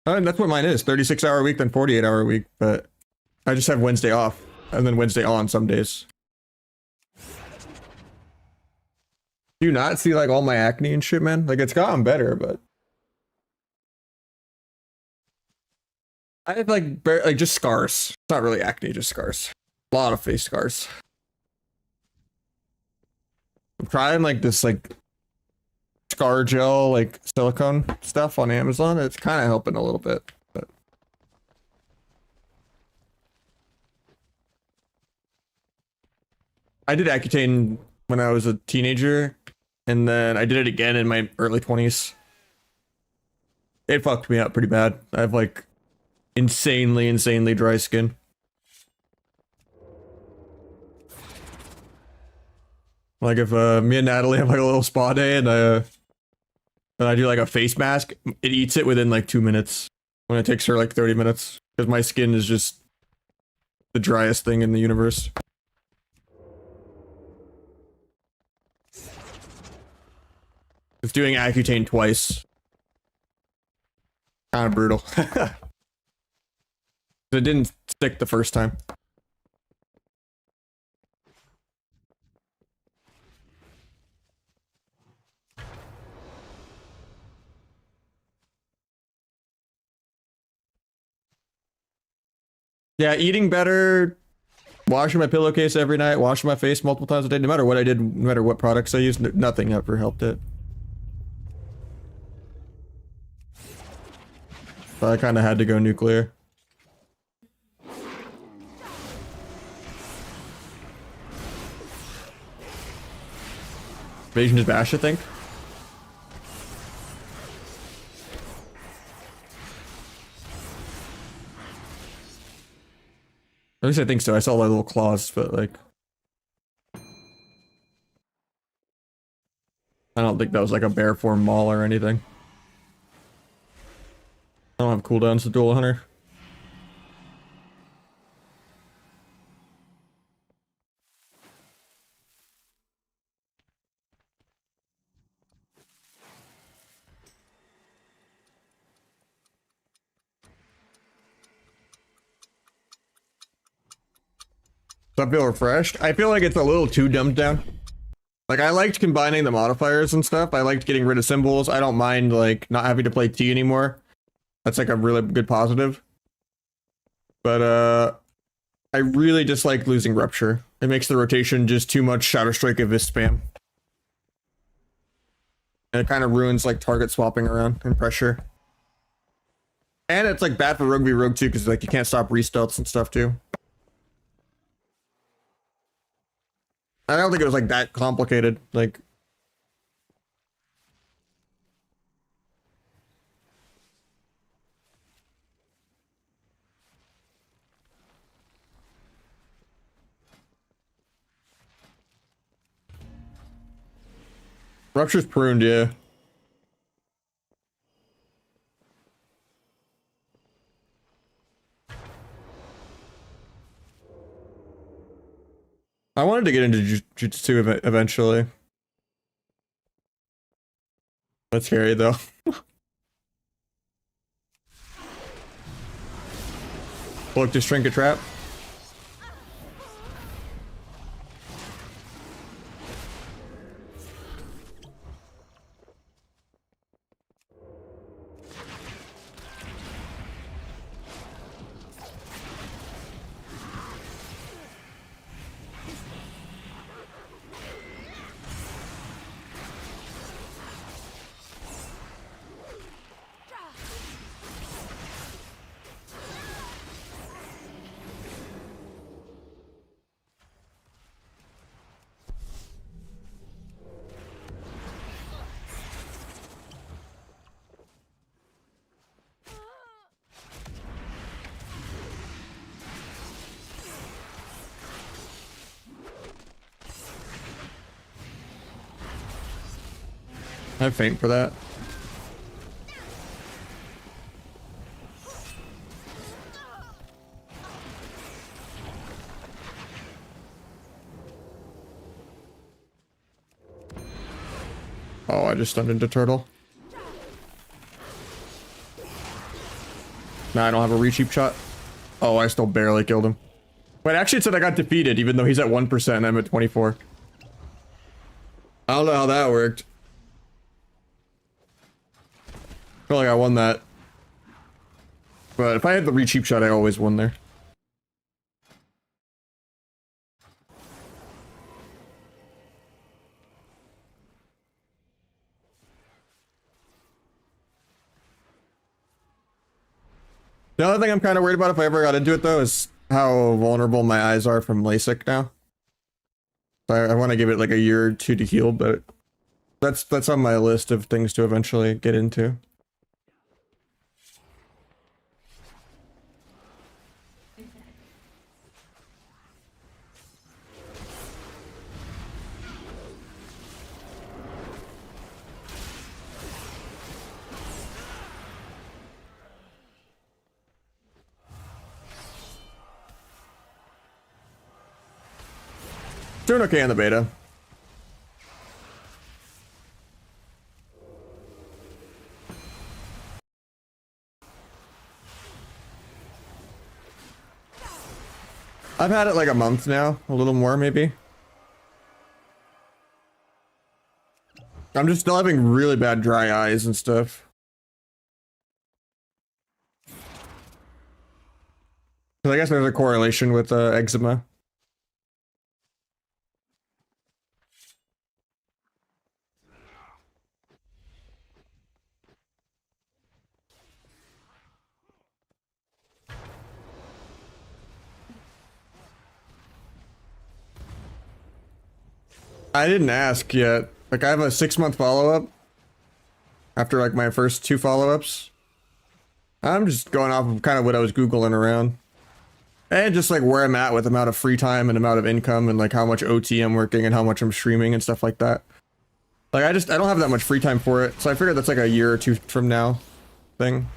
And that's what mine is, 36-hour week, then 48-hour week, but I just have Wednesday off, and then Wednesday on some days. Do you not see like all my acne and shit, man? Like it's gotten better, but I have like just scars. It's not really acne, just scars. A lot of face scars. I'm trying like this like scar gel, like silicone stuff on Amazon. It's kind of helping a little bit. But I did Accutane when I was a teenager, and then I did it again in my early 20s. It fucked me up pretty bad. I have like insanely dry skin. Like if me and Natalie have like a little spa day and I do like a face mask, it eats it within like 2 minutes when it takes her like 30 minutes because my skin is just the driest thing in the universe. It's doing Accutane twice. Kind of brutal. It didn't stick the first time. Yeah, eating better, washing my pillowcase every night, washing my face multiple times a day, no matter what I did, no matter what products I used, nothing ever helped it. So I kind of had to go nuclear. Invasion is Bash, I think. At least I think so. I saw like little claws, but like I don't think that was like a bear form maul or anything. I don't have cooldowns to Duel Hunter. So I feel refreshed. I feel like it's a little too dumbed down. Like I liked combining the modifiers and stuff. I liked getting rid of symbols. I don't mind like not having to play T anymore. That's like a really good positive. But I really dislike losing Rupture. It makes the rotation just too much Shadow Strike of this spam. And it kind of ruins like target swapping around and pressure. And it's like bad for Rogue v Rogue too, because like you can't stop restelts and stuff too. I don't think it was like that complicated. Like Rupture's pruned, yeah. I wanted to get into Jujutsu eventually. That's scary though. Look, just Trinket Trap. I have faint for that. Oh, I just stunned into Turtle. Nah, I don't have a re-cheap shot. Oh, I still barely killed him. But actually it said I got defeated, even though he's at 1% and I'm at 24. I don't know how that worked. I feel like I won that. But if I had the re-cheap shot, I always won there. The other thing I'm kind of worried about if I ever got into it though is how vulnerable my eyes are from LASIK now. So I want to give it like a year or two to heal, but that's on my list of things to eventually get into. Doing okay in the beta. I've had it like a month now, a little more maybe. I'm just still having really bad dry eyes and stuff. So I guess there's a correlation with eczema. I didn't ask yet. Like I have a 6-month follow-up after like my first 2 follow-ups. I'm just going off of kind of what I was Googling around. And just like where I'm at with amount of free time and amount of income and like how much OT I'm working and how much I'm streaming and stuff like that. Like I don't have that much free time for it. So I figured that's like a year or 2 from now thing.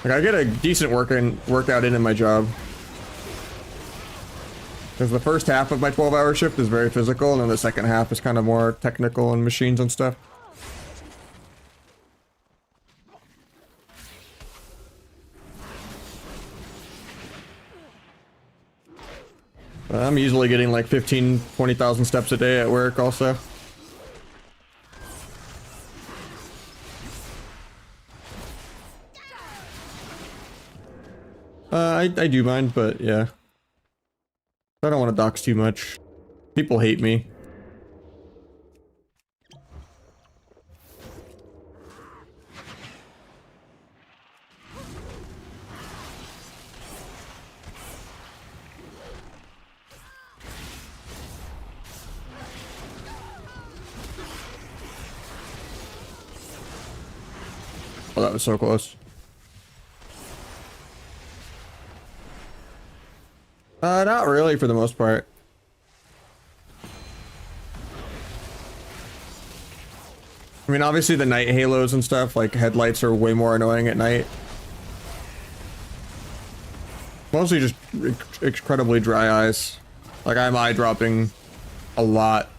Like I get a decent workout in my job. Because the first half of my 12-hour shift is very physical, and then the second half is kind of more technical and machines and stuff. I'm usually getting like 20,000 steps a day at work also. I do mind, but yeah. I don't want to dox too much. People hate me. Oh, that was so close. Not really for the most part. I mean, obviously the night halos and stuff, like headlights are way more annoying at night. Mostly just incredibly dry eyes. Like I'm eye dropping a lot.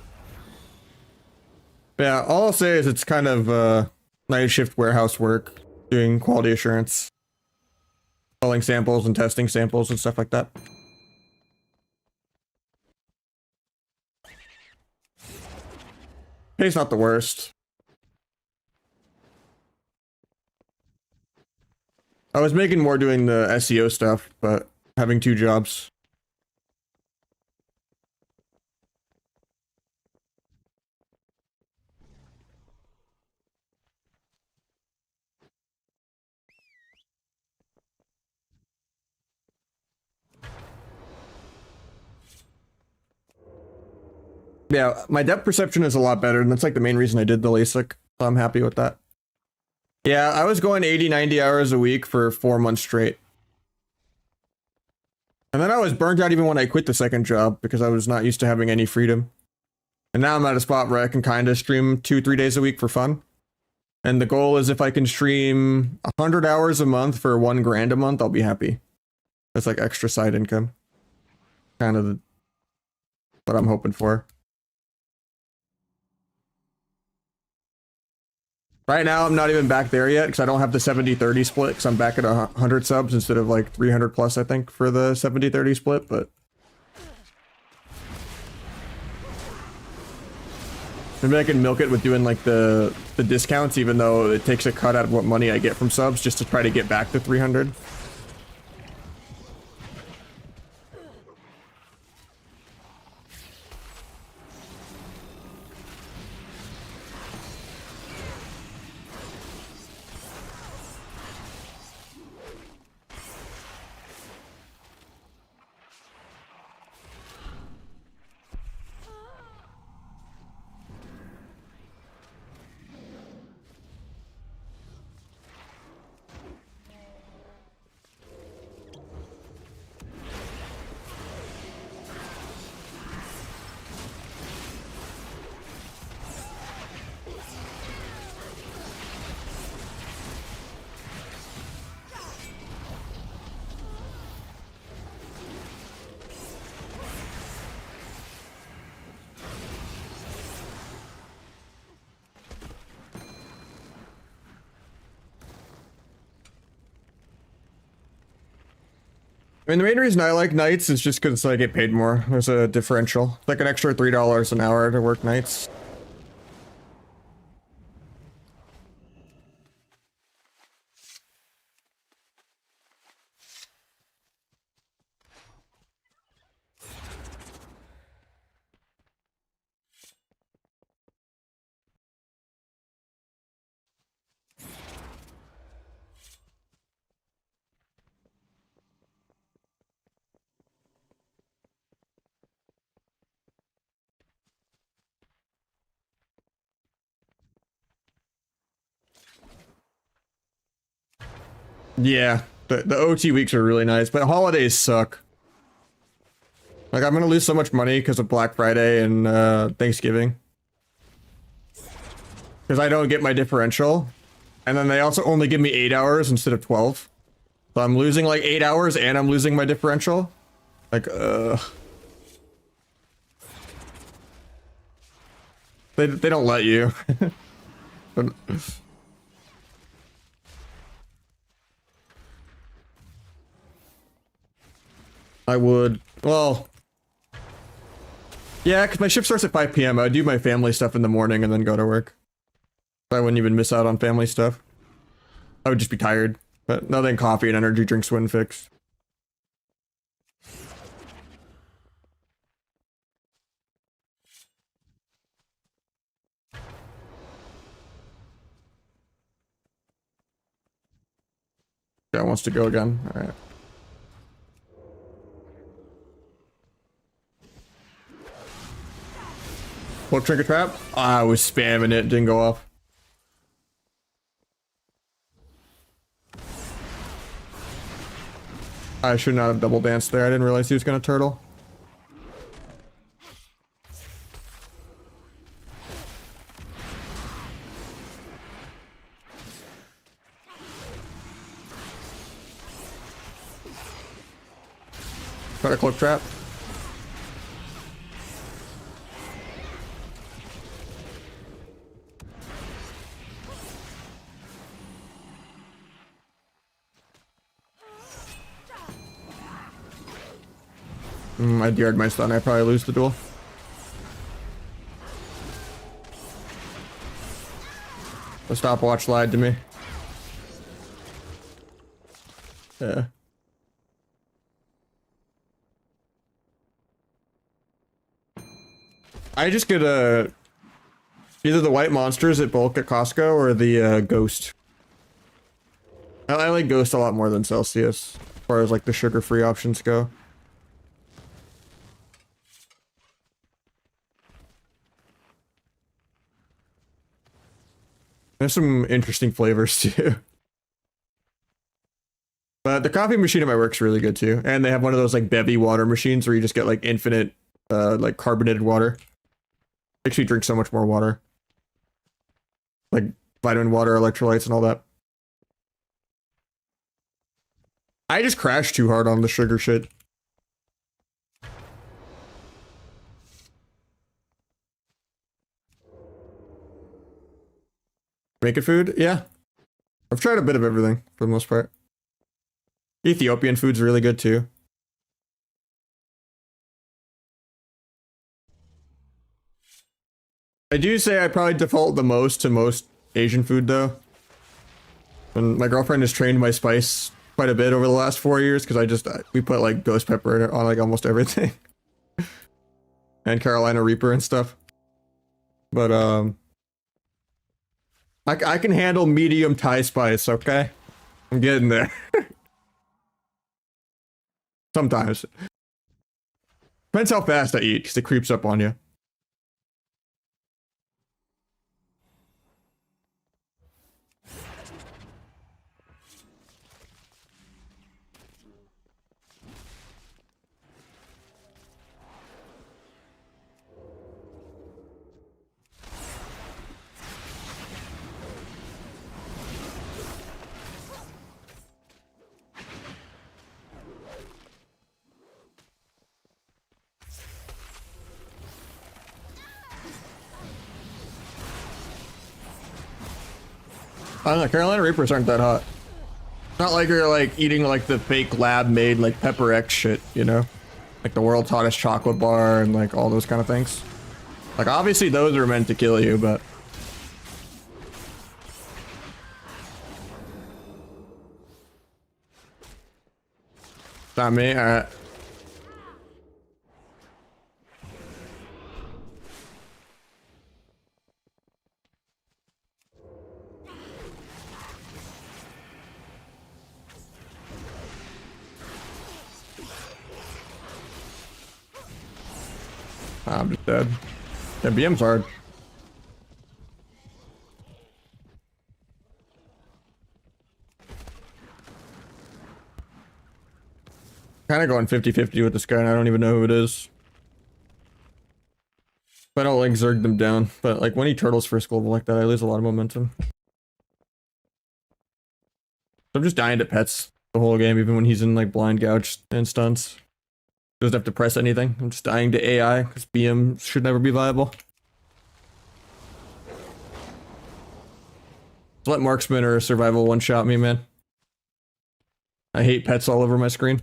But yeah, all I'll say is it's kind of night shift warehouse work, doing quality assurance, pulling samples and testing samples and stuff like that. Pay's not the worst. I was making more doing the SEO stuff, but having 2 jobs. Yeah, my depth perception is a lot better, and that's like the main reason I did the LASIK, so I'm happy with that. Yeah, I was going 80, 90 hours a week for 4 months straight. And then I was burnt out even when I quit the second job because I was not used to having any freedom. And now I'm at a spot where I can kind of stream 2-3 days a week for fun. And the goal is if I can stream 100 hours a month for $1,000 a month, I'll be happy. That's like extra side income. Kind of what I'm hoping for. Right now, I'm not even back there yet because I don't have the 70-30 split because I'm back at 100 subs instead of like 300 plus, I think, for the 70-30 split, but maybe I can milk it with doing like the discounts, even though it takes a cut out of what money I get from subs just to try to get back to 300. I mean, the main reason I like nights is just because I get paid more. There's a differential. It's like an extra $3 an hour to work nights. Yeah, the OT weeks are really nice, but holidays suck. Like, I'm gonna lose so much money because of Black Friday and Thanksgiving. Because I don't get my differential. And then they also only give me 8 hours instead of 12. So I'm losing like 8 hours and I'm losing my differential. Like, They don't let you. But, I would, well, yeah, because my shift starts at 5 p.m. I would do my family stuff in the morning and then go to work. I wouldn't even miss out on family stuff. I would just be tired, but nothing coffee and energy drinks wouldn't fix. Guy wants to go again. All right. What trigger trap? I was spamming it, didn't go off. I should not have double danced there. I didn't realize he was gonna turtle. Try to cloak trap. I DR'd my stun. I probably lose the duel. The stopwatch lied to me. Yeah. I just get either the white monsters at bulk at Costco or the ghost. I like ghost a lot more than Celsius as far as like the sugar-free options go. There's some interesting flavors too. But the coffee machine at my work's really good too. And they have one of those like bevy water machines where you just get like infinite like carbonated water. Makes you drink so much more water. Like vitamin water, electrolytes, and all that. I just crashed too hard on the sugar shit. Making food? Yeah. I've tried a bit of everything for the most part. Ethiopian food's really good too. I do say I probably default the most to most Asian food though. And my girlfriend has trained my spice quite a bit over the last 4 years because we put like ghost pepper on like almost everything. And Carolina Reaper and stuff. But I can handle medium Thai spice, okay? I'm getting there. Sometimes. Depends how fast I eat, because it creeps up on you. I don't know, Carolina Reapers aren't that hot. Not like you're like eating like the fake lab made like Pepper X shit, you know? Like the world's hottest chocolate bar and like all those kind of things. Like obviously those are meant to kill you, but not me. Alright. I'm just dead. Yeah, BM's hard. Kind of going 50-50 with this guy and I don't even know who it is. But I don't like zerg them down. But like when he turtles first global like that, I lose a lot of momentum. So I'm just dying to pets the whole game, even when he's in like blind gouge and stunts. Doesn't have to press anything. I'm just dying to AI because BM should never be viable. Just let marksman or survival one shot me, man. I hate pets all over my screen.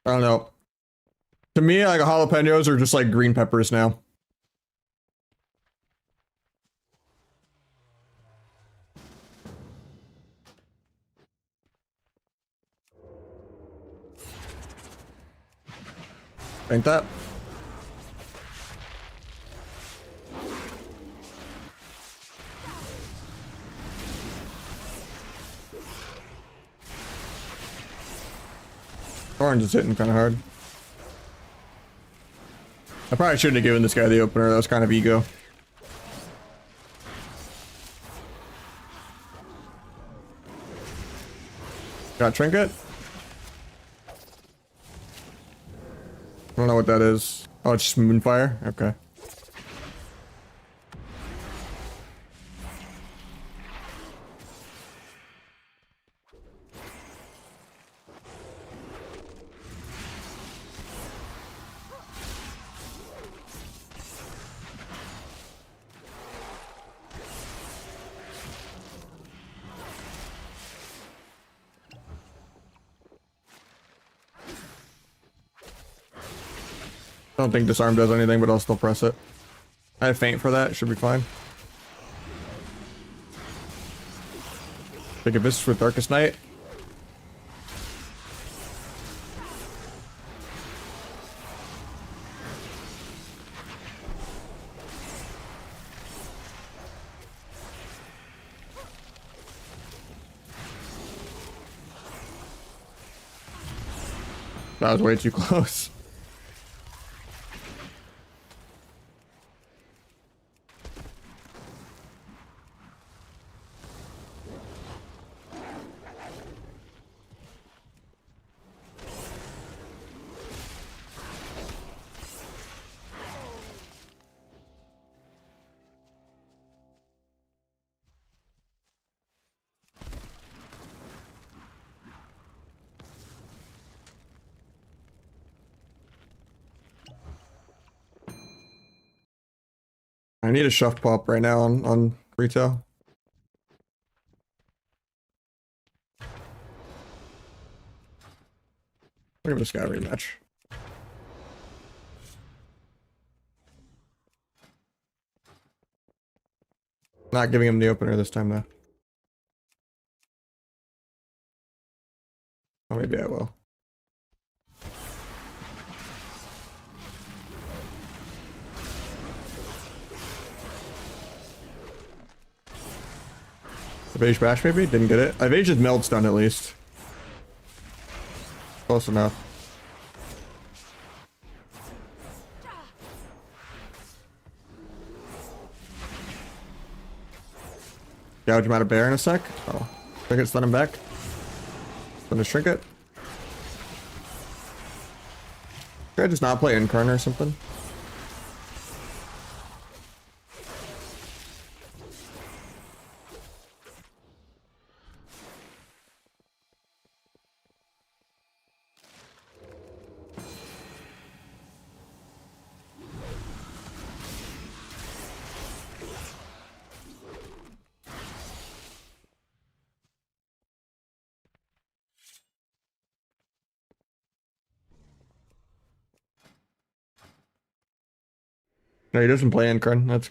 I don't know. To me, like jalapenos are just like green peppers now. Ain't that? Orange is hitting kind of hard. I probably shouldn't have given this guy the opener. That was kind of ego. Got trinket? I don't know what that is. Oh, it's just moonfire? Okay. I don't think disarm does anything, but I'll still press it. I have feint for that. Should be fine. Take a Vistas with Darkest Night. That was way too close. I need a shuff pop right now on retail. Look at this guy rematch. Not giving him the opener this time though. Oh, maybe I will. Evage bash maybe? Didn't get it. Evage is meld stun at least. Close enough. Gouge him out of bear in a sec. Oh. Trinket stun him back. Stun his trinket. Could I just not play Incarn or something? No, he doesn't play Incrun. That's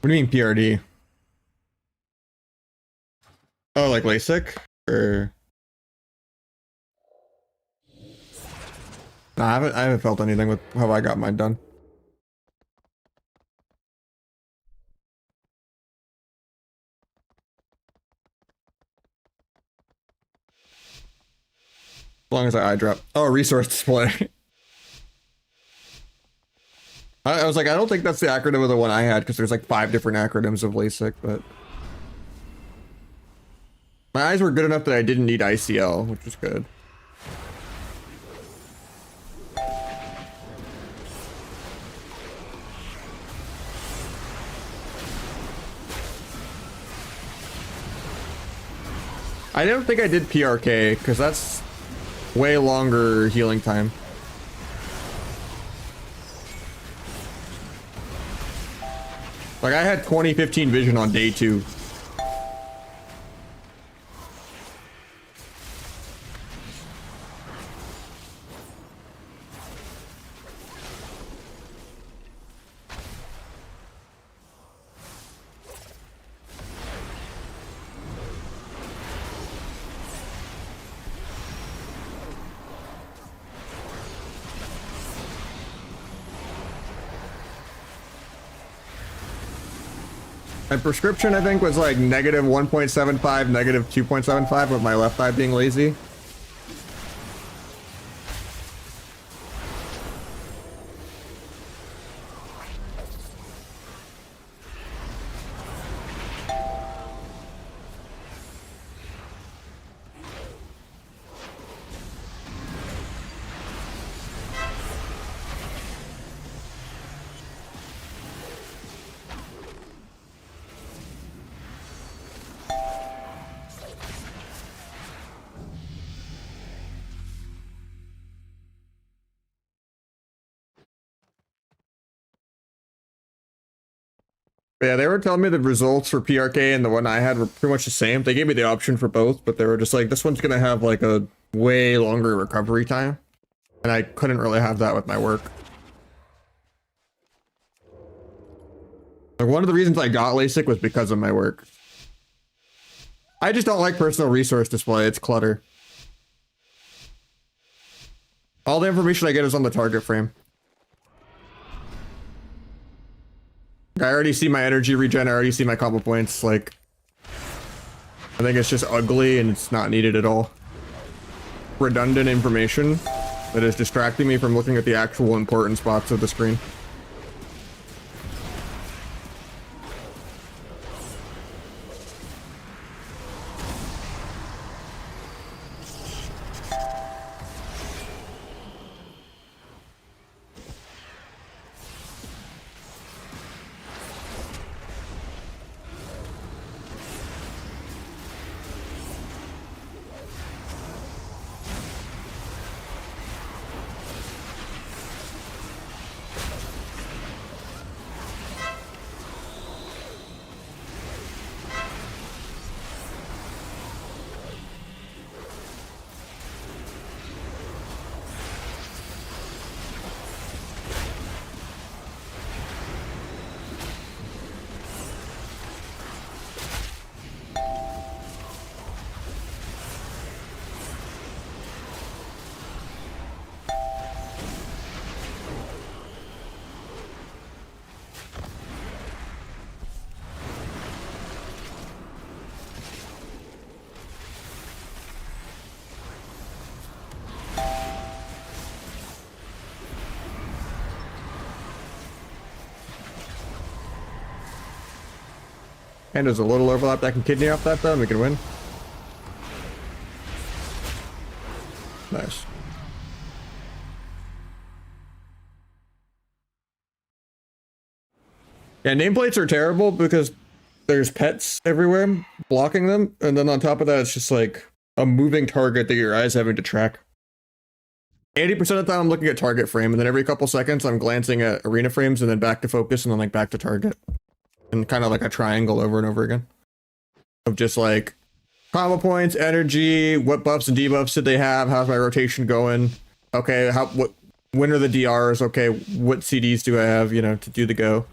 what do you mean PRD? Oh, like LASIK? Or nah, I haven't felt anything with how I got mine done. As long as I eye drop. Oh, resource display. I was like, I don't think that's the acronym of the one I had because there's like 5 different acronyms of LASIK, but my eyes were good enough that I didn't need ICL, which was good. I don't think I did PRK because that's way longer healing time. Like I had 20/15 vision on day 2. My prescription, I think, was like negative 1.75, negative 2.75 with my left eye being lazy. But yeah, they were telling me the results for PRK and the one I had were pretty much the same. They gave me the option for both, but they were just like, this one's gonna have like a way longer recovery time. And I couldn't really have that with my work. Like, one of the reasons I got LASIK was because of my work. I just don't like personal resource display. It's clutter. All the information I get is on the target frame. I already see my energy regen. I already see my combo points. Like, I think it's just ugly and it's not needed at all. Redundant information that is distracting me from looking at the actual important spots of the screen. And there's a little overlap that can kidney off that though, and we can win. Nice. Yeah, nameplates are terrible because there's pets everywhere blocking them, and then on top of that, it's just like a moving target that your eye's having to track. 80% of the time I'm looking at target frame, and then every couple seconds I'm glancing at arena frames, and then back to focus, and then like back to target. And kind of like a triangle over and over again. Of just like combo points, energy, what buffs and debuffs did they have, how's my rotation going? Okay, when are the DRs? Okay, what CDs do I have, you know, to do the go?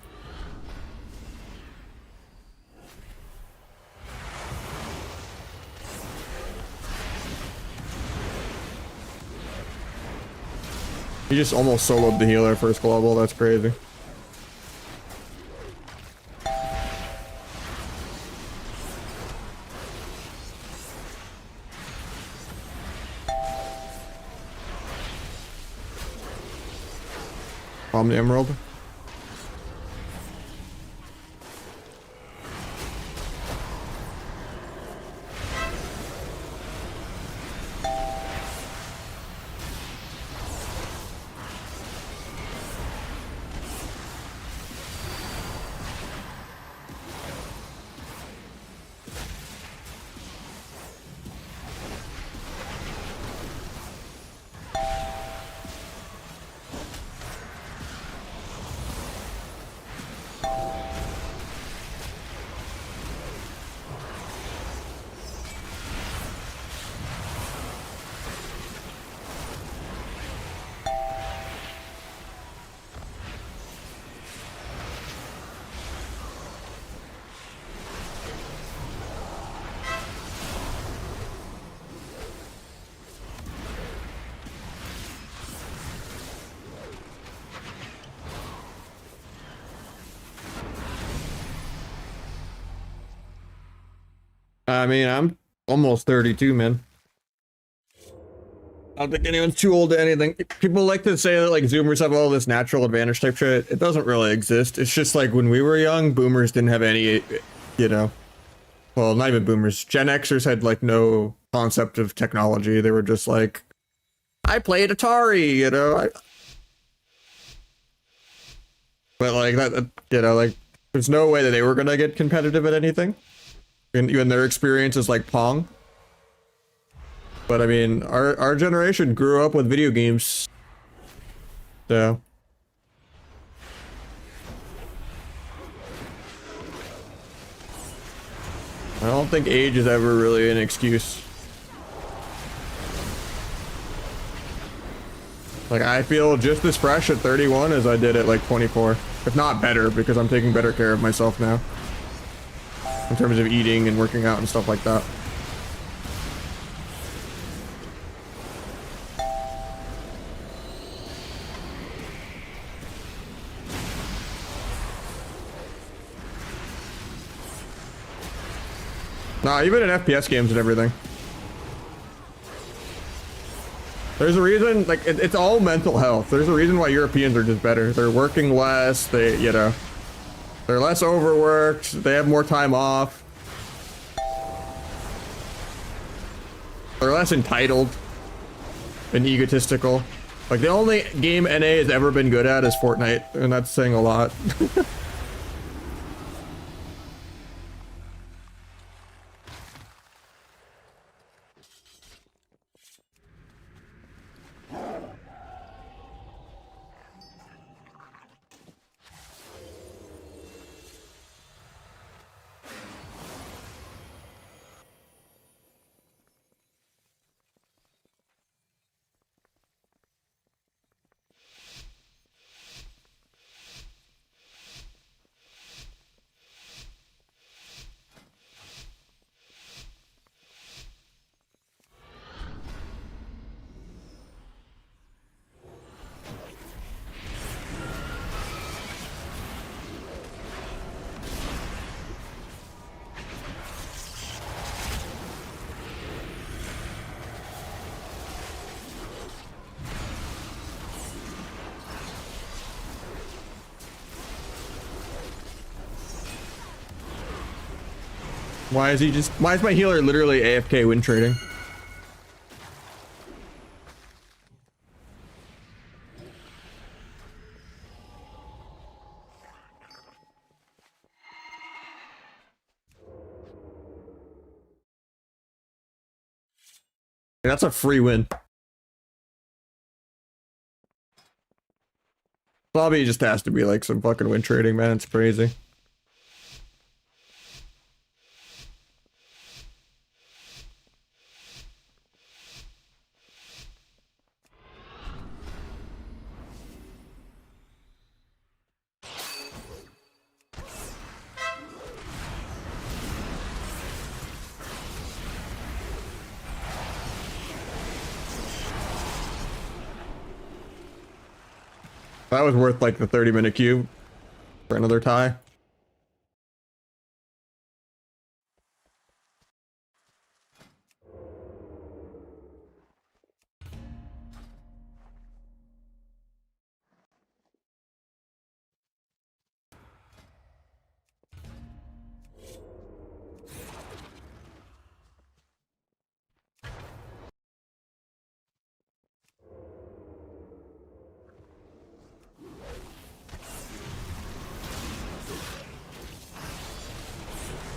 He just almost soloed the healer first global, that's crazy. Bomb the emerald. I mean, I'm almost 32, man. I don't think anyone's too old to anything. People like to say that like Zoomers have all this natural advantage type shit. It doesn't really exist. It's just like when we were young, Boomers didn't have any, you know, well, not even Boomers. Gen Xers had like no concept of technology. They were just like, I played Atari, you know. But like that, you know, like there's no way that they were gonna get competitive at anything. And even their experience is like Pong. But I mean, our generation grew up with video games. So I don't think age is ever really an excuse. Like, I feel just as fresh at 31 as I did at like 24. If not better, because I'm taking better care of myself now. In terms of eating and working out and stuff like that. Nah, even in FPS games and everything. There's a reason, like, it's all mental health. There's a reason why Europeans are just better. They're working less, they, you know, they're less overworked, they have more time off. They're less entitled and egotistical. Like, the only game NA has ever been good at is Fortnite, and that's saying a lot. Why is my healer literally AFK win trading? That's a free win. Lobby just has to be like some fucking win trading, man. It's crazy. That was worth like the 30-minute queue for another tie.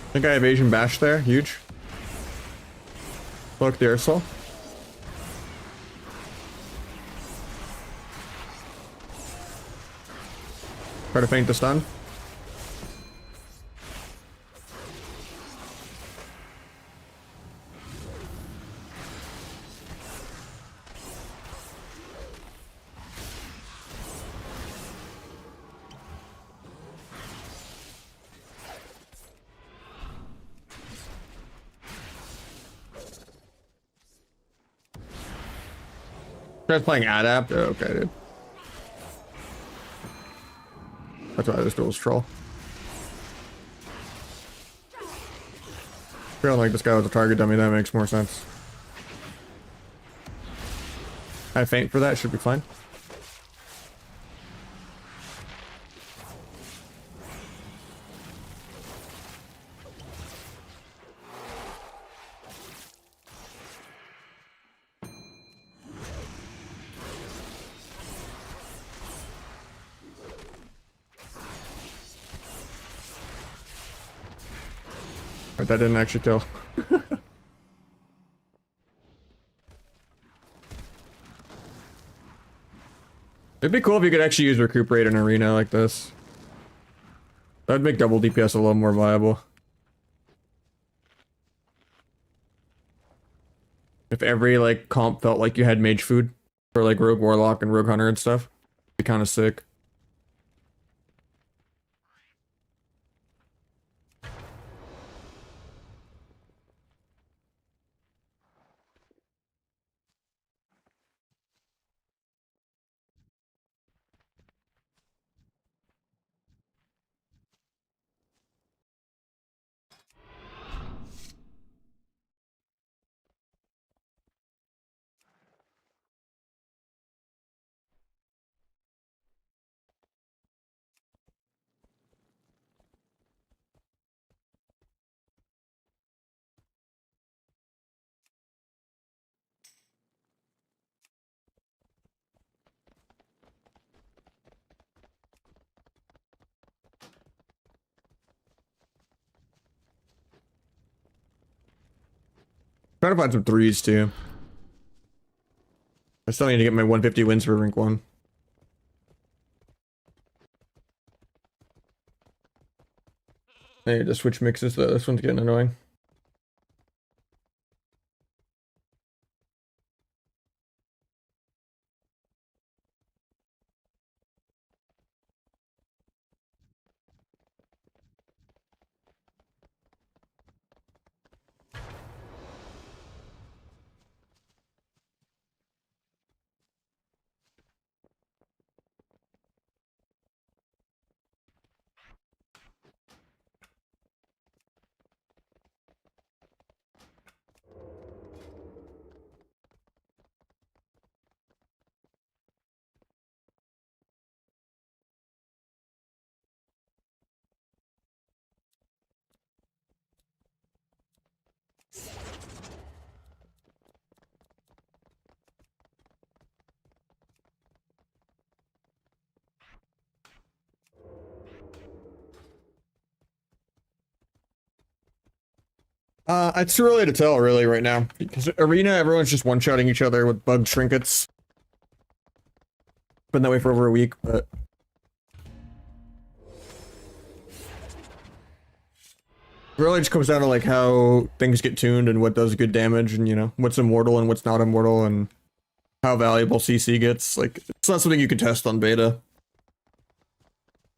I think I have Asian Bash there, huge. Look, the Ursula. Try to feint the stun. Guy's playing Adapt? Oh, okay, dude. That's why this duel's troll. Feeling like this guy was a target dummy, that makes more sense. I feint for that, should be fine. But that didn't actually kill. It'd be cool if you could actually use recuperate in arena like this. That'd make double DPS a little more viable. If every like comp felt like you had mage food for like Rogue Warlock and Rogue Hunter and stuff, it'd be kind of sick. Trying to find some threes too. I still need to get my 150 wins for rank 1. Hey, the switch mixes though. This one's getting annoying. It's too early to tell really right now because arena everyone's just one-shotting each other with bug trinkets. Been that way for over a week, but it really just comes down to like how things get tuned and what does good damage and you know what's immortal and what's not immortal and how valuable CC gets. Like it's not something you can test on beta.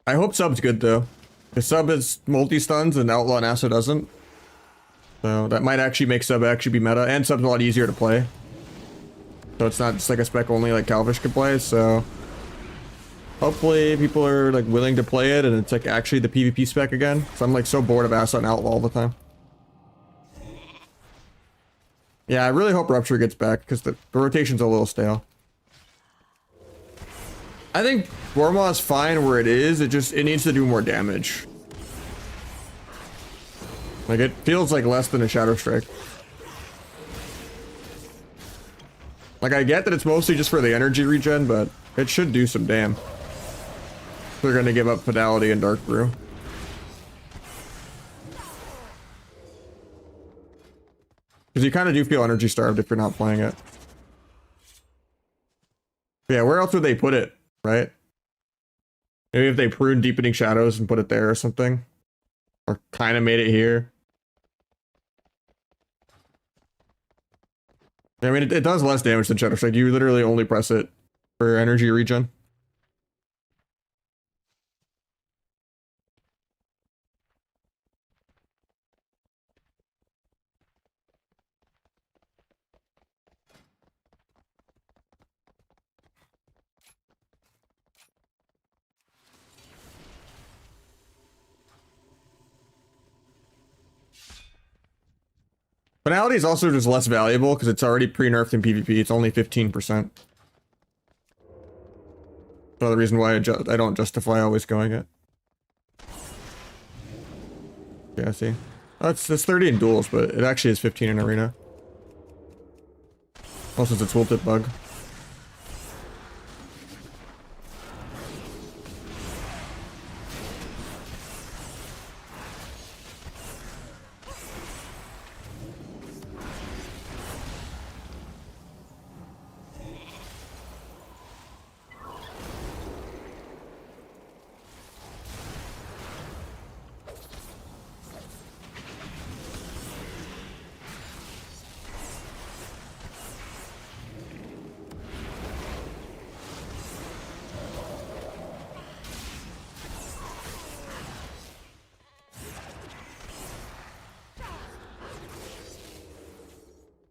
I hope sub's good though. The sub is multi-stuns and Outlaw and Acid doesn't. So that might actually make sub actually be meta, and sub's a lot easier to play. So it's not just like a spec only like Calvish can play, so hopefully people are like willing to play it and it's like actually the PvP spec again. So I'm like so bored of Acid and Outlaw all the time. Yeah, I really hope Rupture gets back because the rotation's a little stale. I think Gormaw is fine where it is, it needs to do more damage. Like, it feels like less than a Shadow Strike. Like, I get that it's mostly just for the energy regen, but it should do some damn. They're gonna give up Fidelity and Dark Brew. Because you kind of do feel energy starved if you're not playing it. Yeah, where else would they put it, right? Maybe if they pruned Deepening Shadows and put it there or something. Or kind of made it here. I mean, it does less damage than Shadow Strike. You literally only press it for energy regen. Finality is also just less valuable because it's already pre-nerfed in PvP. It's only 15%. So the reason why I don't justify always going it. Yeah, see. Oh, it's 30 in duels, but it actually is 15 in arena. Also, it's a tooltip bug.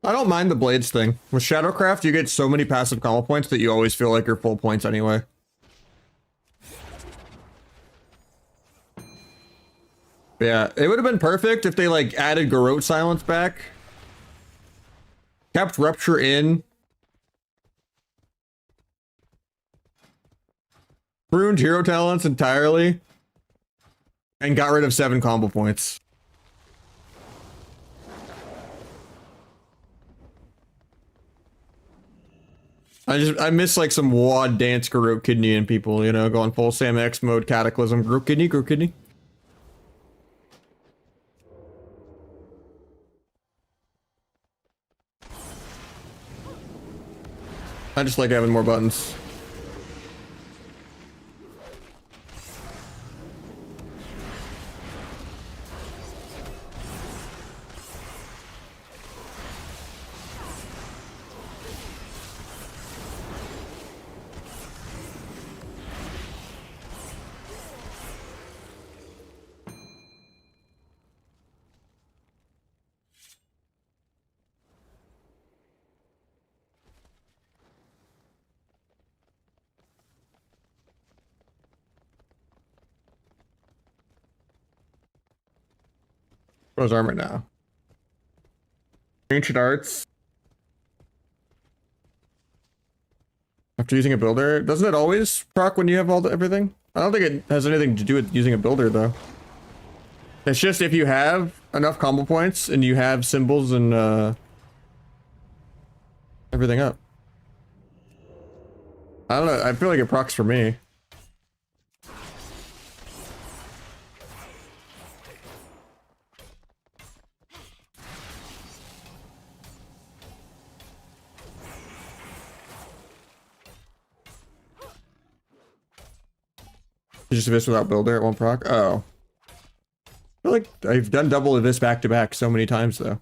I don't mind the blades thing. With Shadowcraft, you get so many passive combo points that you always feel like you're full points anyway. Yeah, it would have been perfect if they like added Garrote Silence back. Kept Rupture in. Pruned Hero Talents entirely. And got rid of 7 combo points. I miss like some WAD dance Garrote Kidney in people, you know, going full Sam X mode, Cataclysm, Garrote Kidney, Garrote Kidney. I just like having more buttons. Where's armor now? Ancient Arts. After using a builder, doesn't it always proc when you have everything? I don't think it has anything to do with using a builder though. It's just if you have enough combo points and you have symbols and everything up. I don't know, I feel like it procs for me. Just Abyss without builder, it won't proc? Oh. I feel like I've done double Abyss back to back so many times though.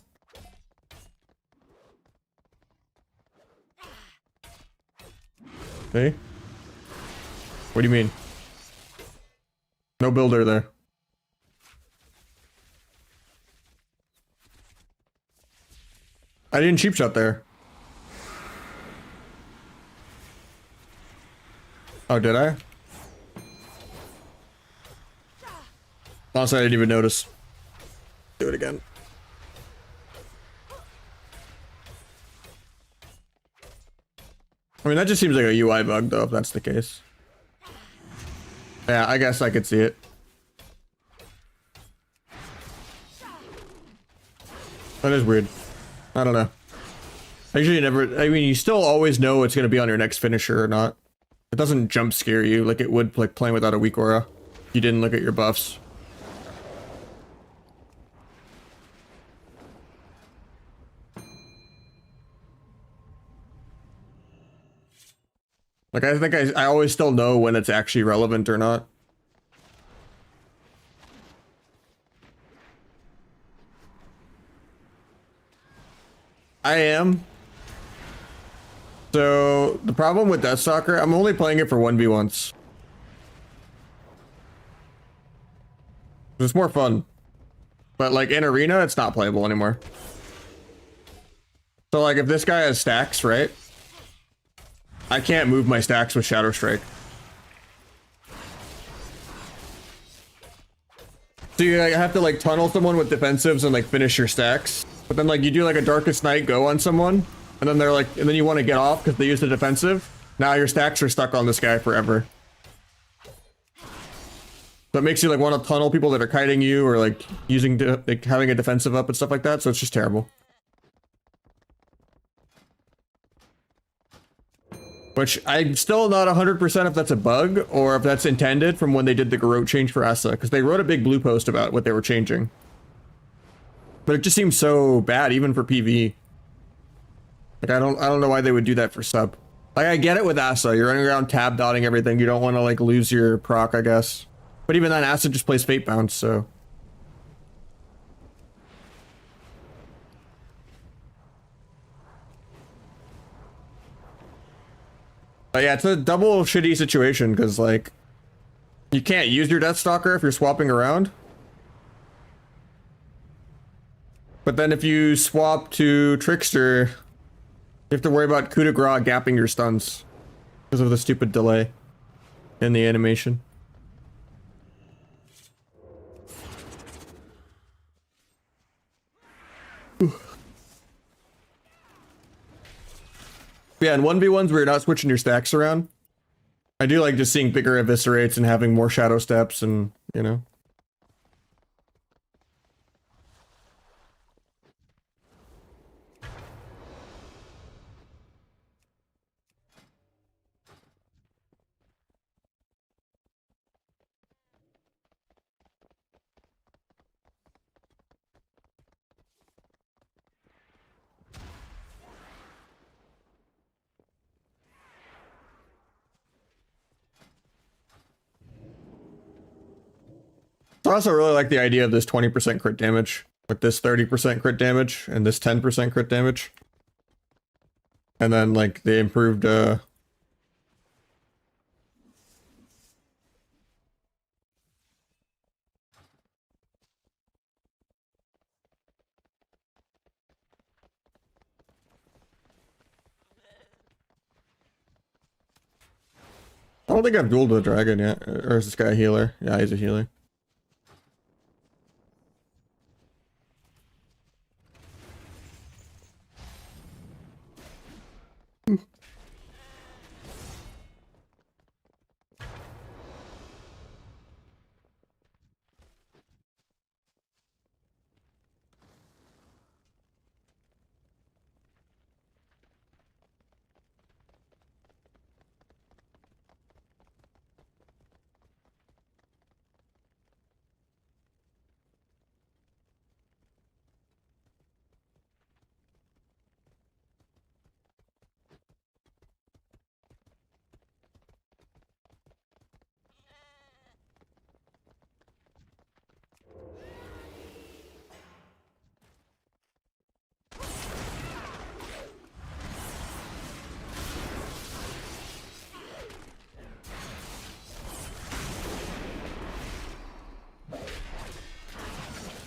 Hey? What do you mean? No builder there. I didn't cheap shot there. Oh, did I? Honestly, I didn't even notice. Do it again. I mean, that just seems like a UI bug, though, if that's the case. Yeah, I guess I could see it. That is weird. I don't know. I usually never... I mean, you still always know it's going to be on your next finisher or not. It doesn't jump scare you like it would like playing without a weak aura. You didn't look at your buffs. Like, I think I always still know when it's actually relevant or not. I am. So, the problem with Deathstalker, I'm only playing it for 1v1s. It's more fun. But, like, in Arena, it's not playable anymore. So, like, if this guy has stacks, right? I can't move my stacks with Shadow Strike. So you like, have to like tunnel someone with defensives and like finish your stacks. But then like you do like a Darkest Night go on someone, and then they're like, and then you want to get off because they use the defensive. Now your stacks are stuck on this guy forever. So it makes you like want to tunnel people that are kiting you or like using like having a defensive up and stuff like that. So it's just terrible. Which I'm still not 100% if that's a bug or if that's intended from when they did the Garrote change for Asa, because they wrote a big blue post about what they were changing. But it just seems so bad even for PvE. Like I don't know why they would do that for sub. Like I get it with Asa, you're running around tab dotting everything, you don't want to like lose your proc, I guess. But even then Asa just plays Fate Bound, so. But yeah, it's a double shitty situation because like you can't use your Deathstalker if you're swapping around. But then if you swap to Trickster, you have to worry about coup de grace gapping your stuns because of the stupid delay in the animation. Yeah, in 1v1s where you're not switching your stacks around, I do like just seeing bigger eviscerates and having more shadow steps and, you know. I also really like the idea of this 20% crit damage, with this 30% crit damage, and this 10% crit damage. And then, like, they improved, I don't think I've dueled a dragon yet. Or is this guy a healer? Yeah, he's a healer.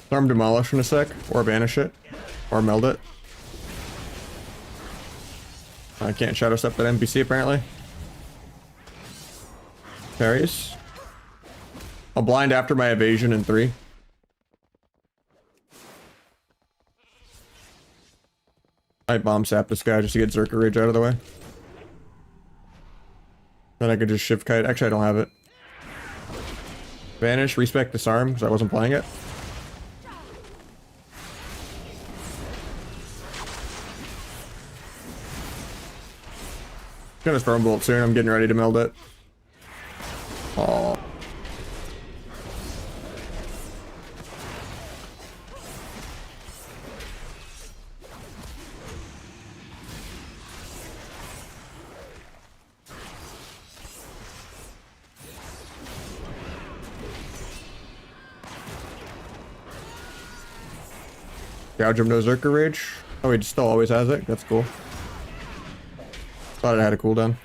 Arm demolish in a sec, or banish it, or meld it. I can't shadow step that NPC apparently. Parries. I'll blind after my evasion in 3. I bomb sap this guy just to get Zerker Rage out of the way. Then I could just shift kite. Actually, I don't have it. Vanish, respec disarm, because I wasn't playing it. Gonna Stormbolt soon. I'm getting ready to meld it. Oh. Gouge him no Zerker Rage. Oh, he still always has it. That's cool. Thought it had a cooldown.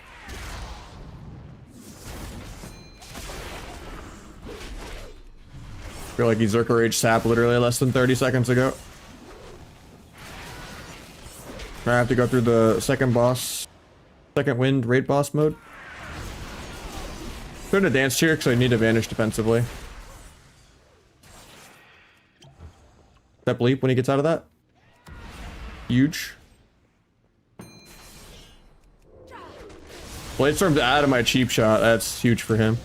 Feel like he Zerker Rage sap literally less than 30 seconds ago. I have to go through the second wind raid boss mode. Going to dance here because I need to vanish defensively. Step leap when he gets out of that. Huge. Blade Storm's out of my cheap shot. That's huge for him.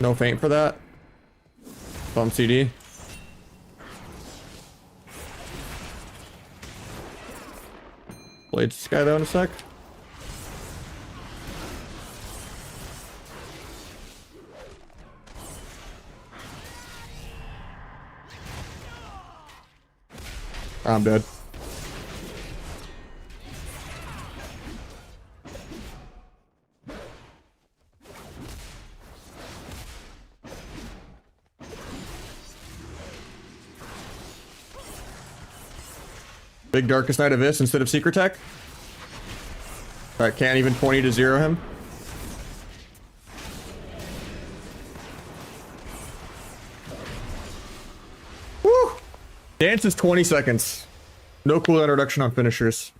No feint for that. Bump CD. Blades this guy though in a sec. I'm dead. Big Darkest Night of this instead of Secret Tech. Alright, can't even 20 to 0 him. Dance is 20 seconds. No cooldown reduction on finishers.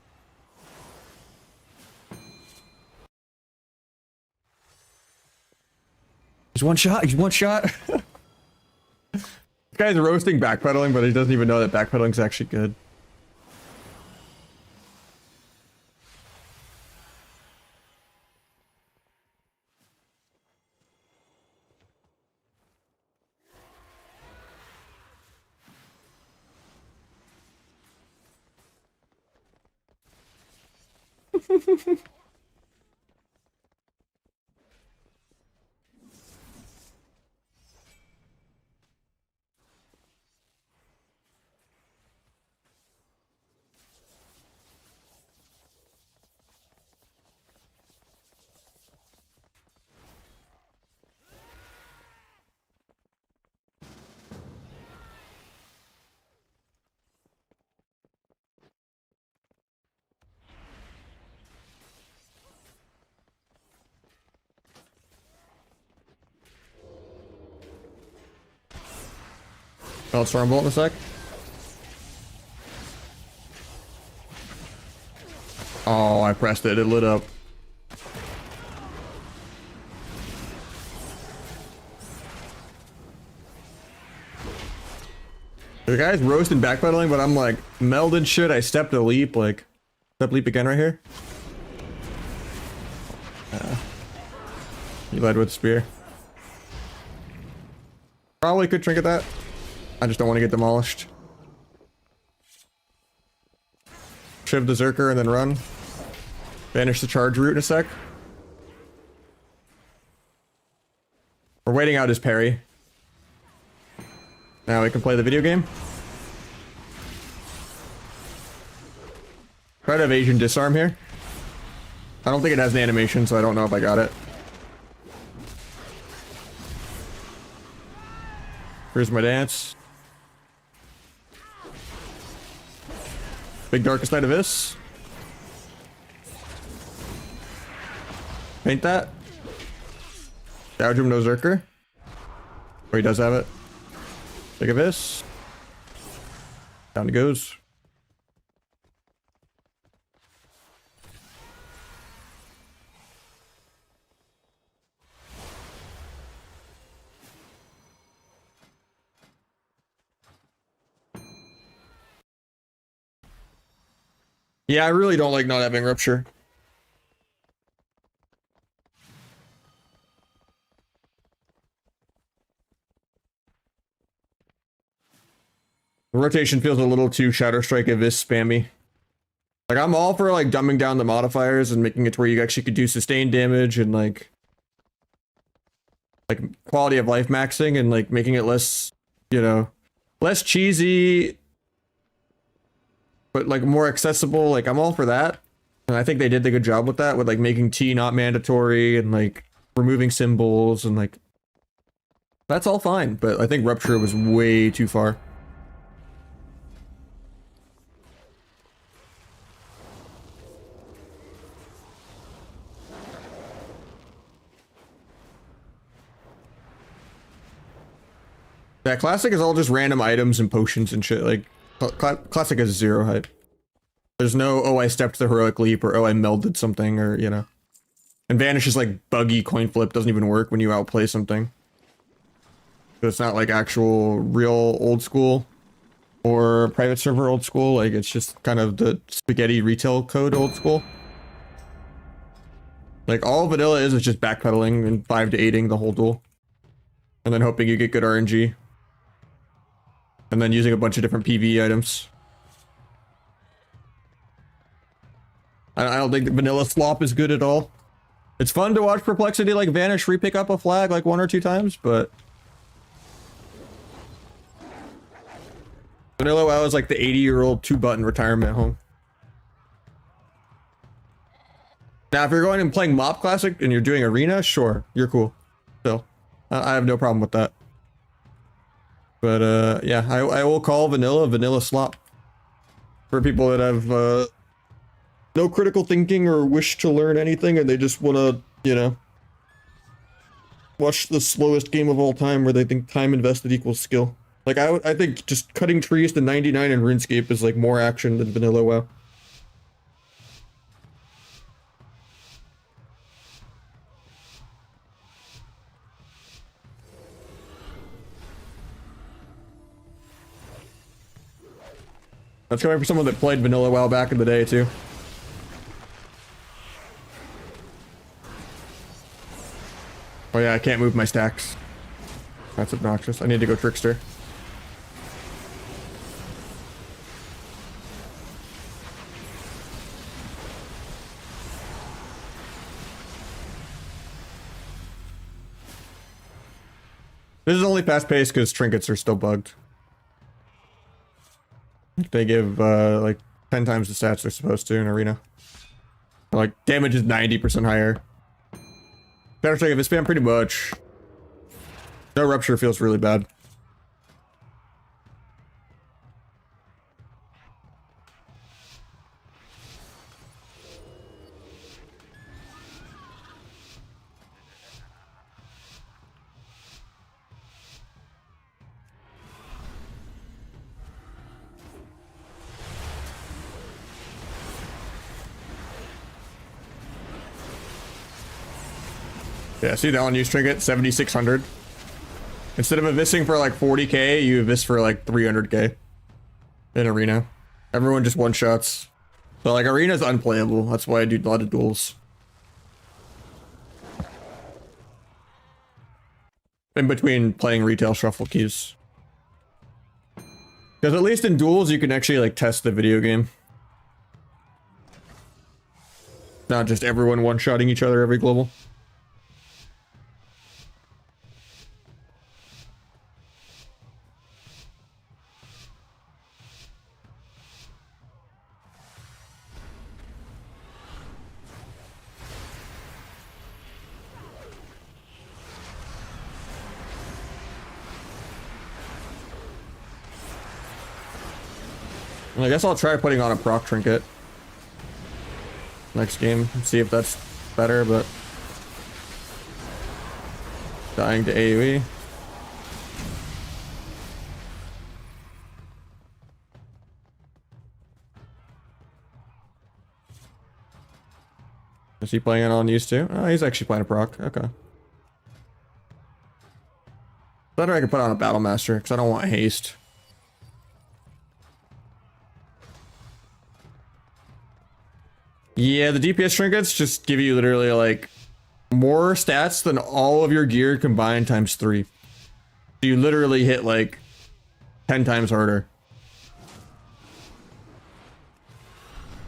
He's one shot. He's one shot. This guy's roasting backpedaling, but he doesn't even know that backpedaling is actually good. I'll Stormbolt in a sec. Oh, I pressed it. It lit up. The guy's roasting backpedaling, but I'm like, melded shit. I stepped a leap, like, step leap again right here. He led with spear. Probably could trinket that. I just don't want to get demolished. Shiv the Zerker and then run. Vanish the charge route in a sec. We're waiting out his parry. Now we can play the video game. Try to evasion disarm here. I don't think it has an animation, so I don't know if I got it. Here's my dance. Big Darkest Night Abyss. Paint that. Gouge him, no Zerker. Oh, he does have it. Big Abyss. Down he goes. Yeah, I really don't like not having Rupture. The rotation feels a little too Shadow Strike Abyss spammy. Like, I'm all for like dumbing down the modifiers and making it to where you actually could do sustained damage and like quality of life maxing and like making it less, you know, less cheesy, but like more accessible. Like, I'm all for that. And I think they did a good job with that, with like making T not mandatory and like removing symbols and like, that's all fine. But I think Rupture was way too far. Yeah, Classic is all just random items and potions and shit. Like, Classic has zero hype. There's no, oh, I stepped the heroic leap, or oh, I melded something, or, you know. And Vanish is like buggy coin flip, doesn't even work when you outplay something. So it's not like actual real old school or private server old school. Like, it's just kind of the spaghetti retail code old school. Like, all vanilla is just backpedaling and 5 to 8ing the whole duel. And then hoping you get good RNG. And then using a bunch of different PvE items. I don't think vanilla slop is good at all. It's fun to watch Perplexity like Vanish re-pick up a flag like 1 or 2 times, but vanilla WoW is like the 80-year-old 2-button retirement home. Now, if you're going and playing Mop Classic and you're doing Arena, sure, you're cool. Still, I have no problem with that. But yeah, I will call vanilla slop for people that have no critical thinking or wish to learn anything, and they just want to, you know, watch the slowest game of all time where they think time invested equals skill. Like I think just cutting trees to 99 in RuneScape is like more action than vanilla WoW. That's coming from someone that played vanilla WoW back in the day too. Oh yeah, I can't move my stacks. That's obnoxious. I need to go Trickster. This is only fast paced because trinkets are still bugged. They give like 10 times the stats they're supposed to in arena. Like damage is 90% higher. Better check if it's spam pretty much. No rupture feels really bad. Yeah, see that one use trinket, 7,600. Instead of evising for like 40k, you evis for like 300k in arena. Everyone just one shots. So like arena's unplayable. That's why I do a lot of duels. In between playing retail shuffle keys. Because at least in duels you can actually like test the video game. Not just everyone one-shotting each other every global. I guess I'll try putting on a proc trinket next game and see if that's better, but dying to AoE. Is he playing it on used to? Oh, he's actually playing a proc. Okay. Better I can put on a battle master because I don't want haste. Yeah, the DPS trinkets just give you literally like more stats than all of your gear combined times 3. You literally hit like 10 times harder.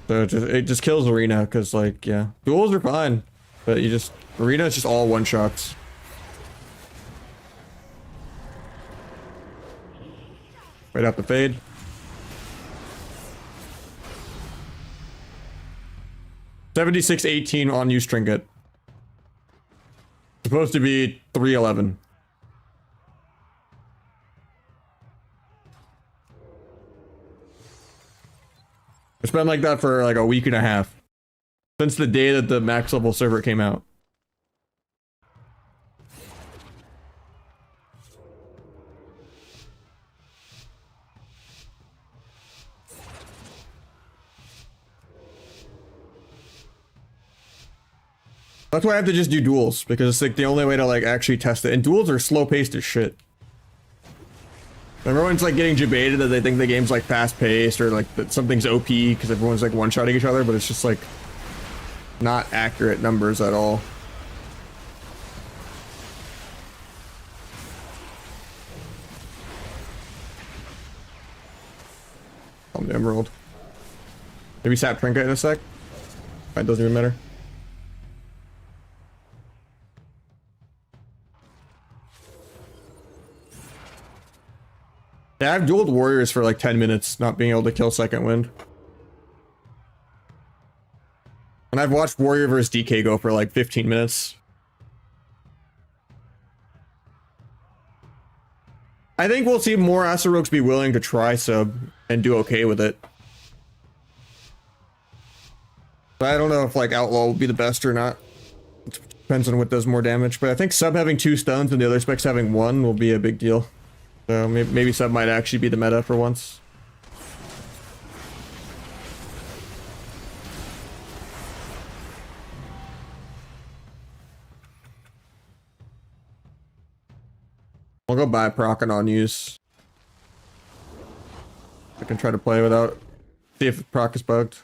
So it just kills arena because like, yeah, duels are fine, but arena is just all one shots. Right up the fade. $76.18 on use trinket. Supposed to be $3.11. It's been like that for like a week and a half. Since the day that the max level server came out. That's why I have to just do duels, because it's like the only way to like actually test it. And duels are slow paced as shit. Everyone's like getting debated that they think the game's like fast paced or like that something's OP because everyone's like one-shotting each other, but it's just like not accurate numbers at all. On the emerald. Maybe sap trinket in a sec. It doesn't even matter. Yeah, I've dueled warriors for like 10 minutes, not being able to kill second wind. And I've watched warrior versus DK go for like 15 minutes. I think we'll see more Asaroks be willing to try sub and do okay with it. But I don't know if like outlaw will be the best or not. It depends on what does more damage, but I think sub having 2 stuns and the other specs having 1 will be a big deal. So maybe sub might actually be the meta for once. I'll go buy proc and on use. I can try to play without. See if proc is bugged.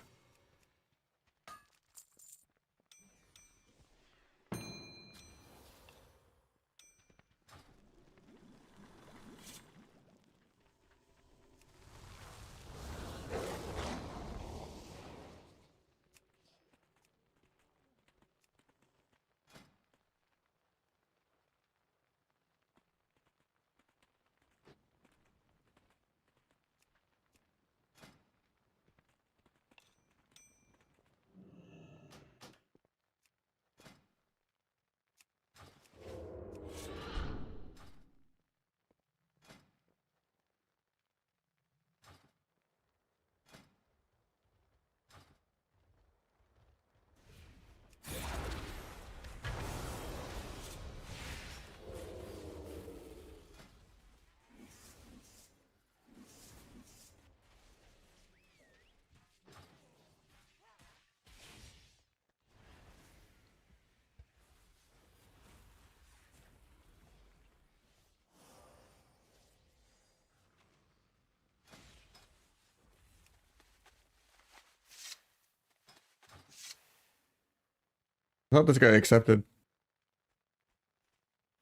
I thought this guy accepted.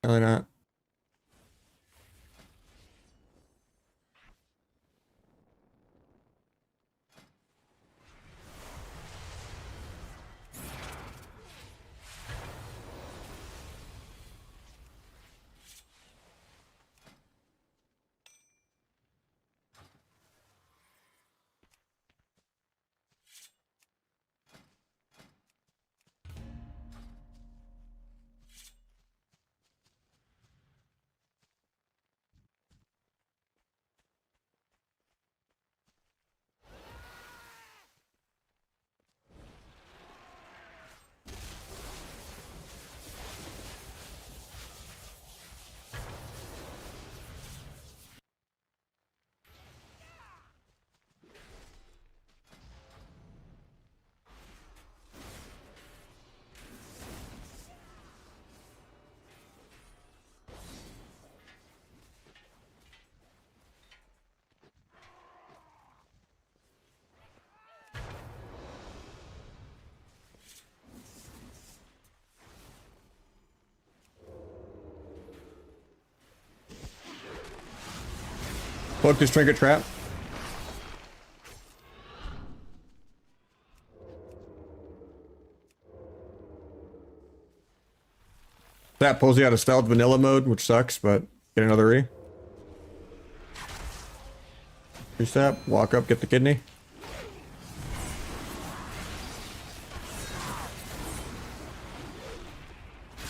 Probably not. Book this trinket trap. That pulls you out of stealth vanilla mode, which sucks, but get another re. Three-step, walk up, get the kidney.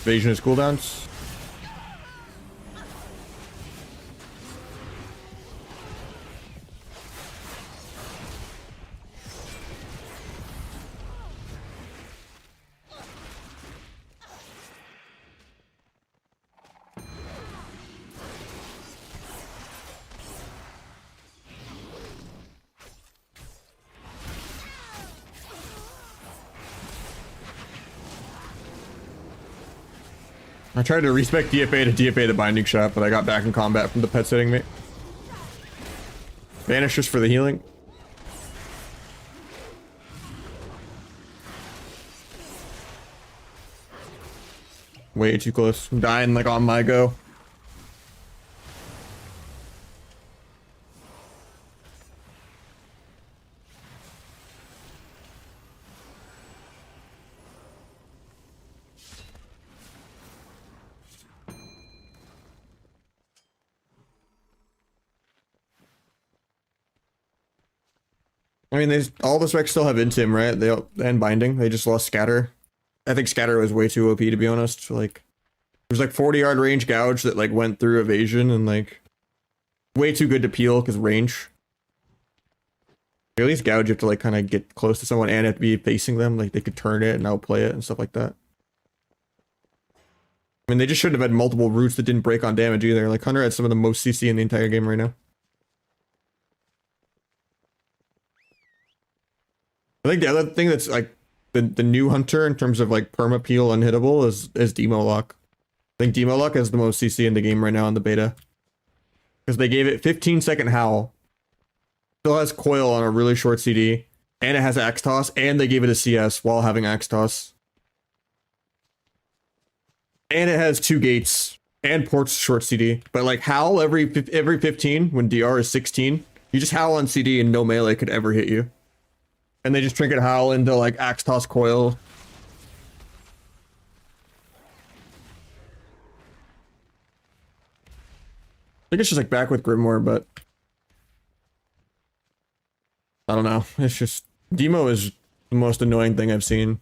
Evasion is cooldowns. I tried to respec DFA to DFA the binding shot, but I got back in combat from the pet hitting me. Vanishers for the healing. Way too close. I'm dying like on my go. I mean, all the specs still have Intim, right? And binding. They just lost scatter. I think scatter was way too OP, to be honest. Like, there's like 40-yard range gouge that like went through evasion and like way too good to peel because range. At least gouge, you have to like kind of get close to someone and have to be facing them. Like they could turn it and outplay it and stuff like that. I mean, they just shouldn't have had multiple roots that didn't break on damage either. Like, Hunter had some of the most CC in the entire game right now. I think the other thing that's like the new Hunter in terms of like perma peel unhittable is Demo Lock. I think Demo Lock has the most CC in the game right now in the beta. Because they gave it 15-second Howl. Still has Coil on a really short CD. And it has Axe Toss. And they gave it a CS while having Axe Toss. And it has 2 gates. And ports short CD. But like Howl every 15 when DR is 16. You just Howl on CD and no melee could ever hit you. And they just trinket Howl into like Axe Toss Coil. I think it's just like back with Grimoire, but I don't know. It's just Demo is the most annoying thing I've seen.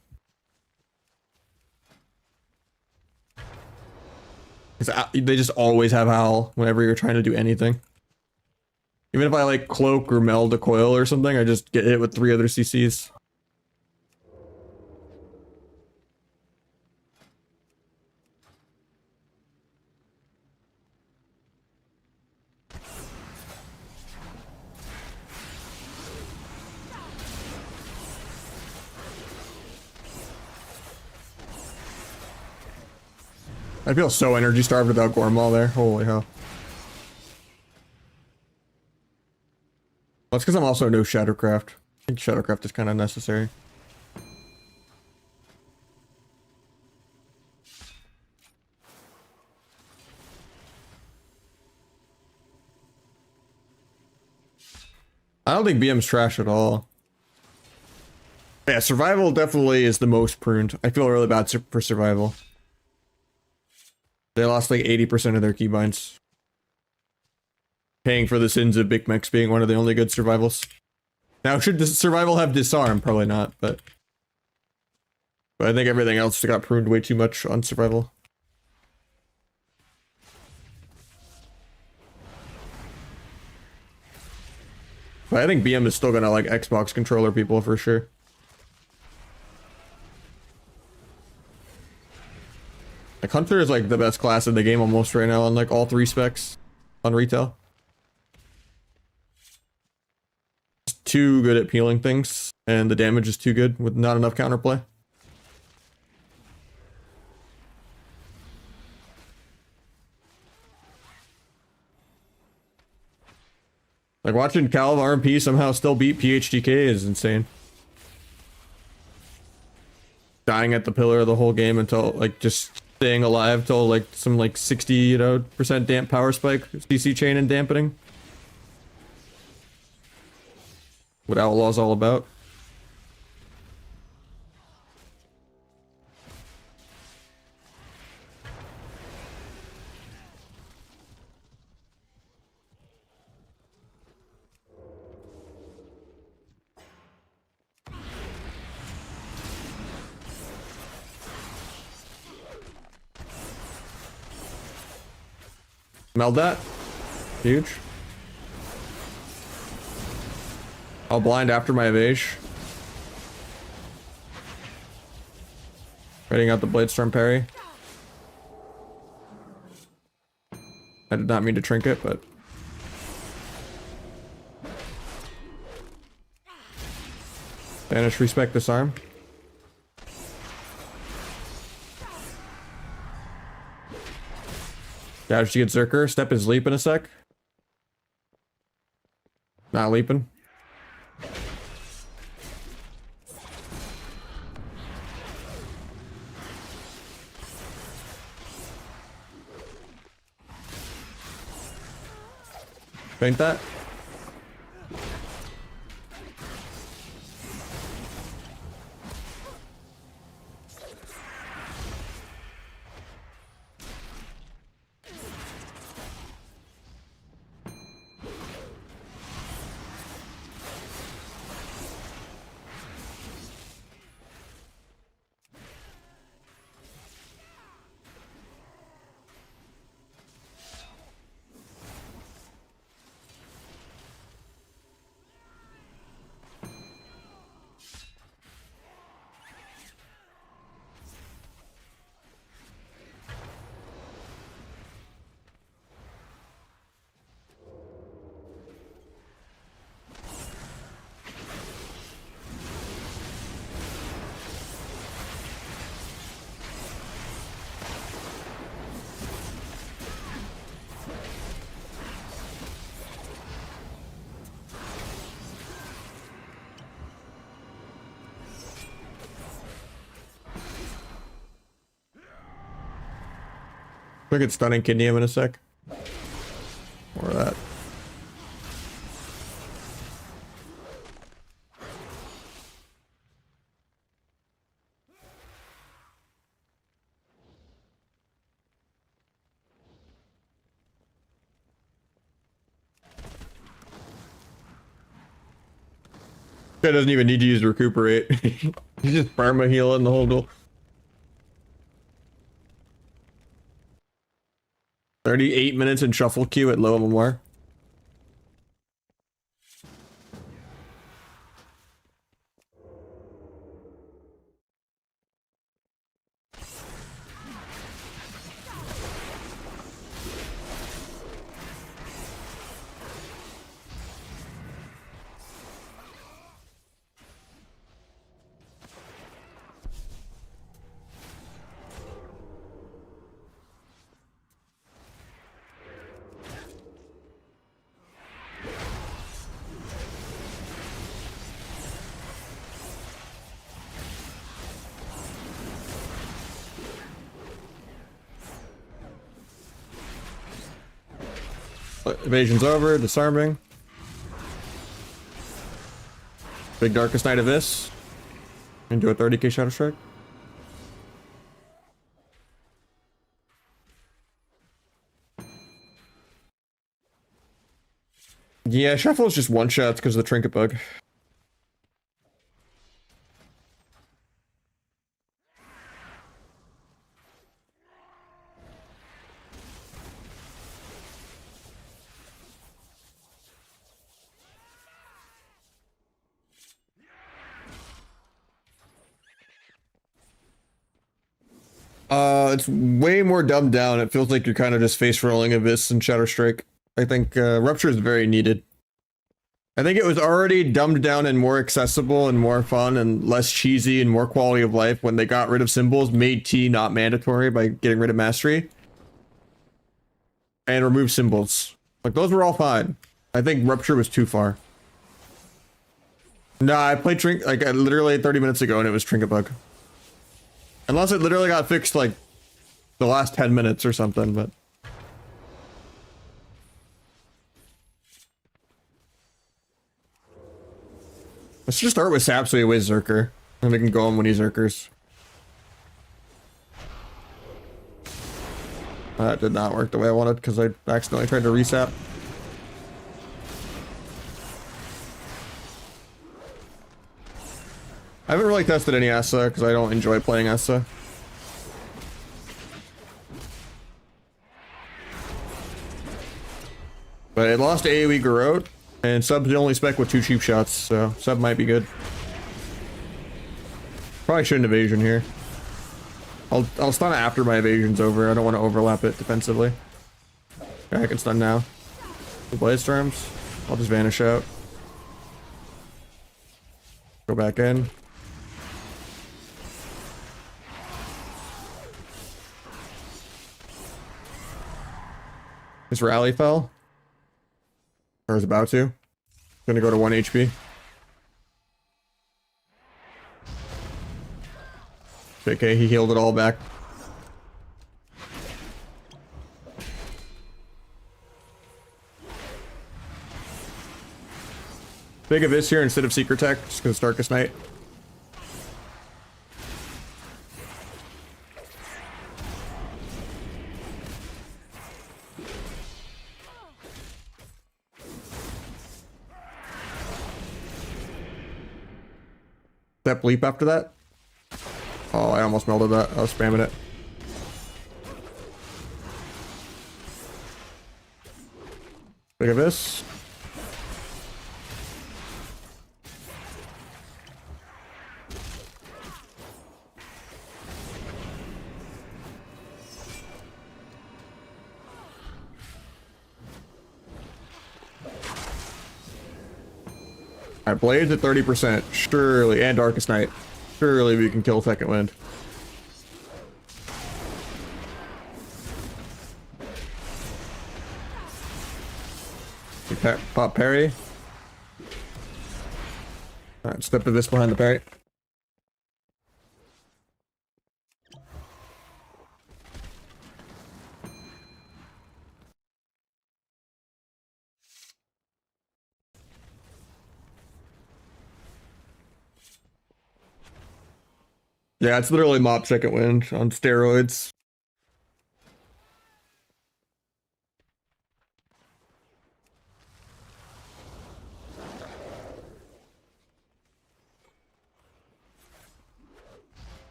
They just always have Howl whenever you're trying to do anything. Even if I like cloak or meld a coil or something, I just get hit with 3 other CCs. I feel so energy starved without Gormal there. Holy hell. That's because I'm also no Shadowcraft. I think Shadowcraft is kind of necessary. I don't think BM's trash at all. Yeah, survival definitely is the most pruned. I feel really bad for survival. They lost like 80% of their keybinds. Paying for the sins of Big Mex being one of the only good survivals. Now, should the survival have disarm? Probably not, but I think everything else got pruned way too much on survival. But I think BM is still gonna like Xbox controller people for sure. Like Hunter is like the best class in the game almost right now on like all 3 specs on retail. It's too good at peeling things, and the damage is too good with not enough counterplay. Like watching Calv RMP somehow still beat PHDK is insane. Dying at the pillar the whole game until like just staying alive till like some like 60% damp power spike, CC chain and dampening. What Outlaw's all about. Meld that. Huge. I'll blind after my evage. Reading out the Bladestorm parry. I did not mean to trinket, but banish respect disarm. Dash to get Zerker. Step is leap in a sec. Not leaping. Paint that. Look at stunning Kidneum in a sec. More of that. Guy doesn't even need to use recuperate. He's just perma healing the whole duel. 38 minutes in shuffle queue at low MMR. Evasion's over, disarming. Big Darkest Night of this. Into a 30k Shadow Strike. Yeah, Shuffle is just one shots because of the trinket bug. It's way more dumbed down. It feels like you're kind of just face rolling Abyss and Shadow Strike. I think Rupture is very needed. I think it was already dumbed down and more accessible and more fun and less cheesy and more quality of life when they got rid of symbols, made T not mandatory by getting rid of Mastery, and removed symbols. Like, those were all fine. I think Rupture was too far. Nah, I played literally 30 minutes ago and it was Trinket Bug. Unless it literally got fixed like the last 10 minutes or something, but... Let's just start with Sapsui away Zerker, and we can go on when he Zerkers. That did not work the way I wanted because I accidentally tried to resap. I haven't really tested any Asa because I don't enjoy playing Asa. But it lost AoE Garrote, and Sub's the only spec with 2 cheap shots, so Sub might be good. Probably shouldn't evasion here. I'll stun it after my evasion's over. I don't want to overlap it defensively. Okay, I can stun now. The Blaze Storms. I'll just vanish out. Go back in. His rally fell. Or is about to. Gonna go to 1 HP. Okay, he healed it all back. Big Abyss here instead of Secret Tech, just because it's Darkest Night. That bleep after that? Oh, I almost melded that. I was spamming it. Big Abyss. Alright, Blades at 30%. Surely, and Darkest Night. Surely we can kill Second Wind. Pop parry. Alright, step to this behind the parry. Yeah, it's literally mop second wind on steroids.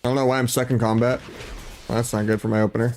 I don't know why I'm stuck in combat. Well, that's not good for my opener.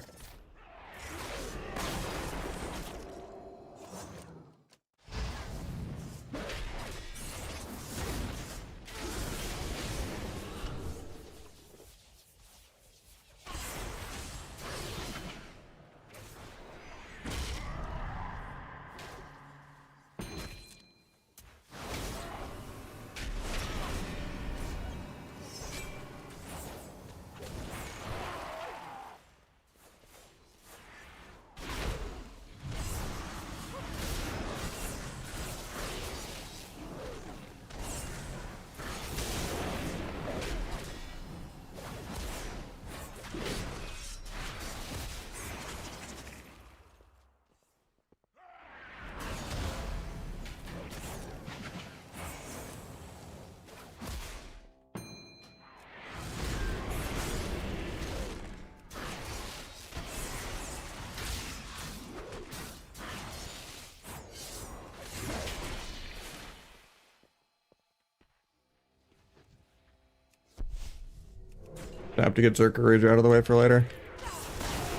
I have to get Zerker Rage out of the way for later.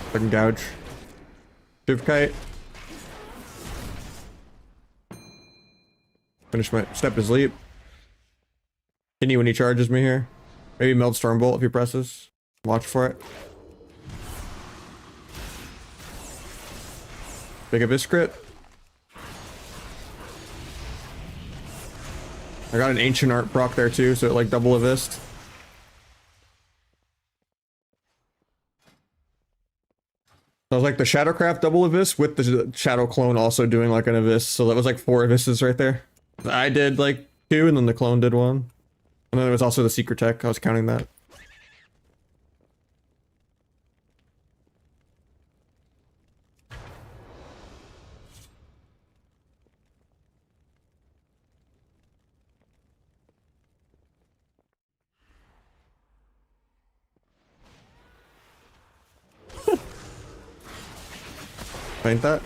I can gouge. Shiv Kite. Finish my step to sleep. Continue when he charges me here. Maybe meld Stormbolt if he presses. Watch for it. Big Abyss crit. I got an Ancient Art proc there too, so it like double Abyssed. I was like the Shadowcraft double Abyss with the Shadow Clone also doing like an Abyss, so that was like 4 Abysses right there. I did like 2 and then the clone did 1. And then there was also the Secret Tech, I was counting that. Paint that.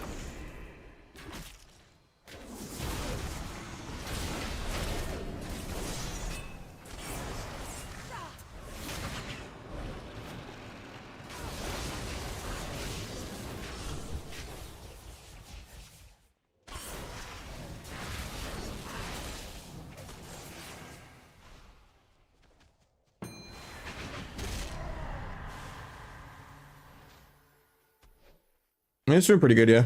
It's doing pretty good, yeah.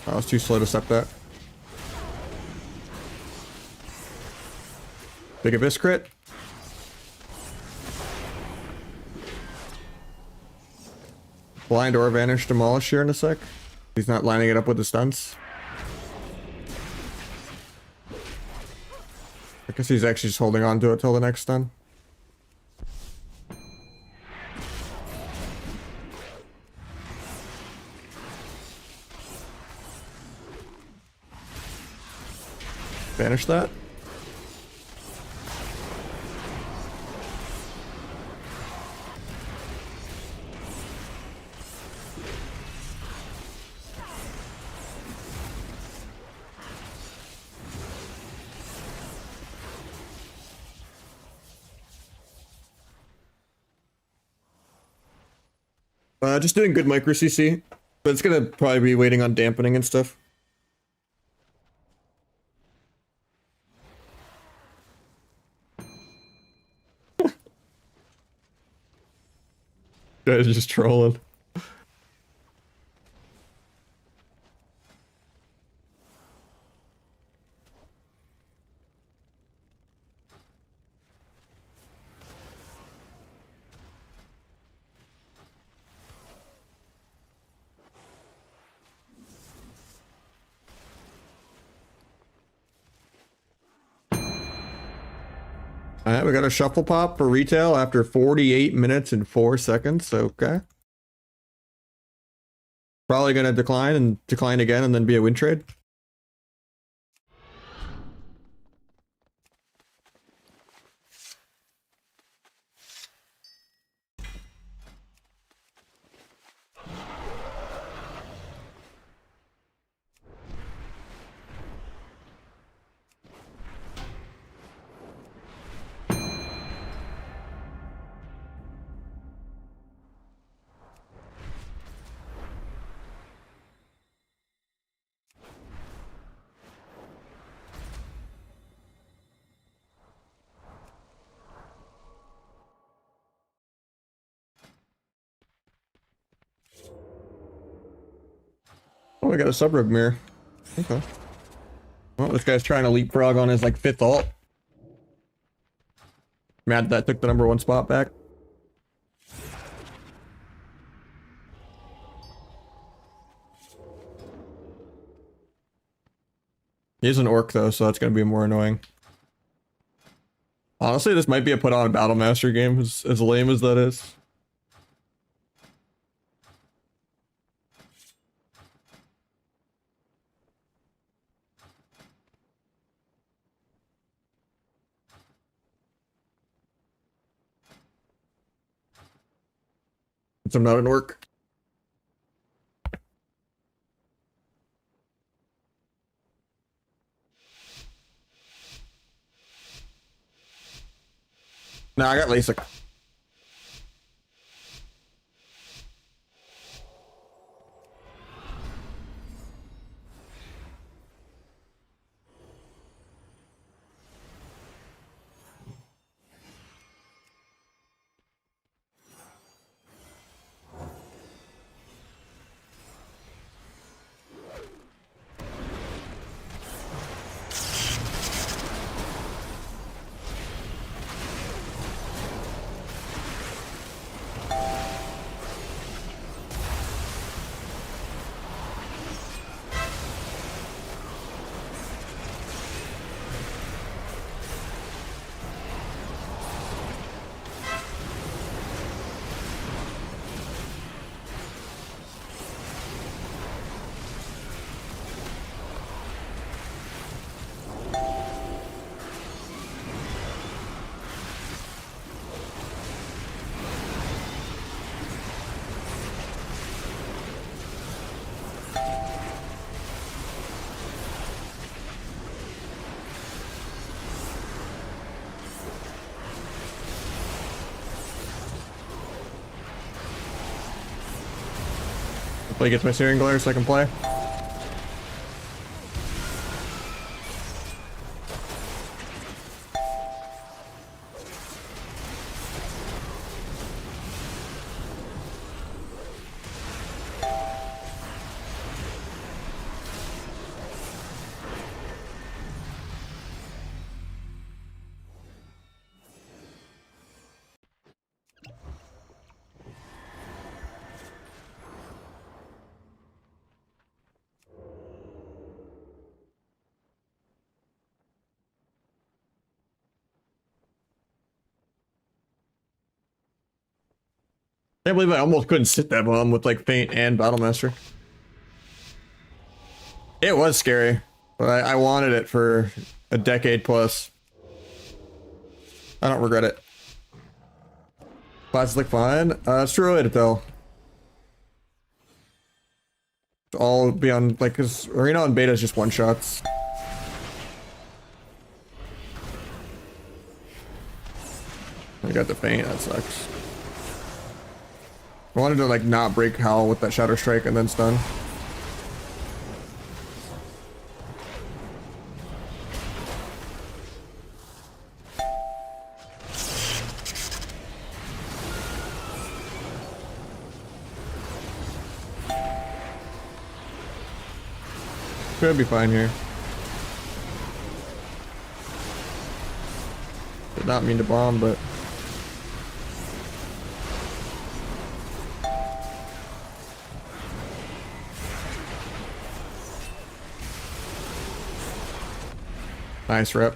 I was too slow to step that. Big Abyss crit. Blind or Vanish Demolish here in a sec. He's not lining it up with the stunts. I guess he's actually just holding on to it till the next stun. Vanish that. Just doing good micro CC, but it's gonna probably be waiting on dampening and stuff. Guys just trolling. All right, we got a shuffle pop for retail after 48 minutes and 4 seconds. Okay. Probably going to decline again and then be a win trade. Oh, we got a sub-rogue mirror. Okay. Well, this guy's trying to leapfrog on his like 5th ult. Mad that took the #1 spot back. He's an orc though, so that's gonna be more annoying. Honestly, this might be a put on a Battle Master game, as lame as that is. I'm not an orc. No, I got LASIK. Hopefully he gets my steering glare so I can play. I can't believe I almost couldn't sit that bomb with like Feint and Battlemaster. It was scary, but I wanted it for a decade plus. I don't regret it. Classic fine. It's too early to tell. All be on like, cause Arena and beta is just one shots. I got the Feint, that sucks. I wanted to like not break Howl with that Shadow Strike and then stun. Could be fine here. Did not mean to bomb, but nice rep.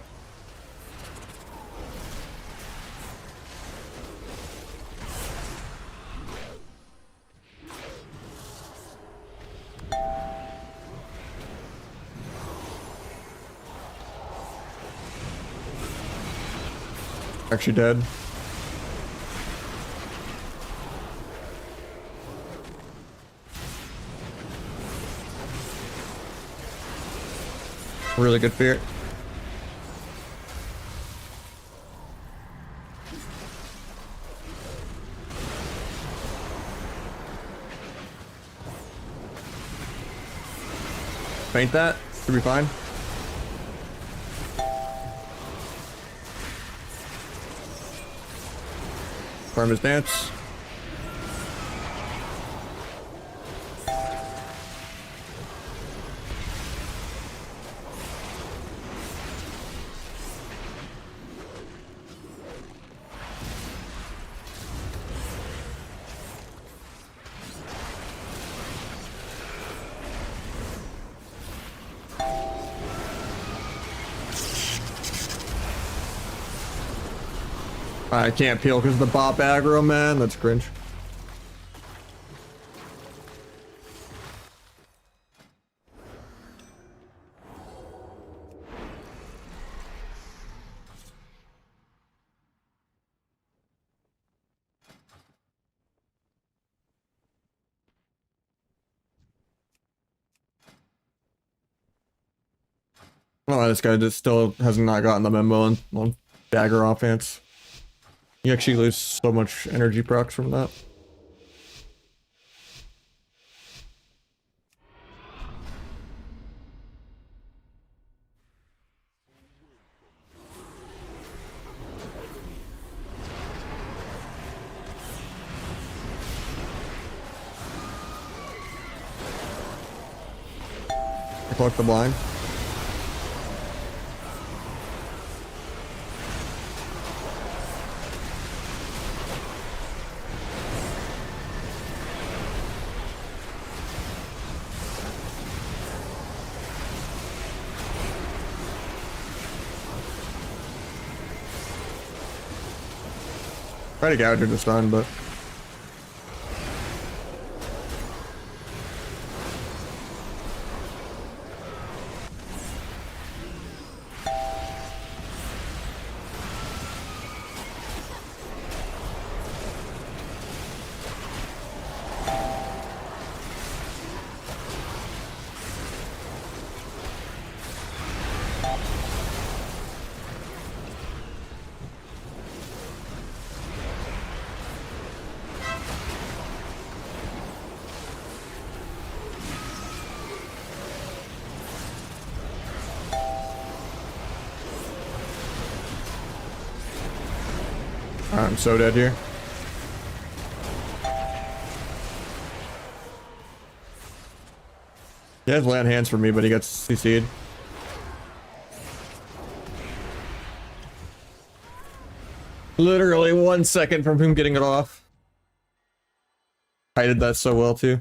Actually dead. Really good fear. Faint that. Should be fine. Farm his dance. I can't peel because of the bop aggro, man. That's cringe. Oh, this guy just still has not gotten the memo on dagger offense. You actually lose so much energy procs from that. I collect the blind. Try to gouge her to stun, but I'm so dead here. He has land hands for me, but he gets CC'd. Literally 1 second from him getting it off. I did that so well too.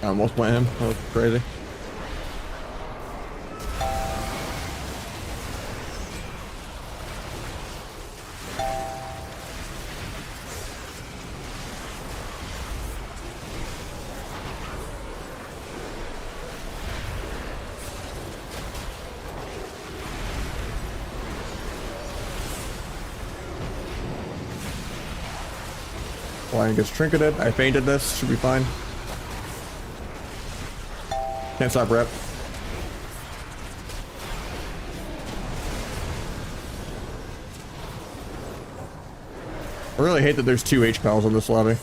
I almost went him. That was crazy. Lion gets trinketed. I fainted this. Should be fine. Can't stop rep. I really hate that there's 2 H-Pals in this lobby.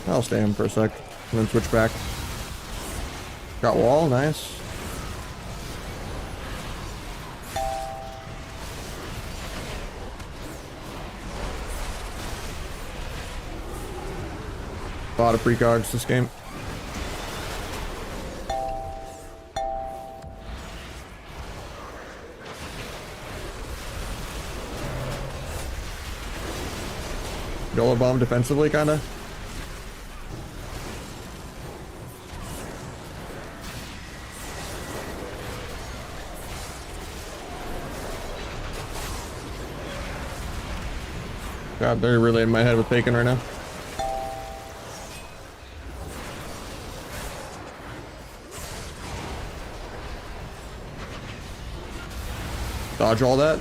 I'll stay him for a sec and then switch back. Got wall, nice. A lot of precogs this game. Yellow bomb defensively, kinda. God, they're really in my head with bacon right now. Dodge all that.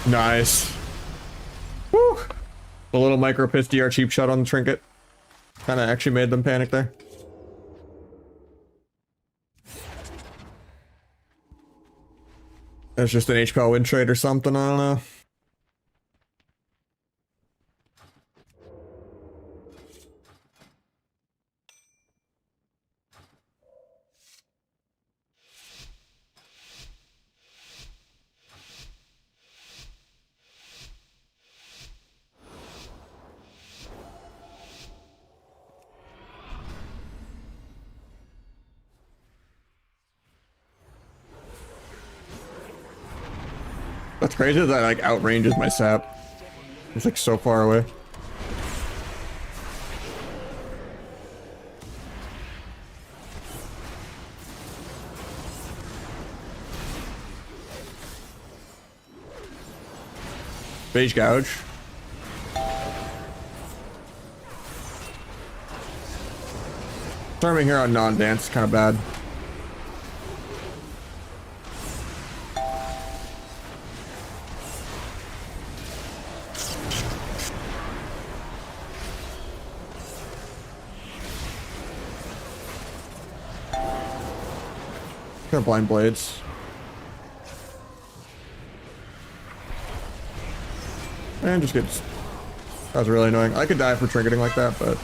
Nice. Woo! The little micro piss DR cheap shot on the trinket. Kind of actually made them panic there. It's just an HPL win trade or something, I don't know. That's crazy that like outranges my sap. It's like so far away. Beige gouge. Storming here on non-dance is kind of bad. Got blind blades. And just gets. That was really annoying. I could die for trinketing like that, but.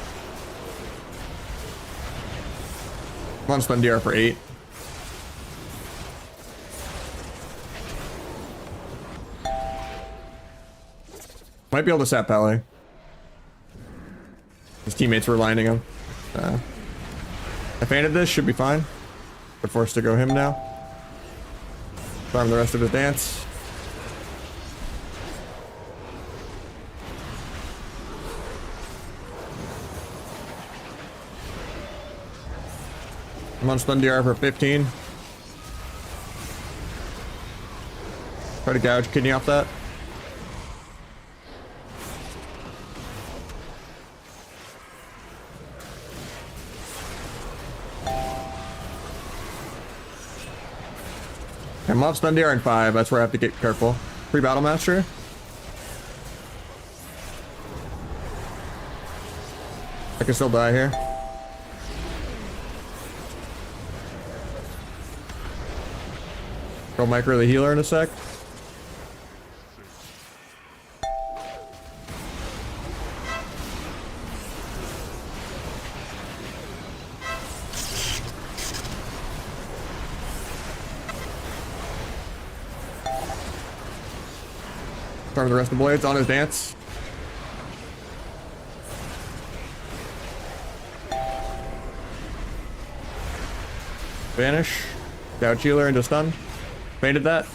I'm on stun DR for 8. Might be able to sap Pele. His teammates were lining him. I fainted this, should be fine. But forced to go him now. Farm the rest of his dance. I'm on stun DR for 15. Try to gouge kidney off that. I'm off stun DR in 5, that's where I have to get careful. Pre-battle master. I can still die here. Go micro the healer in a sec. Start with the rest of the blades on his dance. Vanish. Gouge healer into stun. Fainted that.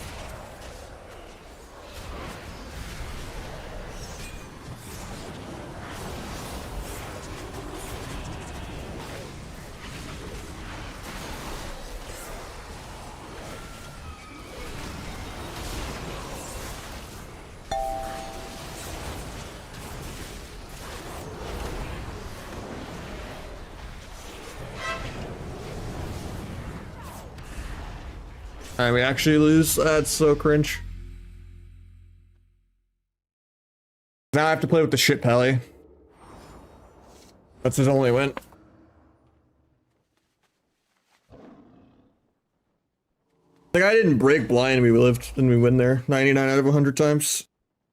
Alright, we actually lose. That's so cringe. Now I have to play with the shit Pally. That's his only win. The guy didn't break blind, we lived and we win there 99 out of 100 times.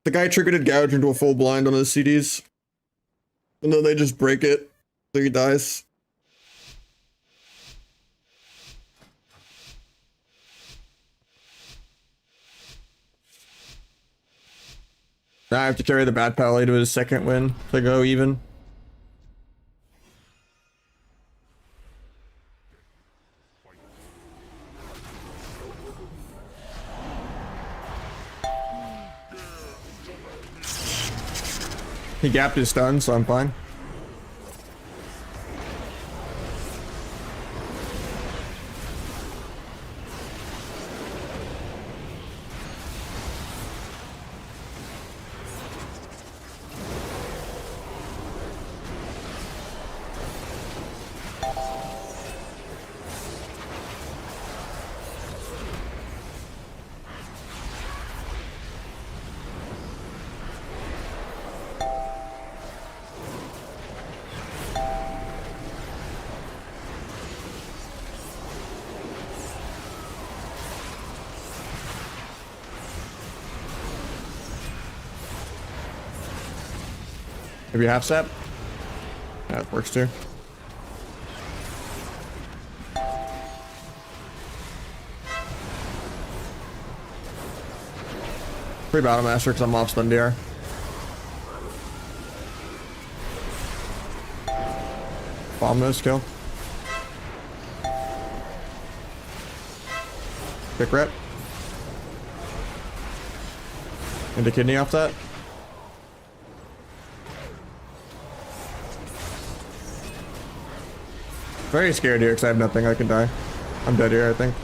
The guy triggered gouge into a full blind on his CDs. And then they just break it, so he dies. Now I have to carry the bad Pally to his second win to go even. He gapped his stun, so I'm fine. Maybe half step? Yeah, it works too. Free Battle Master because I'm off stun DR. Bomb this, kill. Quick rep. Into kidney off that. Very scared here because I have nothing. I can die. I'm dead here, I think.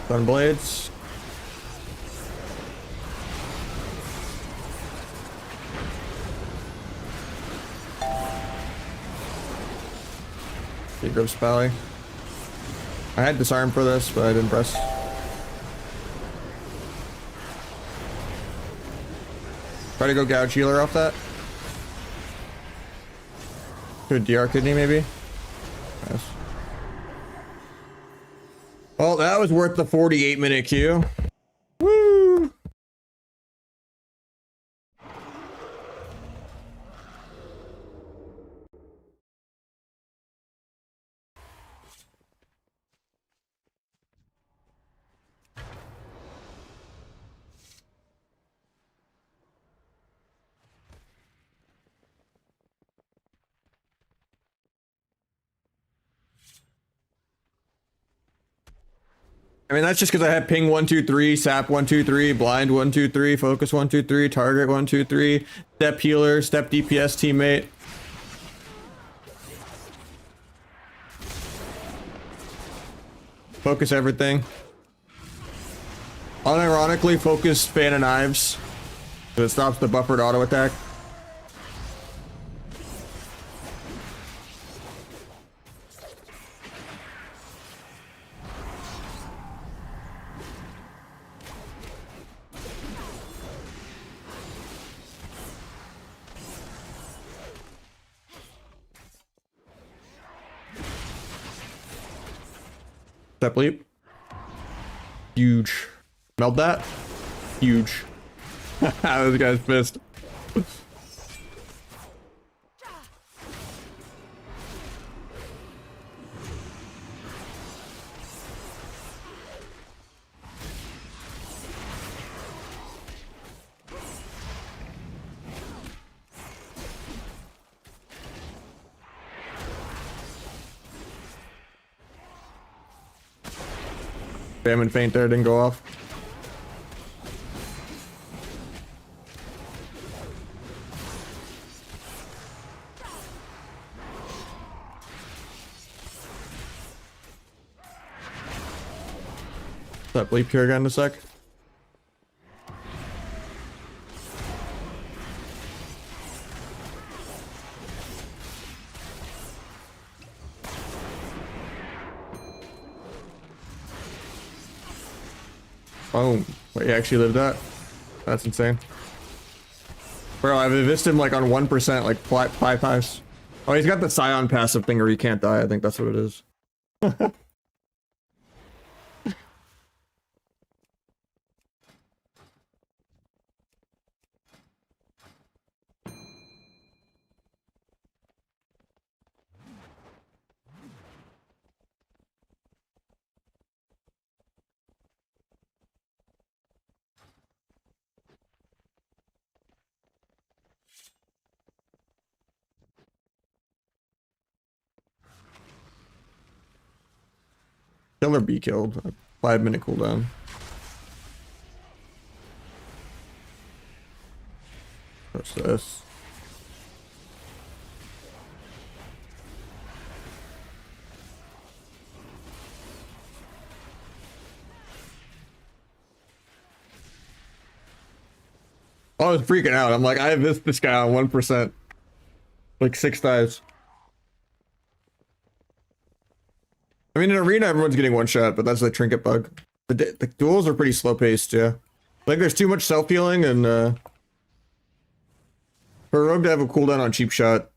Stun blades. He grips Pally. I had disarm for this, but I didn't press. Try to go gouge healer off that. To a DR kidney maybe. Nice. Well, that was worth the 48-minute queue. Woo! I mean, that's just because I have ping 1 2 3, sap 1 2 3, blind 1 2 3, focus 1 2 3, target 1 2 3, step healer, step DPS teammate. Focus everything. Unironically, focus fan of knives. So it stops the buffered auto attack. Step leap. Huge. Meld that. Huge. This guy's pissed. Spam and feint there, didn't go off. That bleep here again in a sec. Boom. Wait, he actually lived that? That's insane. Bro, I've evisted him like on 1%, like five times. Oh, he's got the Scion passive thing where he can't die. I think that's what it is. Kill or be killed. 5-minute cooldown. What's this? I was freaking out. I'm like, I missed this guy on 1%. Like 6 times. I mean, in Arena, everyone's getting one shot, but that's the trinket bug. The duels are pretty slow paced, yeah. Like, there's too much self healing, and for a rogue to have a cooldown on cheap shot,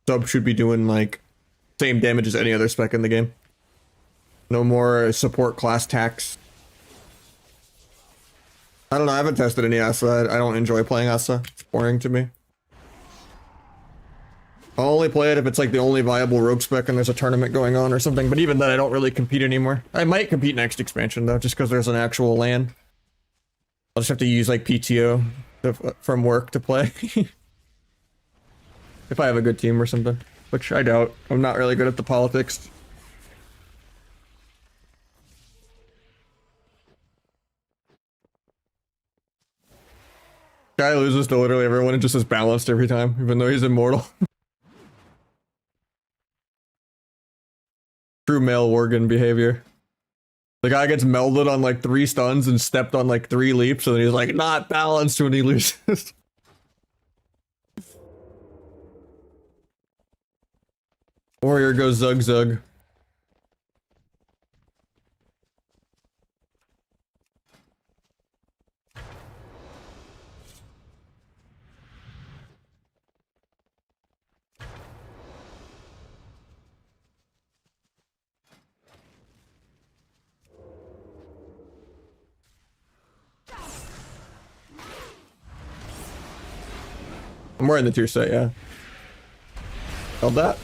sub should be doing like same damage as any other spec in the game. No more support class tax. I don't know. I haven't tested any Asa. I don't enjoy playing Asa. It's boring to me. I'll only play it if it's like the only viable rogue spec and there's a tournament going on or something, but even then I don't really compete anymore. I might compete next expansion though, just because there's an actual LAN. I'll just have to use like PTO from work to play. If I have a good team or something, which I doubt. I'm not really good at the politics. Guy loses to literally everyone and just is balanced every time, even though he's immortal. True male Worgen behavior. The guy gets melded on like 3 stuns and stepped on like 3 leaps, and then he's like not balanced when he loses. Warrior goes zug zug. I'm wearing the tier set, yeah. Held that.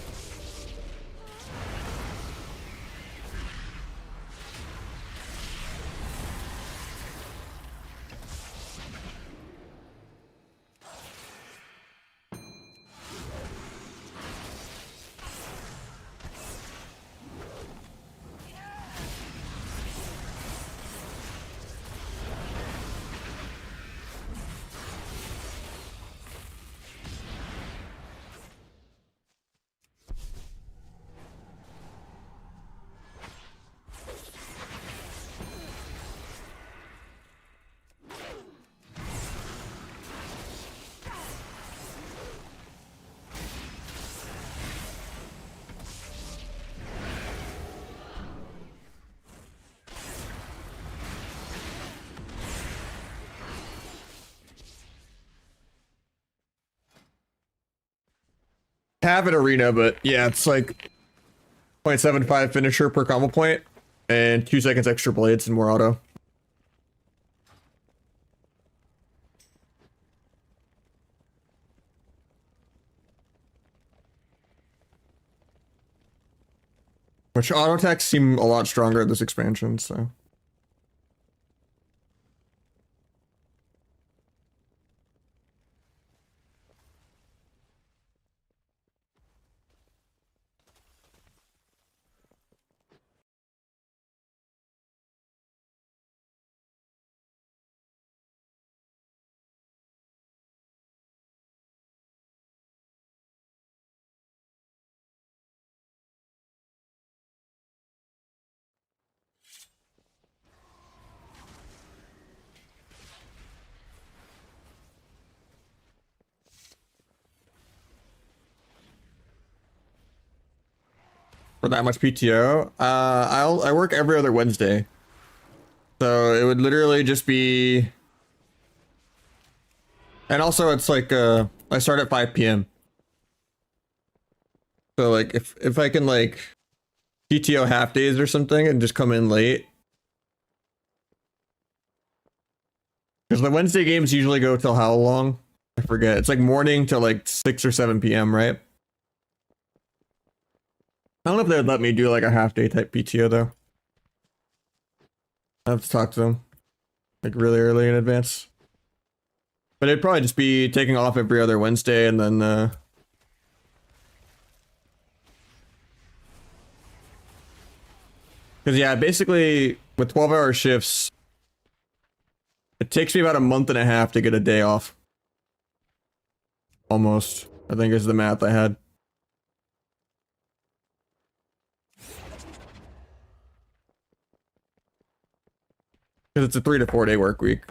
Have an arena, but yeah, it's like 0.75 finisher per combo point and 2 seconds extra blades and more auto. Which auto attacks seem a lot stronger in this expansion, so. For that much PTO, I work every other Wednesday. So it would literally just be, and also it's like I start at 5 p.m. So like if I can like PTO half days or something and just come in late. Because the Wednesday games usually go till how long? I forget. It's like morning till like 6 or 7 p.m., right? I don't know if they'd let me do like a half day type PTO though. I have to talk to them like really early in advance. But it'd probably just be taking off every other Wednesday and then because yeah, basically with 12-hour shifts, it takes me about a month and a half to get a day off. Almost, I think is the math I had. Because it's a 3 to 4 day work week.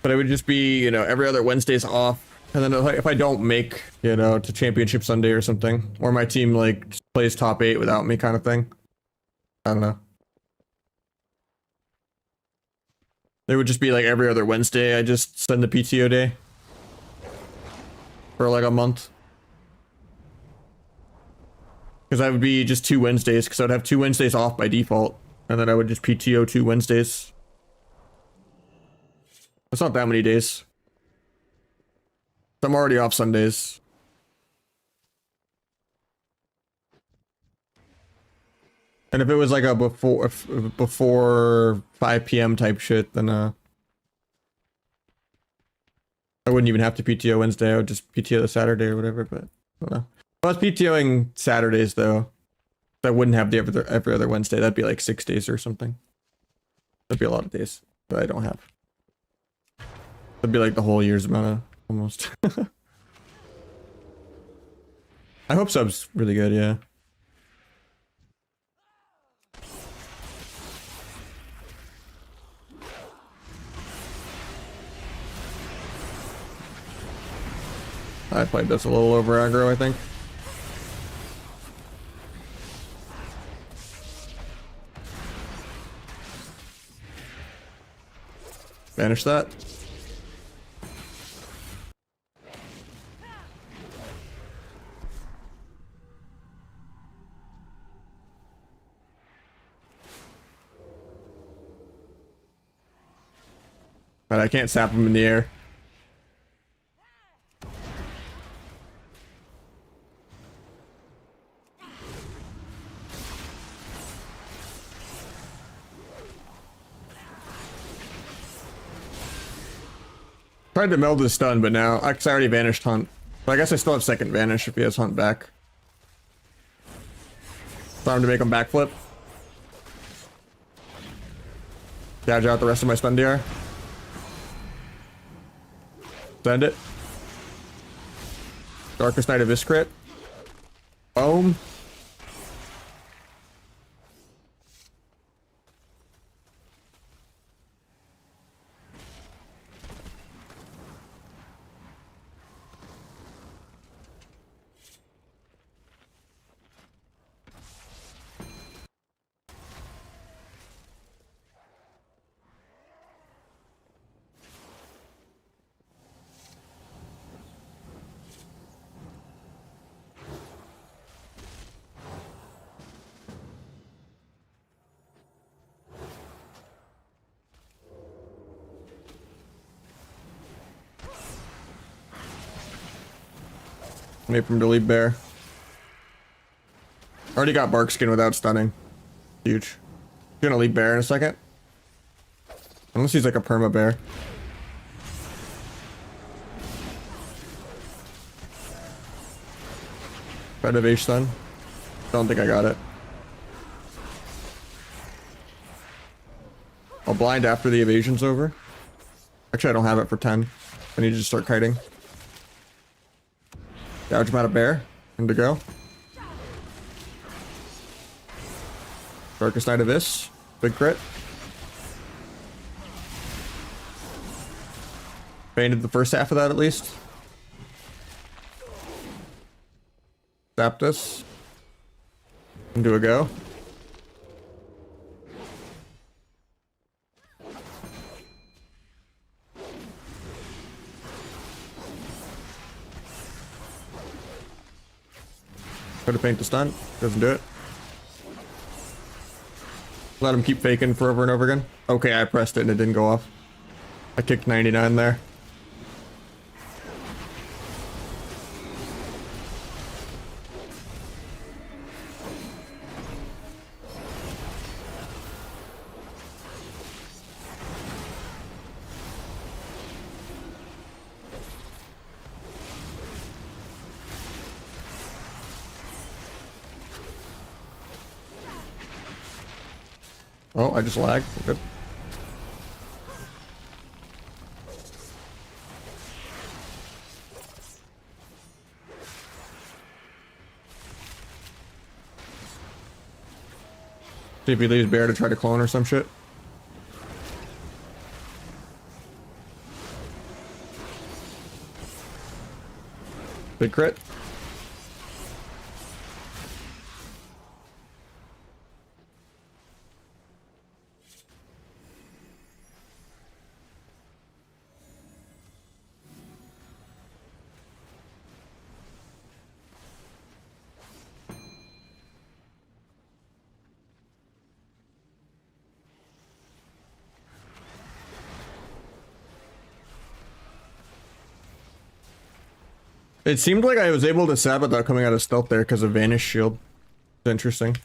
But it would just be, you know, every other Wednesday's off. And then if I don't make, you know, to Championship Sunday or something, or my team like plays top 8 without me kind of thing. I don't know. It would just be like every other Wednesday I just send the PTO day. For like a month. Because I would be just 2 Wednesdays, because I'd have 2 Wednesdays off by default. And then I would just PTO 2 Wednesdays. That's not that many days. I'm already off Sundays. And if it was like a before 5 p.m. type shit, then I wouldn't even have to PTO Wednesday. I would just PTO the Saturday or whatever, but I don't know. If I was PTOing Saturdays though, I wouldn't have the every other Wednesday. That'd be like 6 days or something. That'd be a lot of days that I don't have. That'd be like the whole year's amount of almost. I hope sub's really good, yeah. I played this a little over aggro, I think. Banish that. But I can't sap him in the air. Tried to meld his stun, but now I already vanished Hunt. But I guess I still have second vanish if he has Hunt back. Time to make him backflip. Gouge out the rest of my stun DR. Send it. Darkest Night of Iskrit. Boom. Wait for him to leave bear. Already got bark skin without stunning. Huge. Gonna leave bear in a second. Unless he's like a perma bear. Red of H stun. Don't think I got it. I'll blind after the evasion's over. Actually, I don't have it for 10. I need to just start kiting. Gouge him out of bear. And to go. Darkest Night of This. Big crit. Fainted the first half of that at least. Zapped us. And do a go. Try to paint the stun. Doesn't do it. Let him keep faking for over and over again. Okay, I pressed it and it didn't go off. I kicked 99 there. Oh, I just lagged. Good. See if he leaves Bear to try to clone or some shit. Big crit. It seemed like I was able to sap without coming out of stealth there because of Vanish Shield. It's interesting.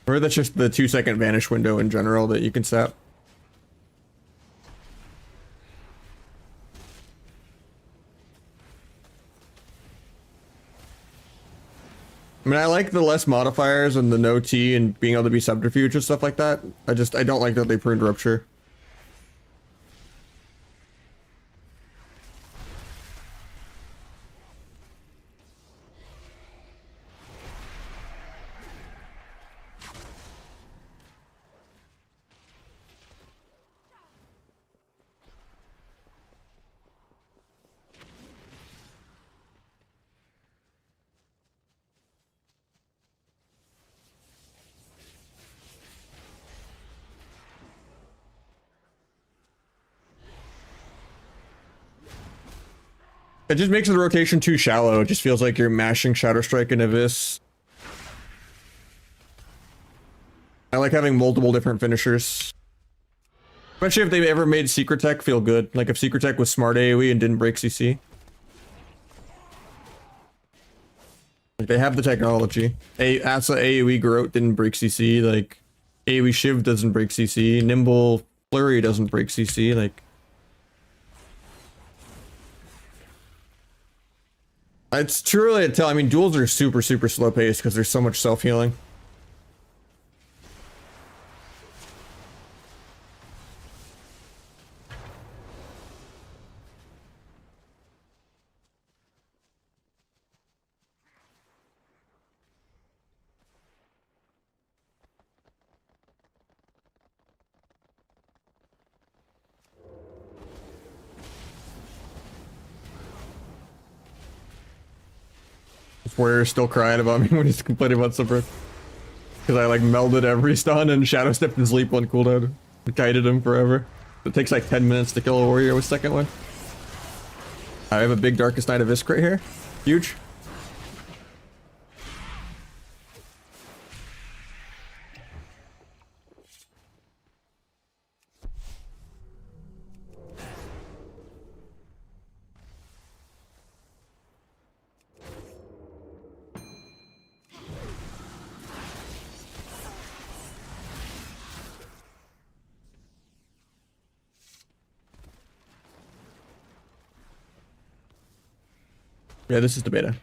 Or that's just the 2-second Vanish window in general that you can sap. I mean, I like the less modifiers and the no T and being able to be subterfuge and stuff like that. I don't like that they pruned Rupture. It just makes the rotation too shallow. It just feels like you're mashing Shadow Strike and Abyss. I like having multiple different finishers. Especially if they ever made Secret Tech feel good. Like if Secret Tech was smart AoE and didn't break CC. Like they have the technology. Asa AoE Garrote didn't break CC. Like AoE Shiv doesn't break CC. Nimble Flurry doesn't break CC. Like it's too early to tell. I mean, duels are super slow paced because there's so much self-healing. Warrior's still crying about me when he's complaining about Super. Because I like melded every stun and Shadow Stepped and Sleep on cooldown. Guided him forever. It takes like 10 minutes to kill a warrior with second one. I have a big Darkest Night of Isk right here. Huge. Yeah, this is the beta.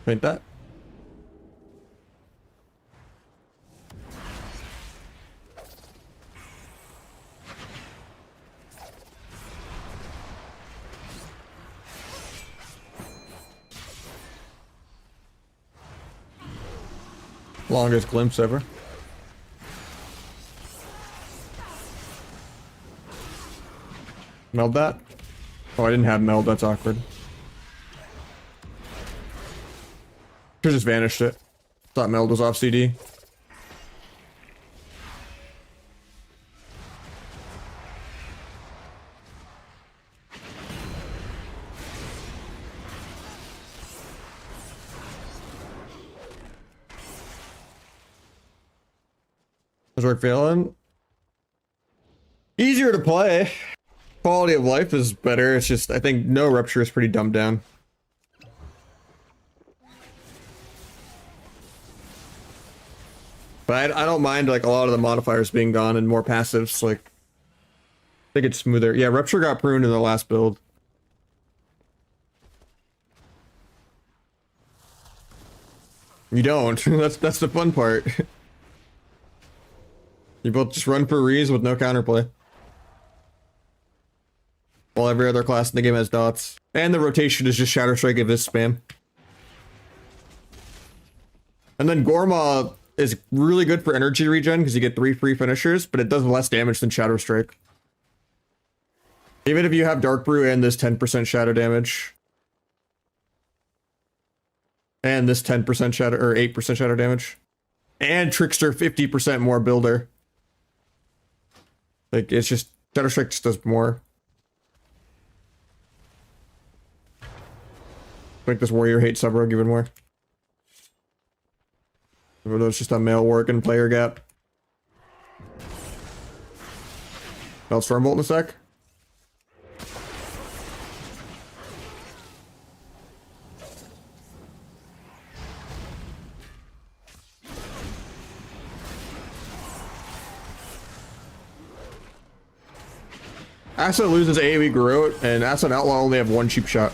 Paint that. Longest glimpse ever. Meld that? Oh, I didn't have meld. That's awkward. Should've just vanished it. Thought meld was off CD. How's work feeling? Easier to play. Quality of life is better. It's just, I think no rupture is pretty dumbed down. But I don't mind like a lot of the modifiers being gone and more passives. Like, I think it's smoother. Yeah, rupture got pruned in the last build. You don't. That's the fun part. You both just run for Rees with no counterplay. While every other class in the game has dots. And the rotation is just Shadow Strike if this spam. And then Gorma is really good for energy regen because you get 3 free finishers, but it does less damage than Shadow Strike. Even if you have Dark Brew and this 10% shadow damage. And this 10% shadow, or 8% shadow damage. And Trickster 50% more builder. Like, it's just, Shadow Strike just does more. Make this warrior hate sub-rogue even more. Even though it's just a male work and player gap. I'll Stormbolt in a sec. Asa loses AoE Garrote, and Asa and Outlaw only have 1 cheap shot.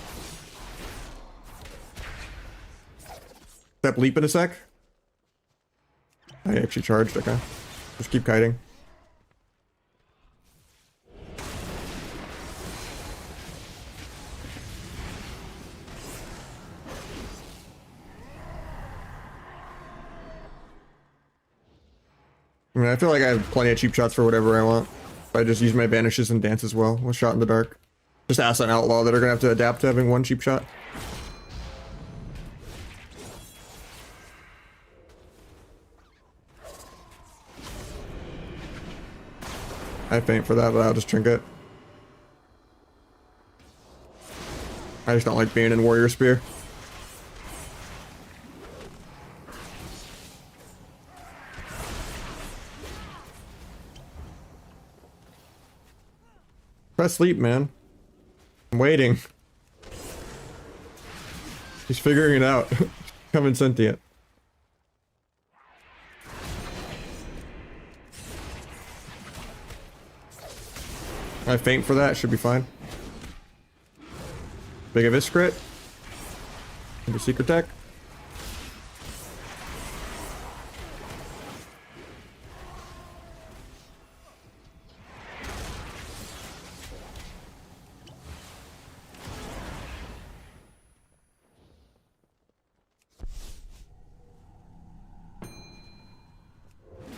Step leap in a sec. I actually charged, okay. Just keep kiting. I mean, I feel like I have plenty of cheap shots for whatever I want. I just use my banishes and dance as well with shot in the dark. Just Asa and Outlaw that are gonna have to adapt to having 1 cheap shot. I faint for that, but I'll just trinket. I just don't like being in Warrior Spear. Press sleep, man. I'm waiting. He's figuring it out. Coming sentient. I faint for that, should be fine. Big Abyss crit. Into Secret Tech.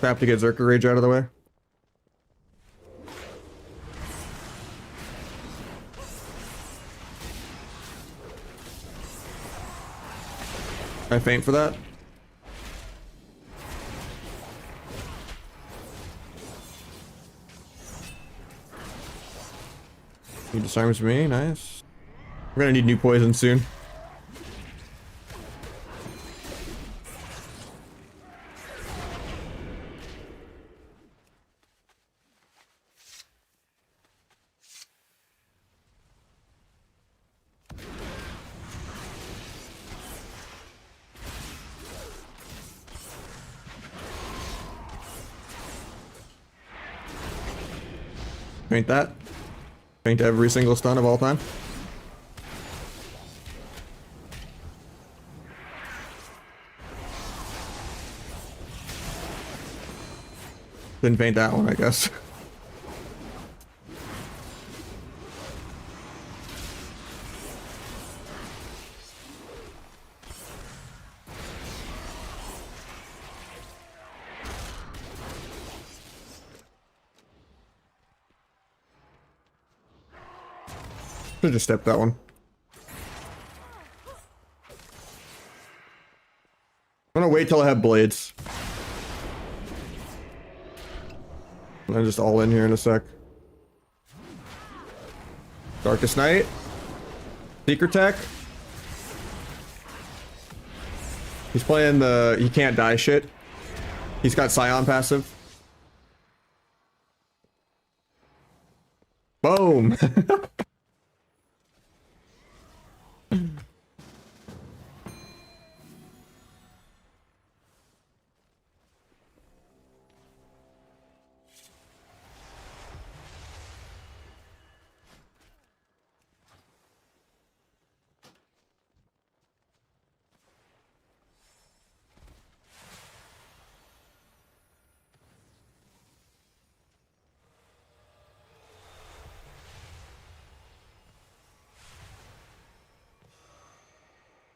Have to get Zerker Rage out of the way. I faint for that. He disarms me, nice. We're gonna need new poison soon. Paint that. Paint every single stun of all time. Didn't paint that one, I guess. Should just step that one. I'm gonna wait till I have blades. I'm just all in here in a sec. Darkest Night. Secret Tech. He's playing the he can't die shit. He's got Scion passive. Boom.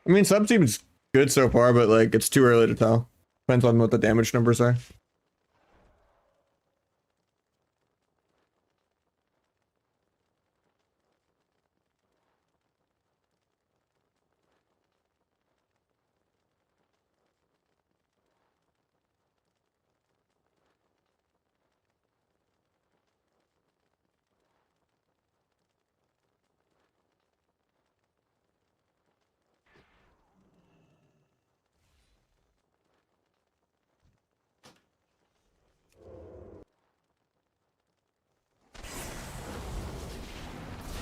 I mean, sub seems good so far, but like it's too early to tell. Depends on what the damage numbers are.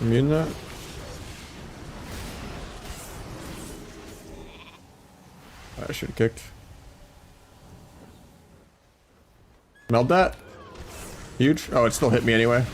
Immune that? I should have kicked. Meld that? Huge? Oh, it still hit me anyway.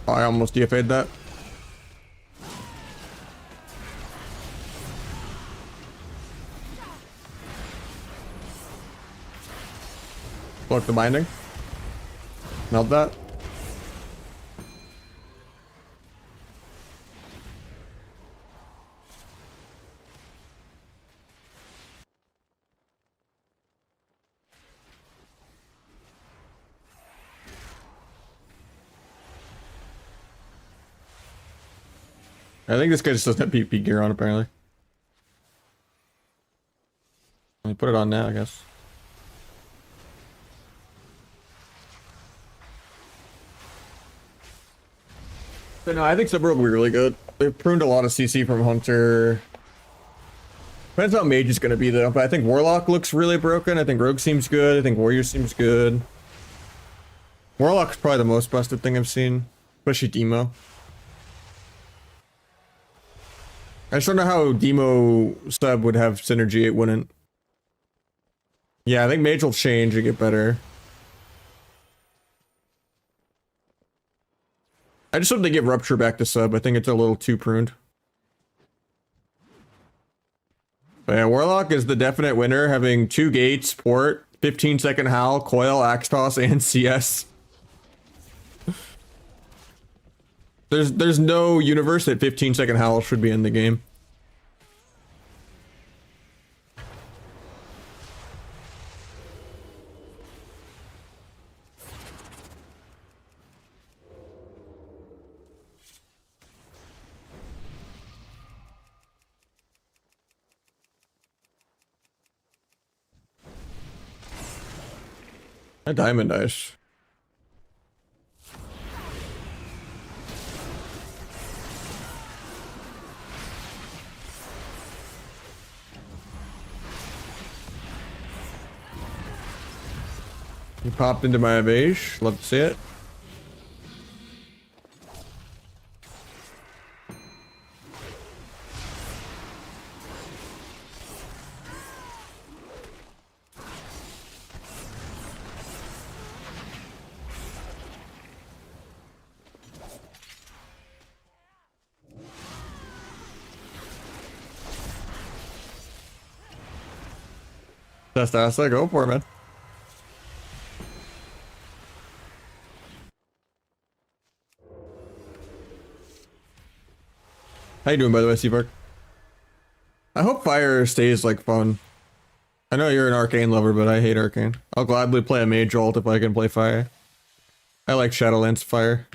Oh, I almost DFA'd that. Block the binding. Melt that. I think this guy just doesn't have PP gear on, apparently. Let me put it on now, I guess. But no, I think Subrogue will be really good. They've pruned a lot of CC from Hunter. Depends how Mage is going to be, though. But I think Warlock looks really broken. I think Rogue seems good. I think Warrior seems good. Warlock's probably the most busted thing I've seen. Especially Demo. I just don't know how Demo sub would have synergy. It wouldn't. Yeah, I think Mage will change and get better. I just hope they give Rupture back to sub. I think it's a little too pruned. But yeah, Warlock is the definite winner, having 2 gates, port, 15-second howl, coil, axe toss, and CS. There's no universe that 15-second howl should be in the game. A diamond dice. You popped into my beige. Love to see it. Just ask, go for it, man. How you doing, by the way, Seabark? I hope fire stays like fun. I know you're an arcane lover, but I hate arcane. I'll gladly play a mage ult if I can play fire. I like Shadowlands fire.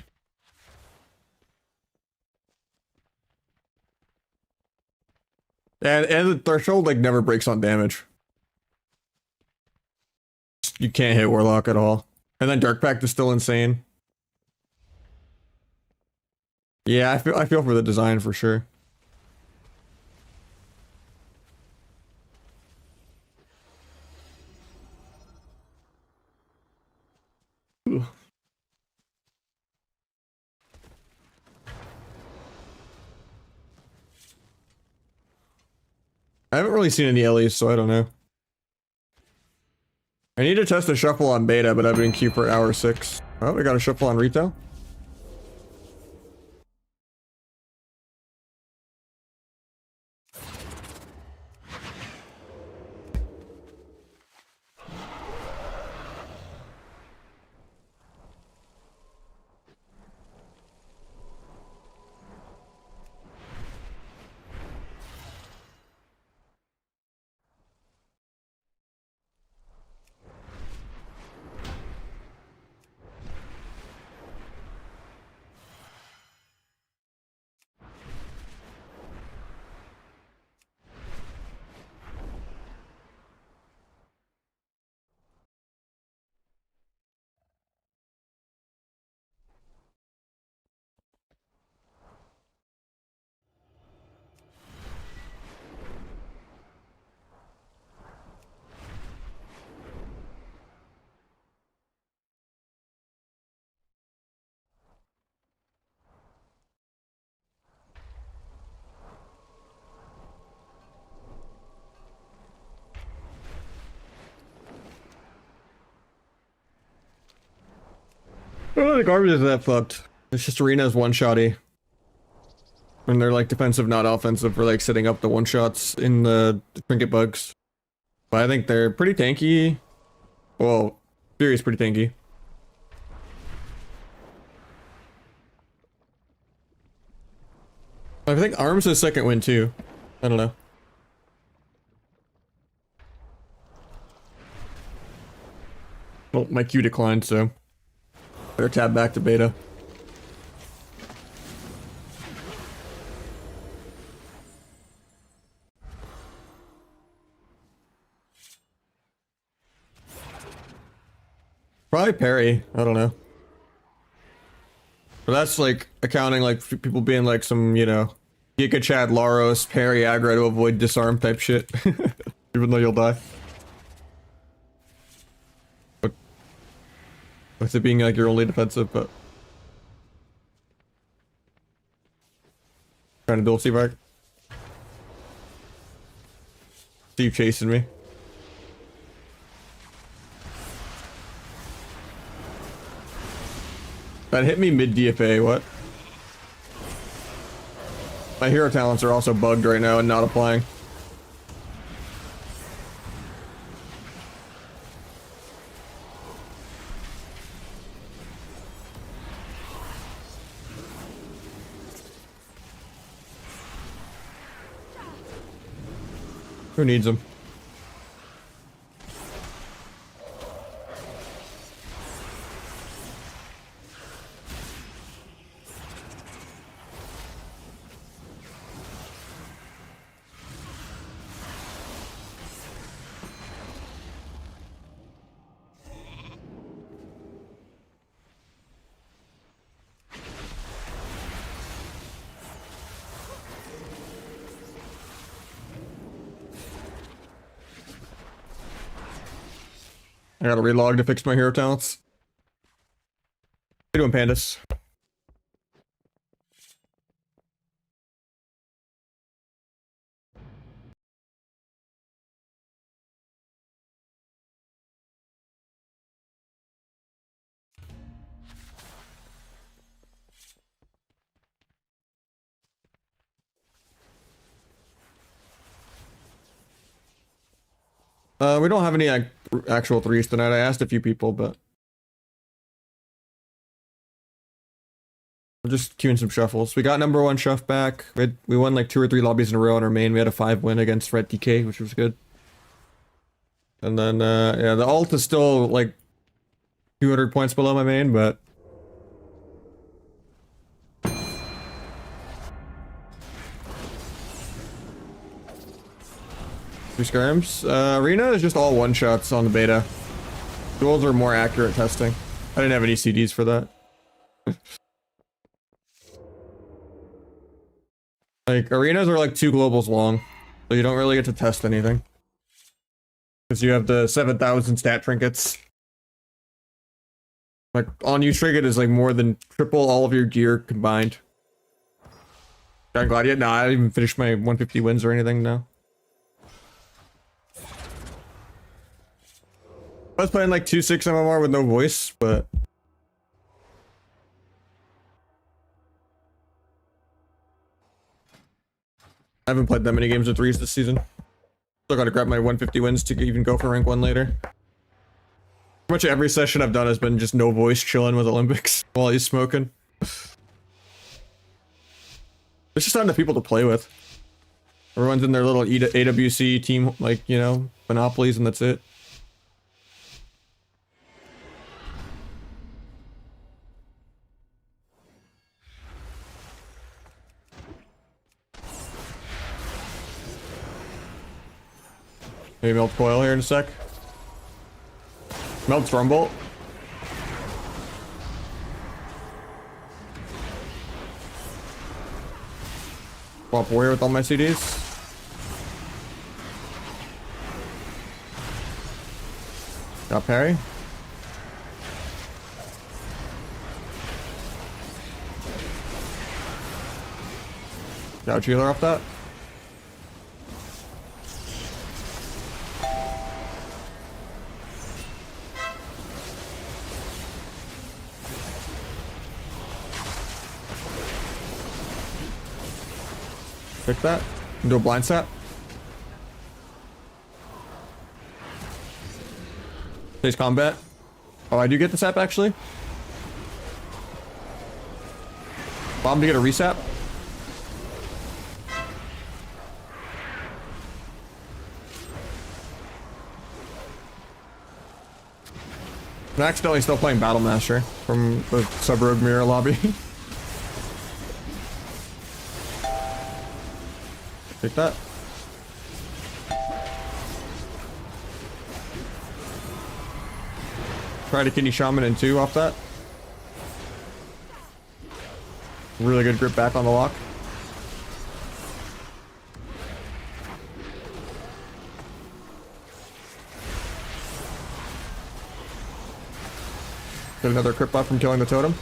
And the threshold like never breaks on damage. You can't hit Warlock at all. And then Dark Pact is still insane. Yeah, I feel for the design for sure. Ooh. I haven't really seen any Ellies, so I don't know. I need to test a shuffle on beta, but I've been in queue for hour 6. Oh, we got a shuffle on retail. I don't think Army is that fucked. It's just Arena's one-shotty. And they're like defensive, not offensive, for like setting up the one-shots in the trinket bugs. But I think they're pretty tanky. Well, Fury's pretty tanky. I think Arms is second win too. I don't know. Well, my queue declined, so better tab back to beta. Probably parry. I don't know. But that's like accounting like people being like some, you know, Giga Chad Laros parry aggro to avoid disarm type shit. Even though you'll die. But with it being like your only defensive, but trying to build C-Back. See you chasing me. That hit me mid DFA, what? My hero talents are also bugged right now and not applying. Who needs them? I gotta relog to fix my hero talents. How you doing, pandas? We don't have any actual threes tonight. I asked a few people, but we're just queuing some shuffles. We got number one shuff back. We won like 2 or 3 lobbies in a row on our main. We had a 5 win against Red DK, which was good. And then yeah, the alt is still like 200 points below my main, but two scrims. Arena is just all one shots on the beta. Duels are more accurate testing. I didn't have any CDs for that. Like arenas are like 2 globals long, so you don't really get to test anything because you have the 7,000 stat trinkets. Like on you trinket is like more than triple all of your gear combined. I'm glad yet. Nah, I didn't even finish my 150 wins or anything now. I was playing like 2-6 MMR with no voice, but I haven't played that many games with threes this season. Still gotta grab my 150 wins to even go for rank 1 later. Pretty much every session I've done has been just no voice chilling with Olympics while he's smoking. There's just not enough people to play with. Everyone's in their little AWC team, like, you know, monopolies, and that's it. Maybe melt coil here in a sec. Melt Stormbolt. Swap warrior with all my CDs. Got parry. Got healer off that. Pick that. Do a blind sap. Face combat. Oh, I do get the sap actually. Bomb to get a resap. I'm accidentally still playing Battle Master from the Sub-Rogue Mirror lobby. Take that. Try to kidney shaman in 2 off that. Really good grip back on the lock. Get another crit buff from killing the totem.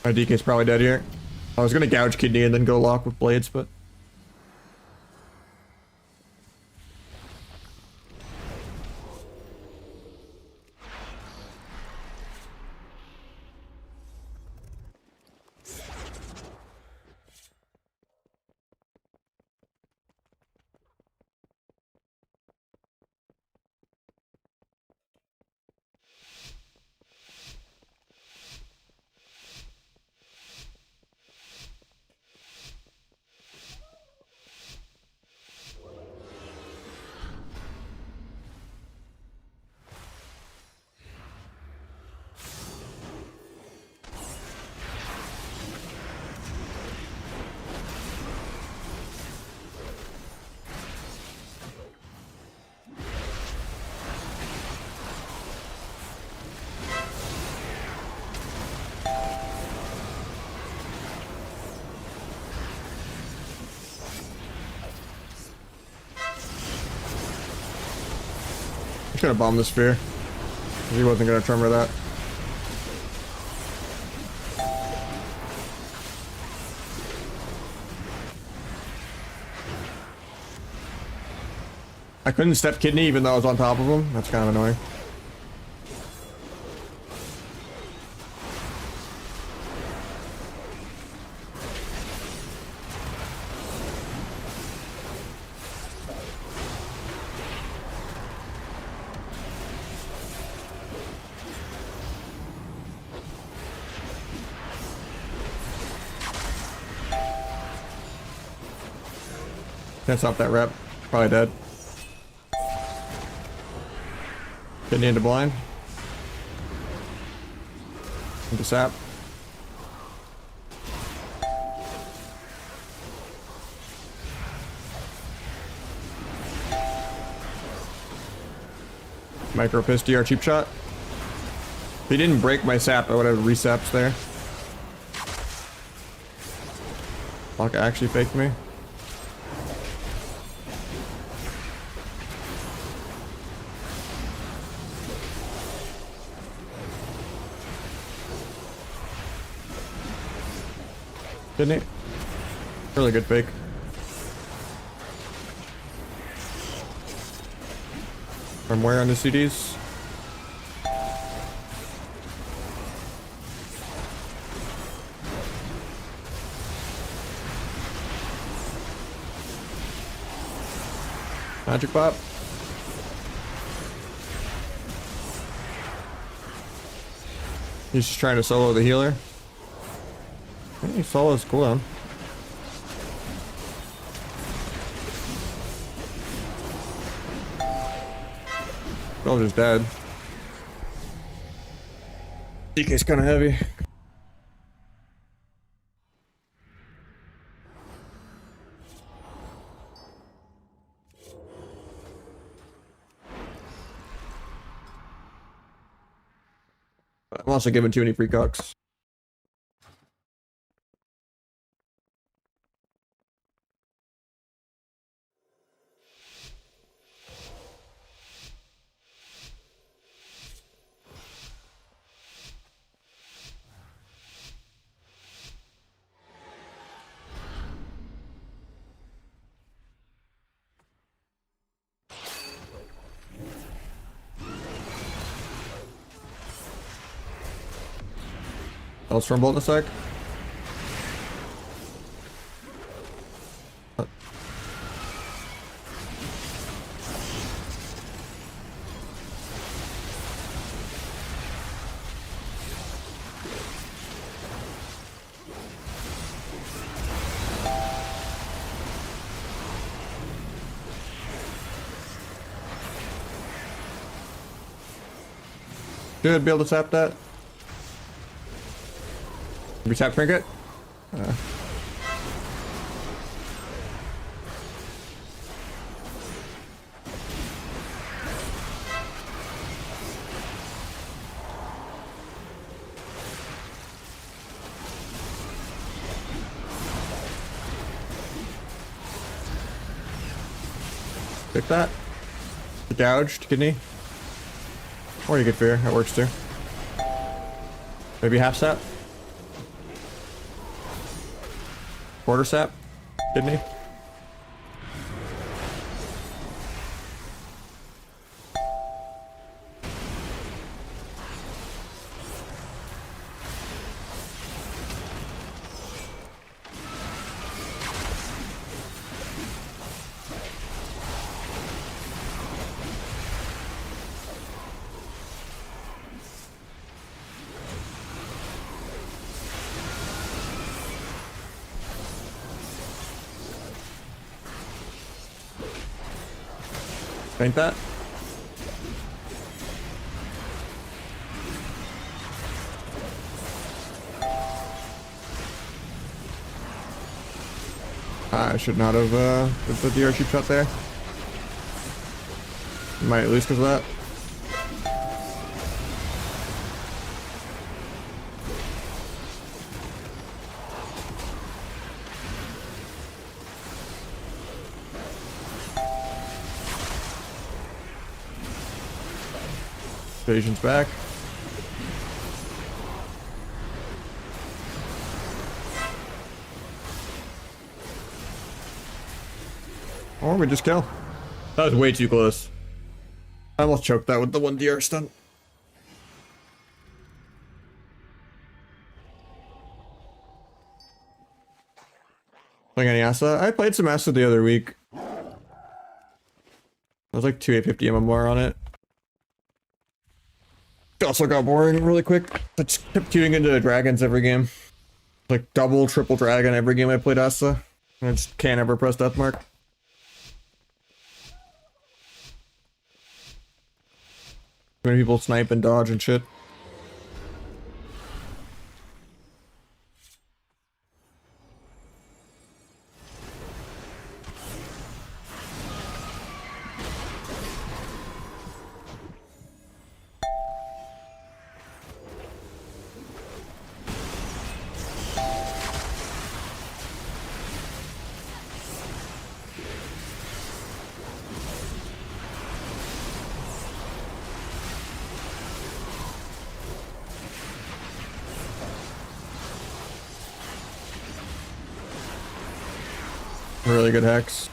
My DK's probably dead here. I was gonna gouge kidney and then go lock with blades, but I should have bombed the sphere. He wasn't gonna tremor that. I couldn't step kidney even though I was on top of him. That's kind of annoying. Can't stop that rep. Probably dead. Getting into blind. Into sap. Micro piss DR cheap shot. If he didn't break my sap, I would have resaps there. Fuck, actually faked me. Didn't he? Really good fake. From where on the CDs? Magic Pop. He's just trying to solo the healer. I think he solos cooldown. Soldier's dead. DK's kind of heavy. I'm also giving too many precogs. Else from Bolt in a sec. Should be able to tap that. We tap trinket? Pick that. Gouged kidney. Or you get fear, that works too. Maybe half sap. Quarter sap, kidney. Ain't that? I should not have put the DR cheap shot there. Might lose because of that. Evasion's back. Or we just kill. That was way too close. I almost choked that with the 1DR stun. Playing any Asa? I played some Asa the other week. I was like 2 850 MMR on it. It also got boring really quick. I just kept queuing into dragons every game. Like double, triple dragon every game I played Asa. And I just can't ever press death mark. Too many people snipe and dodge and shit. Really good hex.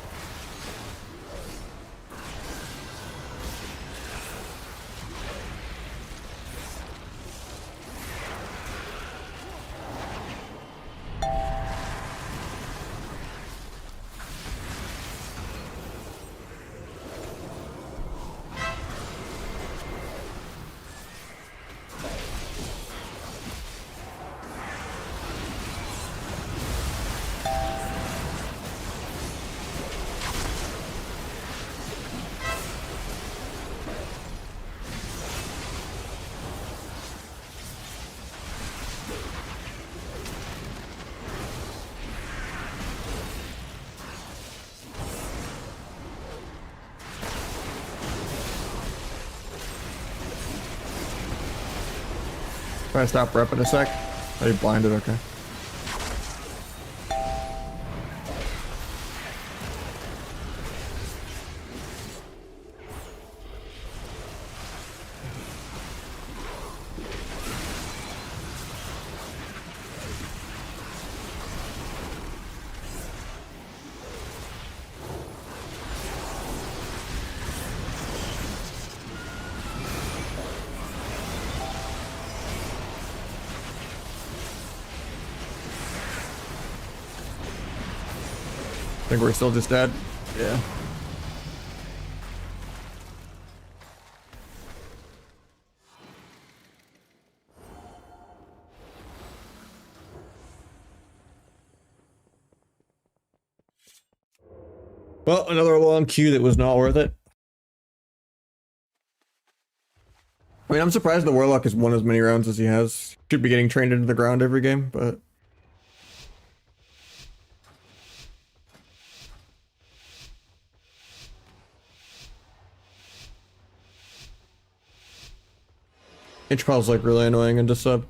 Can I stop rep in a sec? Are you blinded? Okay. I think we're still just dead. Yeah. Well, another long queue that was not worth it. I mean, I'm surprised the Warlock has won as many rounds as he has. Should be getting trained into the ground every game, but... H-Pal's like really annoying into sub.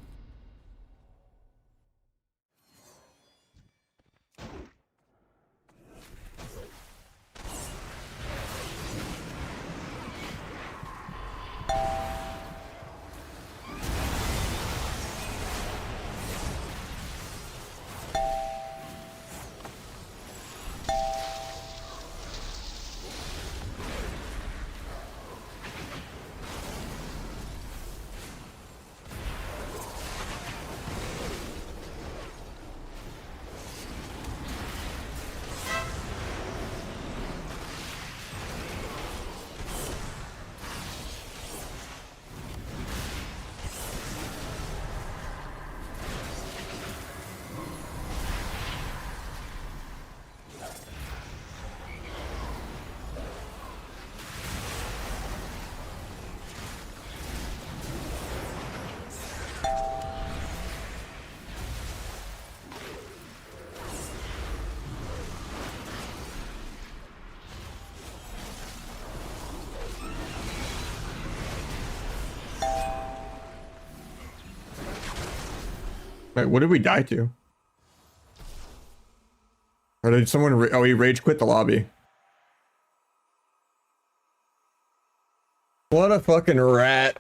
Wait, what did we die to? Or did someone oh, he rage quit the lobby. What a fucking rat.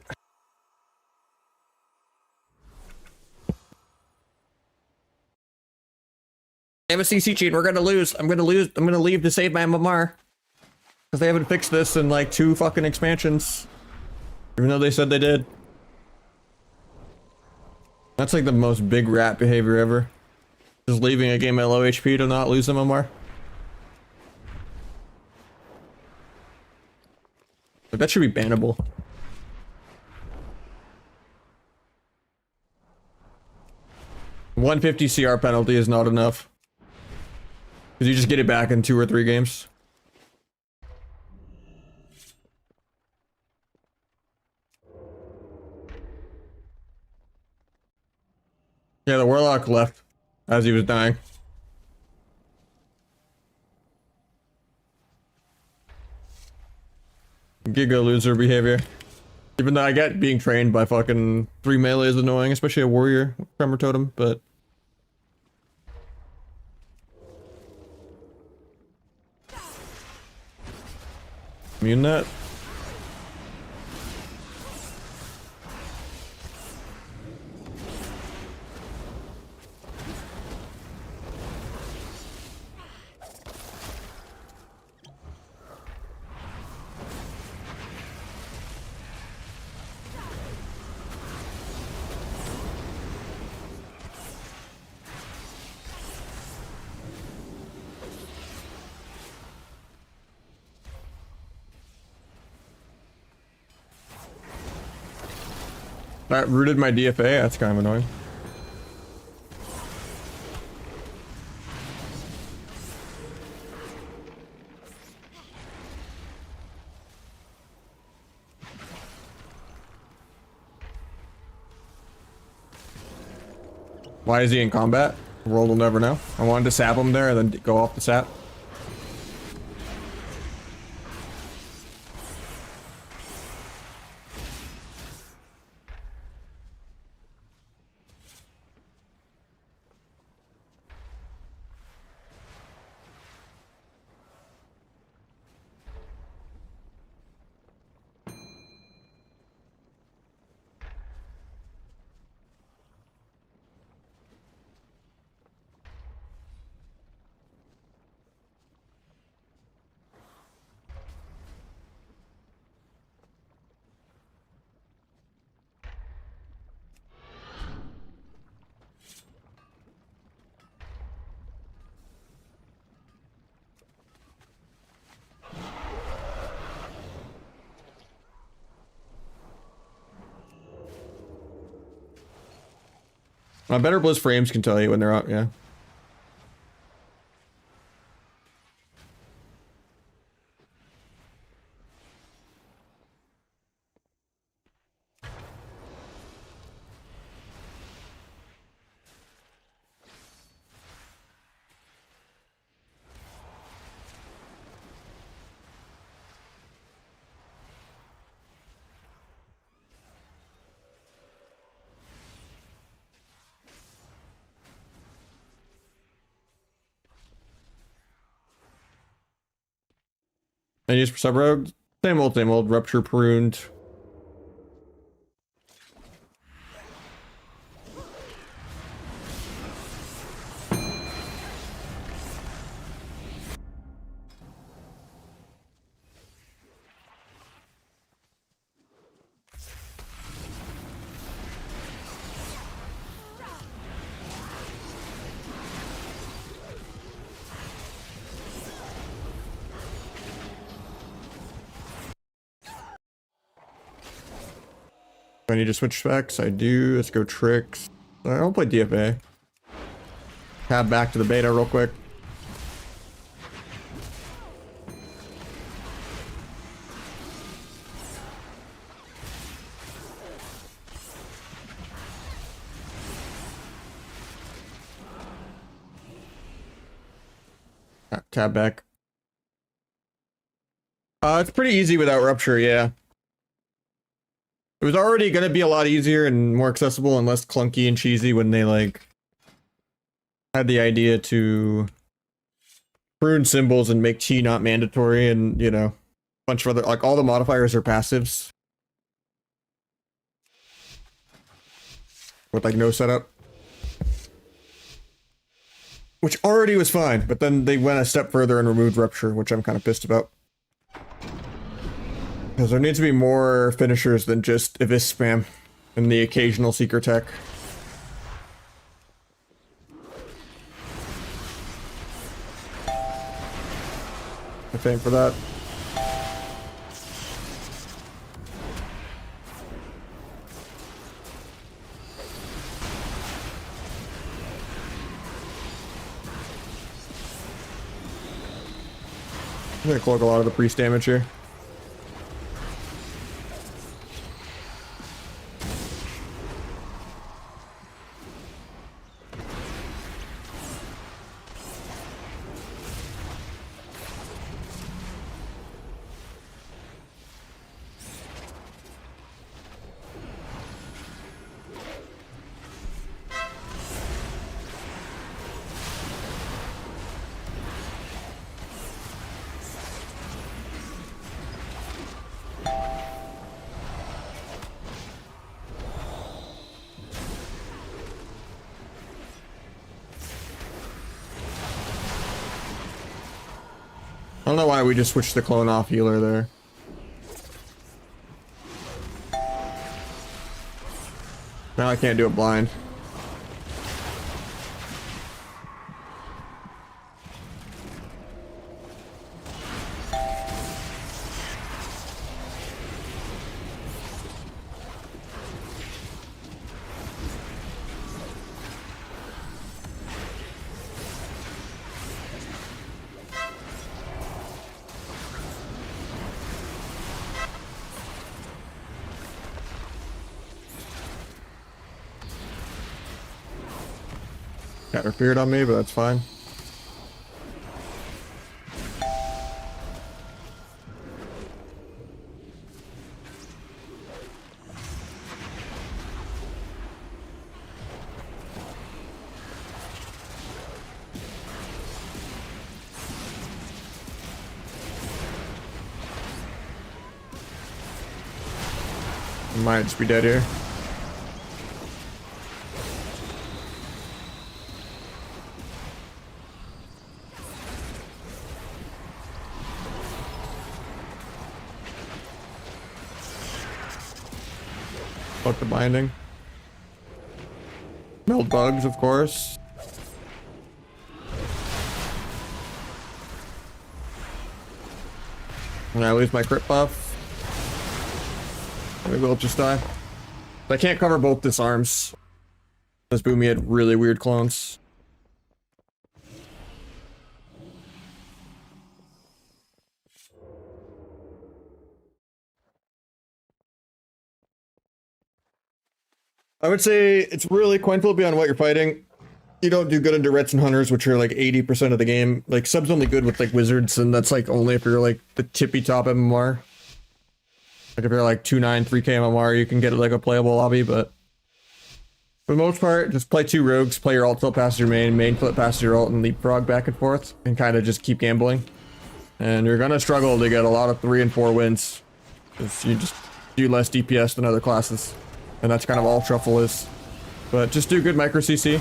They have a CC cheat. We're gonna lose. I'm gonna lose. I'm gonna leave to save my MMR. Because they haven't fixed this in like 2 fucking expansions. Even though they said they did. That's like the most big rat behavior ever. Just leaving a game at low HP to not lose MMR. Like, that should be bannable. $150 CR penalty is not enough. Because you just get it back in 2 or 3 games. Yeah, the Warlock left as he was dying. Giga loser behavior. Even though I get being trained by fucking 3 melee is annoying, especially a warrior with Tremor Totem, but... Immune that. That rooted my DFA, that's kind of annoying. Why is he in combat? The world will never know. I wanted to sap him there and then go off the sap. Better Blizz frames can tell you when they're out, yeah. And use for sub rogue, same old, rupture pruned. I need to switch specs. I do. Let's go tricks. I'll play DFA. Tab back to the beta real quick. Tab back. It's pretty easy without rupture, yeah. It was already gonna be a lot easier and more accessible and less clunky and cheesy when they like had the idea to prune symbols and make T not mandatory, and you know, a bunch of other, like, all the modifiers are passives with like no setup. which already was fine, but then they went a step further and removed Rupture, which I'm kind of pissed about. Because there needs to be more finishers than just Abyss spam and the occasional Seeker tech. I think for that. I'm gonna cloak a lot of the priest damage here. I don't know why we just switched the clone off healer there. Now I can't do it blind. Got her feared on me, but that's fine. I might just be dead here. Fuck the binding. Meld bugs, of course. And I lose my crit buff. Maybe we'll just die. I can't cover both disarms. This Boomy had really weird clones. I would say it's really coin flip on what you're fighting. You don't do good into Rets and Hunters, which are like 80% of the game. Like, sub's only good with like Wizards, and that's like only if you're like the tippy top MMR. Like if you're like 2-9, 3k MMR, you can get like a playable lobby, but for the most part, just play two rogues, play your ult flip past your main flip past your ult, and leapfrog back and forth, and kind of just keep gambling. And you're gonna struggle to get a lot of 3 and 4 wins, because you just do less DPS than other classes. And that's kind of all Truffle is. But just do good micro CC.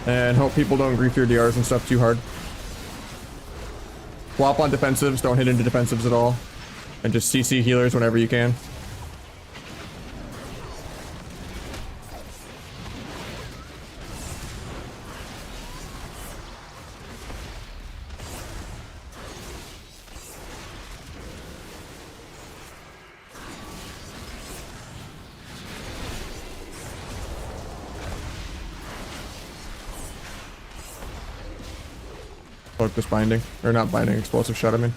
And hope people don't grief your DRs and stuff too hard. Flop on defensives, don't hit into defensives at all. And just CC healers whenever you can. Focus binding. Or not binding, explosive shot, I mean.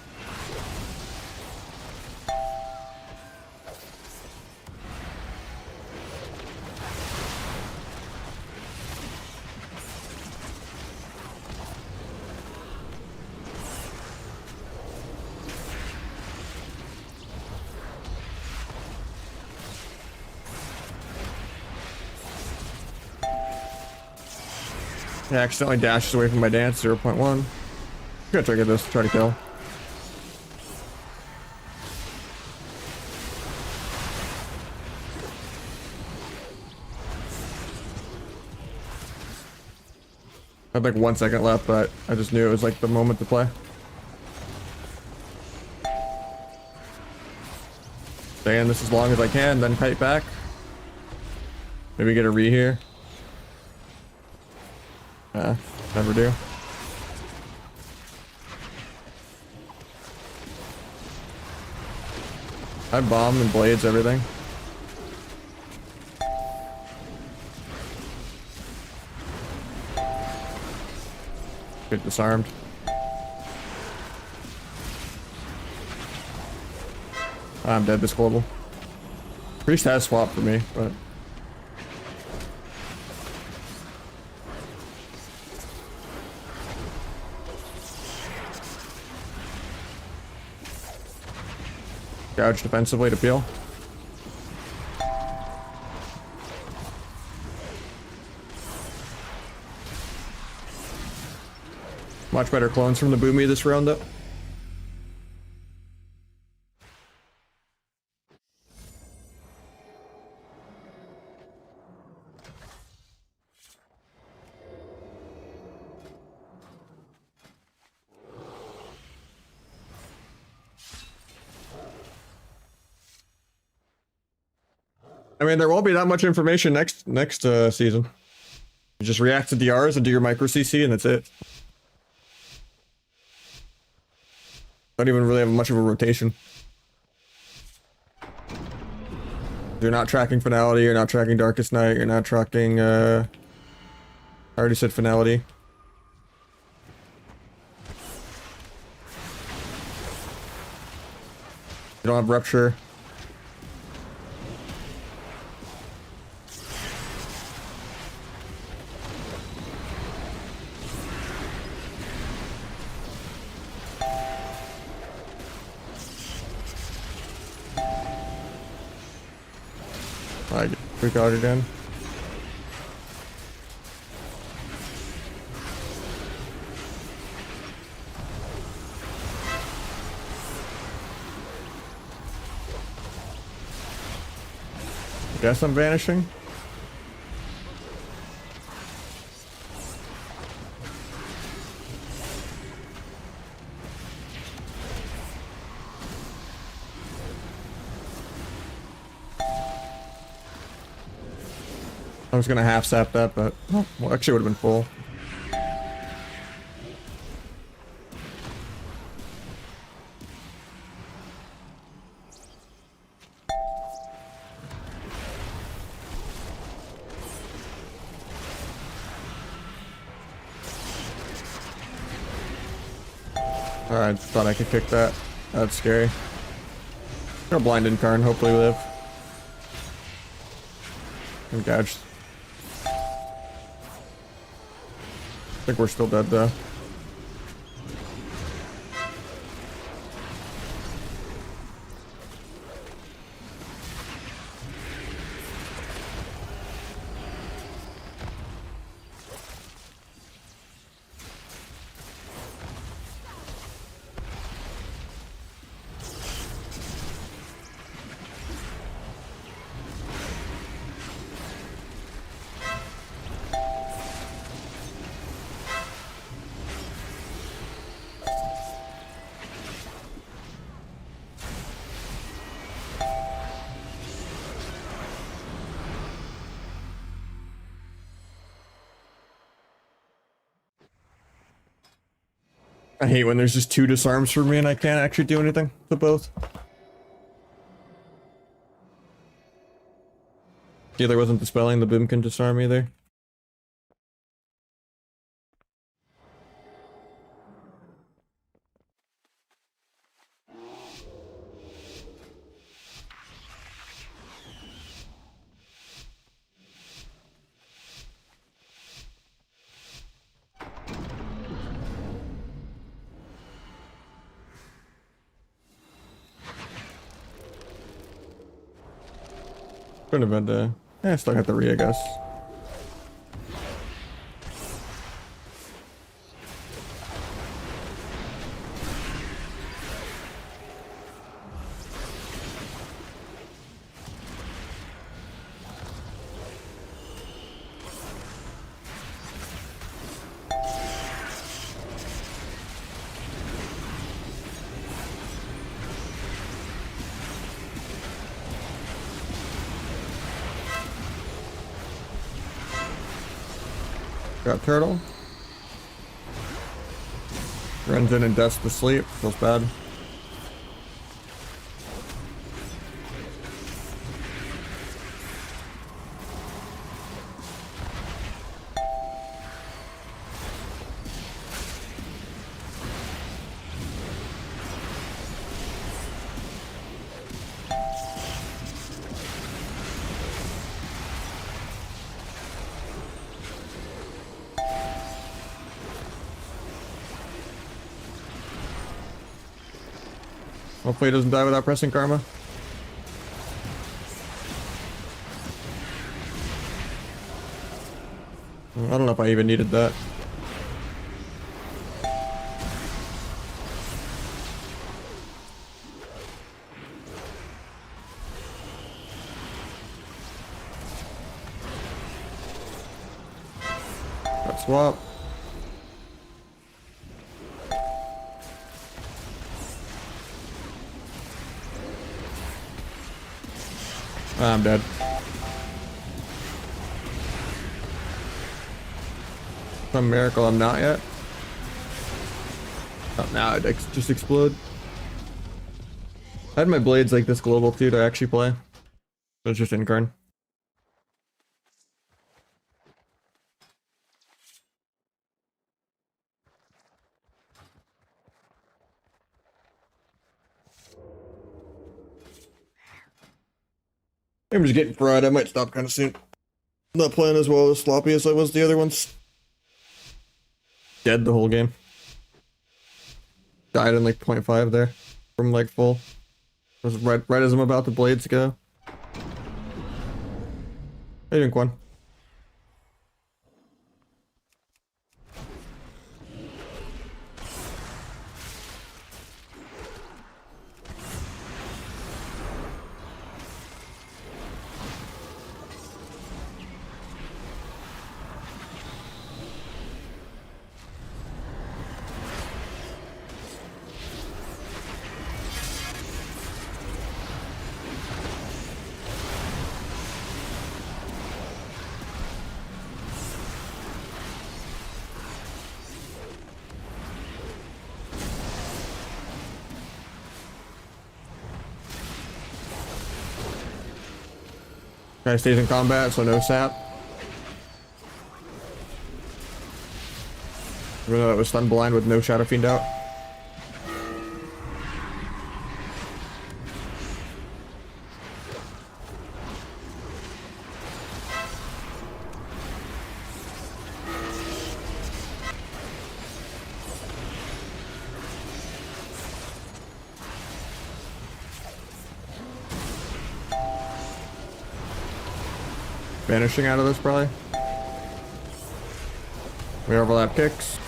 I accidentally dashes away from my dance, 0.1. I'm gonna try to get this, try to kill. I had like 1 second left, but I just knew it was like the moment to play. Stay in this as long as I can, then kite back. Maybe get a re here. Never do. I bomb and blades everything. Get disarmed. I'm dead this global. Priest has swapped for me, but gouge defensively to peel. Much better clones from the Boomy this round up. I mean, there won't be that much information next season. You just react to DRs and do your micro CC, and that's it. Don't even really have much of a rotation. You're not tracking Finality, you're not tracking Darkest Night, you're not tracking, I already said Finality. You don't have Rupture. I get pre-guarded in. Guess I'm vanishing. I was gonna half sap that, but well, actually would have been full. Alright, thought I could kick that. That's scary. Go blind incarn, hopefully we live. And gouge. I think we're still dead though. I hate when there's just two disarms for me and I can't actually do anything to both. Either wasn't dispelling, the boom can disarm either. Could have been the... Yeah, still got the re, I guess. Got turtle. Runs in and dusts to sleep. Feels bad. Hopefully he doesn't die without pressing karma. I don't know if I even needed that. Got swap. I'm dead. Some miracle I'm not yet. Oh, now I just explode. I had my blades like this global too to actually play. So it's just incarn. I'm just getting fried. I might stop kind of soon. Not playing as well as sloppy as I was the other ones. Dead the whole game. Died in like 0.5 there. From like full. It was right as I'm about the blades go. Hey, doing Quan? Guy stays in combat, so no sap. Even though that was stun blind with no Shadow Fiend out. Vanishing out of this probably. We overlap kicks.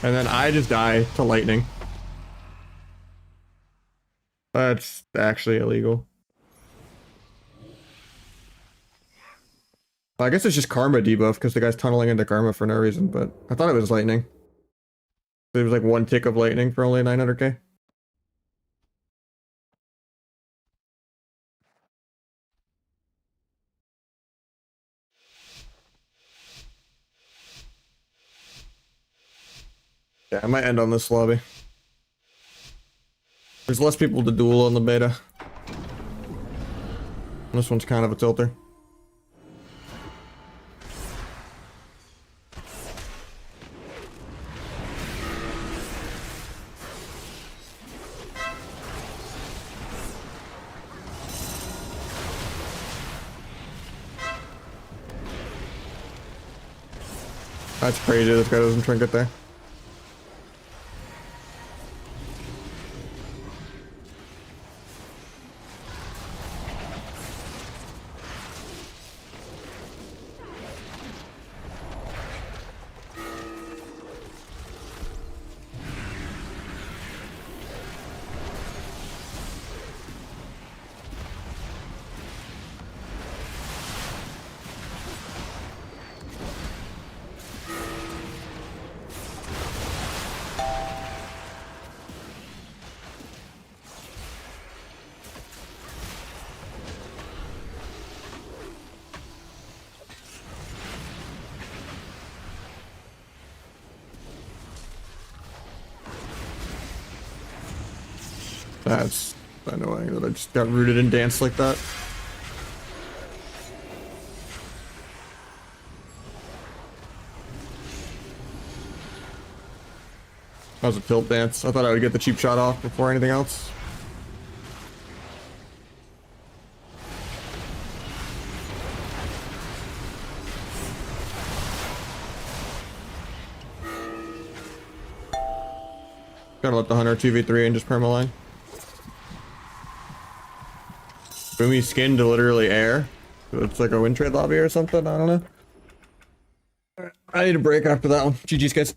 And then I just die to lightning. That's actually illegal. I guess it's just karma debuff because the guy's tunneling into karma for no reason, but I thought it was lightning. There was like one tick of lightning for only 900k. Yeah, I might end on this lobby. There's less people to duel on the beta. This one's kind of a tilter. That's crazy, this guy doesn't trinket there. That's annoying that I just got rooted in dance like that. That was a tilt dance. I thought I would get the cheap shot off before anything else. Gotta let the hunter 2v3 and just permaline. Boomy skin to literally air. It's like a win trade lobby or something. I don't know. I need a break after that one. GG's guys.